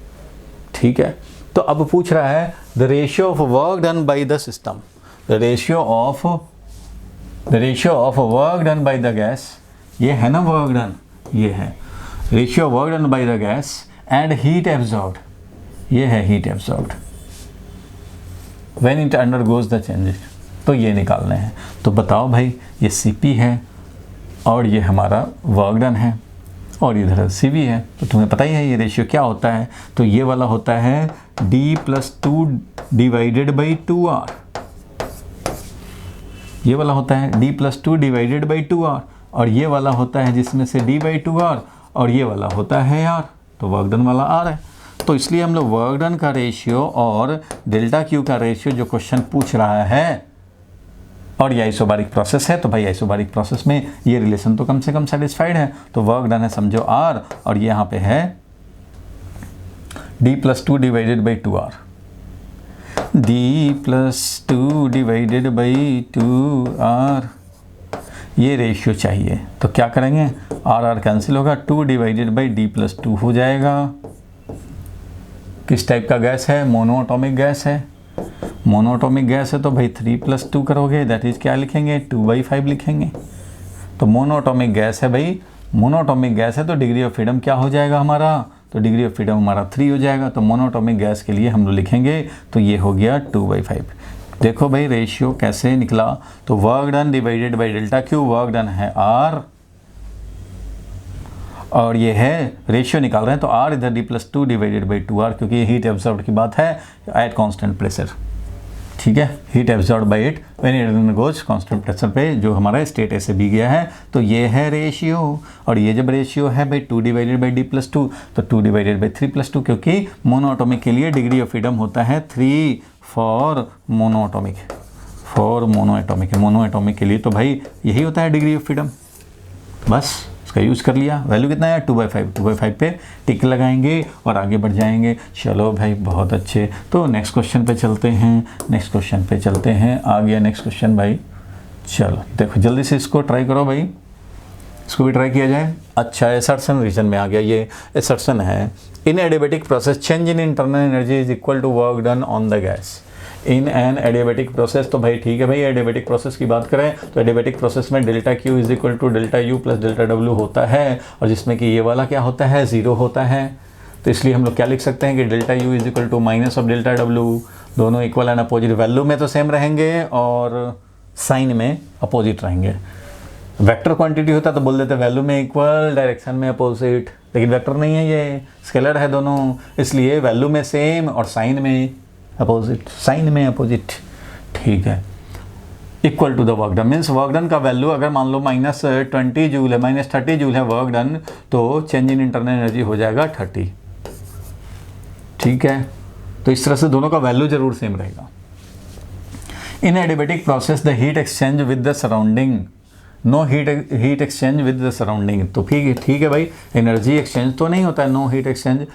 ठीक है, तो अब पूछ रहा है the ratio of work done by the system, the ratio of work done by the gas, ये है ना वर्क डन, ये है ratio work done by the gas and heat absorbed, ये है heat absorbed when it undergoes the changes। तो ये निकालने हैं। तो बताओ भाई, ये CP है और ये हमारा वर्क डन है और इधर CV है, तो तुम्हें पता ही है ये रेशियो क्या होता है। तो ये वाला होता है D+2 डिवाइडेड बाई 2R, ये वाला होता है D+2 डिवाइडेड बाई 2R, और ये वाला होता है जिसमें से D/2R, और ये वाला होता है R, तो वर्क डन वाला R है। तो इसलिए हम लोग वर्क डन का रेशियो और ΔQ का रेशियो जो क्वेश्चन पूछ रहा है, और ये आइसोबारिक प्रोसेस है, तो भाई आइसोबारिक प्रोसेस में ये रिलेशन तो कम से कम सेटिस्फाइड है। तो वर्क डन है समझो R, और ये यहाँ पे है D+2 divided by 2R, D+2 divided by 2R, ये रेशियो चाहिए। तो क्या करेंगे, R कैंसिल होगा, 2 डिवाइडेड बाई D+2 हो जाएगा, किस टाइप का गैस है? मोनोएटॉमिक गैस है। मोनोएटॉमिक गैस है तो भाई 3+2 करोगे, दैट इज क्या लिखेंगे? 2/5 लिखेंगे। तो मोनोएटॉमिक गैस है भाई, मोनोएटॉमिक गैस है तो डिग्री ऑफ फ्रीडम क्या हो जाएगा हमारा? तो डिग्री ऑफ फ्रीडम हमारा 3 हो जाएगा। तो मोनोएटॉमिक गैस के लिए हम लोग लिखेंगे तो ये हो गया 2/5। देखो भाई रेशियो कैसे निकला, तो work done divided by delta Q, work done है R और ये है रेशियो निकाल रहे हैं तो R इधर D+2 डिवाइडेड बाई 2R, क्योंकि ये हीट एब्जॉर्ब की बात है एट कांस्टेंट प्रेशर। ठीक है, heat absorb by it when it undergoes constant pressure पे, जो हमारा स्टेट ए से बी गया है। तो ये है रेशियो, और ये जब रेशियो है भाई 2 डिवाइडेड बाई D+2 तो 2 डिवाइडेड बाई 3+2, क्योंकि मोनोएटॉमिक के लिए डिग्री ऑफ फ्रीडम होता है 3 फॉर मोनोएटॉमिक, मोनोएटॉमिक के लिए तो भाई यही होता है डिग्री ऑफ फ्रीडम। बस इसका यूज़ कर लिया। वैल्यू कितना है? 2/5 पे टिक लगाएंगे और आगे बढ़ जाएंगे। चलो भाई बहुत अच्छे। तो नेक्स्ट क्वेश्चन पे चलते हैं, आ गया नेक्स्ट क्वेश्चन भाई। चलो देखो जल्दी से इसको ट्राई करो भाई, इसको भी ट्राई किया जाए। अच्छा, एसर्शन रीजन में आ गया। ये एसर्शन है, in adiabatic process change in internal energy is equal to work done on the gas in an adiabatic process. तो भाई ठीक है भाई, एडियाबैटिक प्रोसेस की बात करें तो एडियाबैटिक प्रोसेस में delta Q is equal to delta U plus delta W होता है, और जिसमें कि ये वाला क्या होता है? 0 होता है। तो इसलिए हम लोग क्या लिख सकते हैं कि delta U is equal to minus of delta W, दोनों इक्वल एंड अपोजिट। वैल्यू में तो सेम रहेंगे और साइन में अपोजिट रहेंगे। वेक्टर क्वांटिटी होता तो बोल देते वैल्यू में इक्वल, डायरेक्शन में अपोजिट, लेकिन वेक्टर नहीं है, ये स्केलर है दोनों, इसलिए वैल्यू में सेम और साइन में अपोजिट। ठीक है, equal to the work done means work done का वैल्यू अगर मान लो -20 जूल है, -30 जूल है वर्क डन, तो चेंज इन इंटरनल एनर्जी हो जाएगा 30। ठीक है, तो इस तरह से दोनों का वैल्यू जरूर सेम रहेगा। In adiabatic process the heat exchange with the surrounding, no heat exchange with the surrounding. तो ठीक है भाई, एनर्जी एक्सचेंज तो नहीं होता है, no heat exchange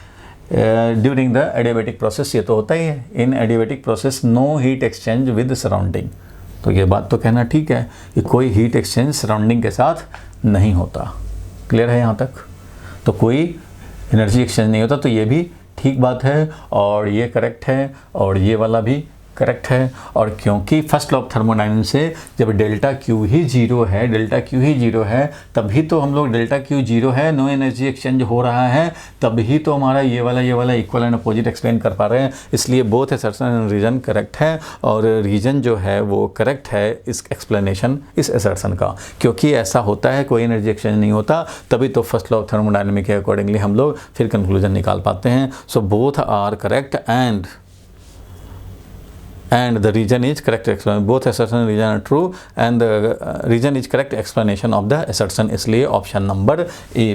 during the adiabatic process, ये तो होता ही है। In adiabatic process no heat exchange with surrounding, तो ये बात तो कहना ठीक है कि कोई हीट एक्सचेंज सराउंडिंग के साथ नहीं होता। क्लियर है यहाँ तक? तो कोई एनर्जी एक्सचेंज नहीं होता, तो ये भी ठीक बात है और ये करेक्ट है और ये वाला भी करेक्ट है। और क्योंकि फर्स्ट लॉ ऑफ थर्मोडायनामिक्स से जब डेल्टा क्यू ही जीरो है, तभी तो हम लोग डेल्टा क्यू जीरो है, नो एनर्जी एक्सचेंज हो रहा है, तभी तो हमारा ये वाला इक्वल एंड अपोजिट एक्सप्लेन कर पा रहे हैं। इसलिए both assertion and reason correct है, और रीजन जो है वो करेक्ट है इस एक्सप्लेनेशन, इस असर्शन का, क्योंकि ऐसा होता है, कोई एनर्जी एक्सचेंज नहीं होता, तभी तो फर्स्ट लॉ ऑफ थर्मोडायनामिक्स के अकॉर्डिंगली हम लोग फिर कंक्लूजन निकाल पाते हैं। So both are correct and the reason is correct explanation, both assertion and reason are true, and the reason is correct explanation of the assertion, इसलिए option number A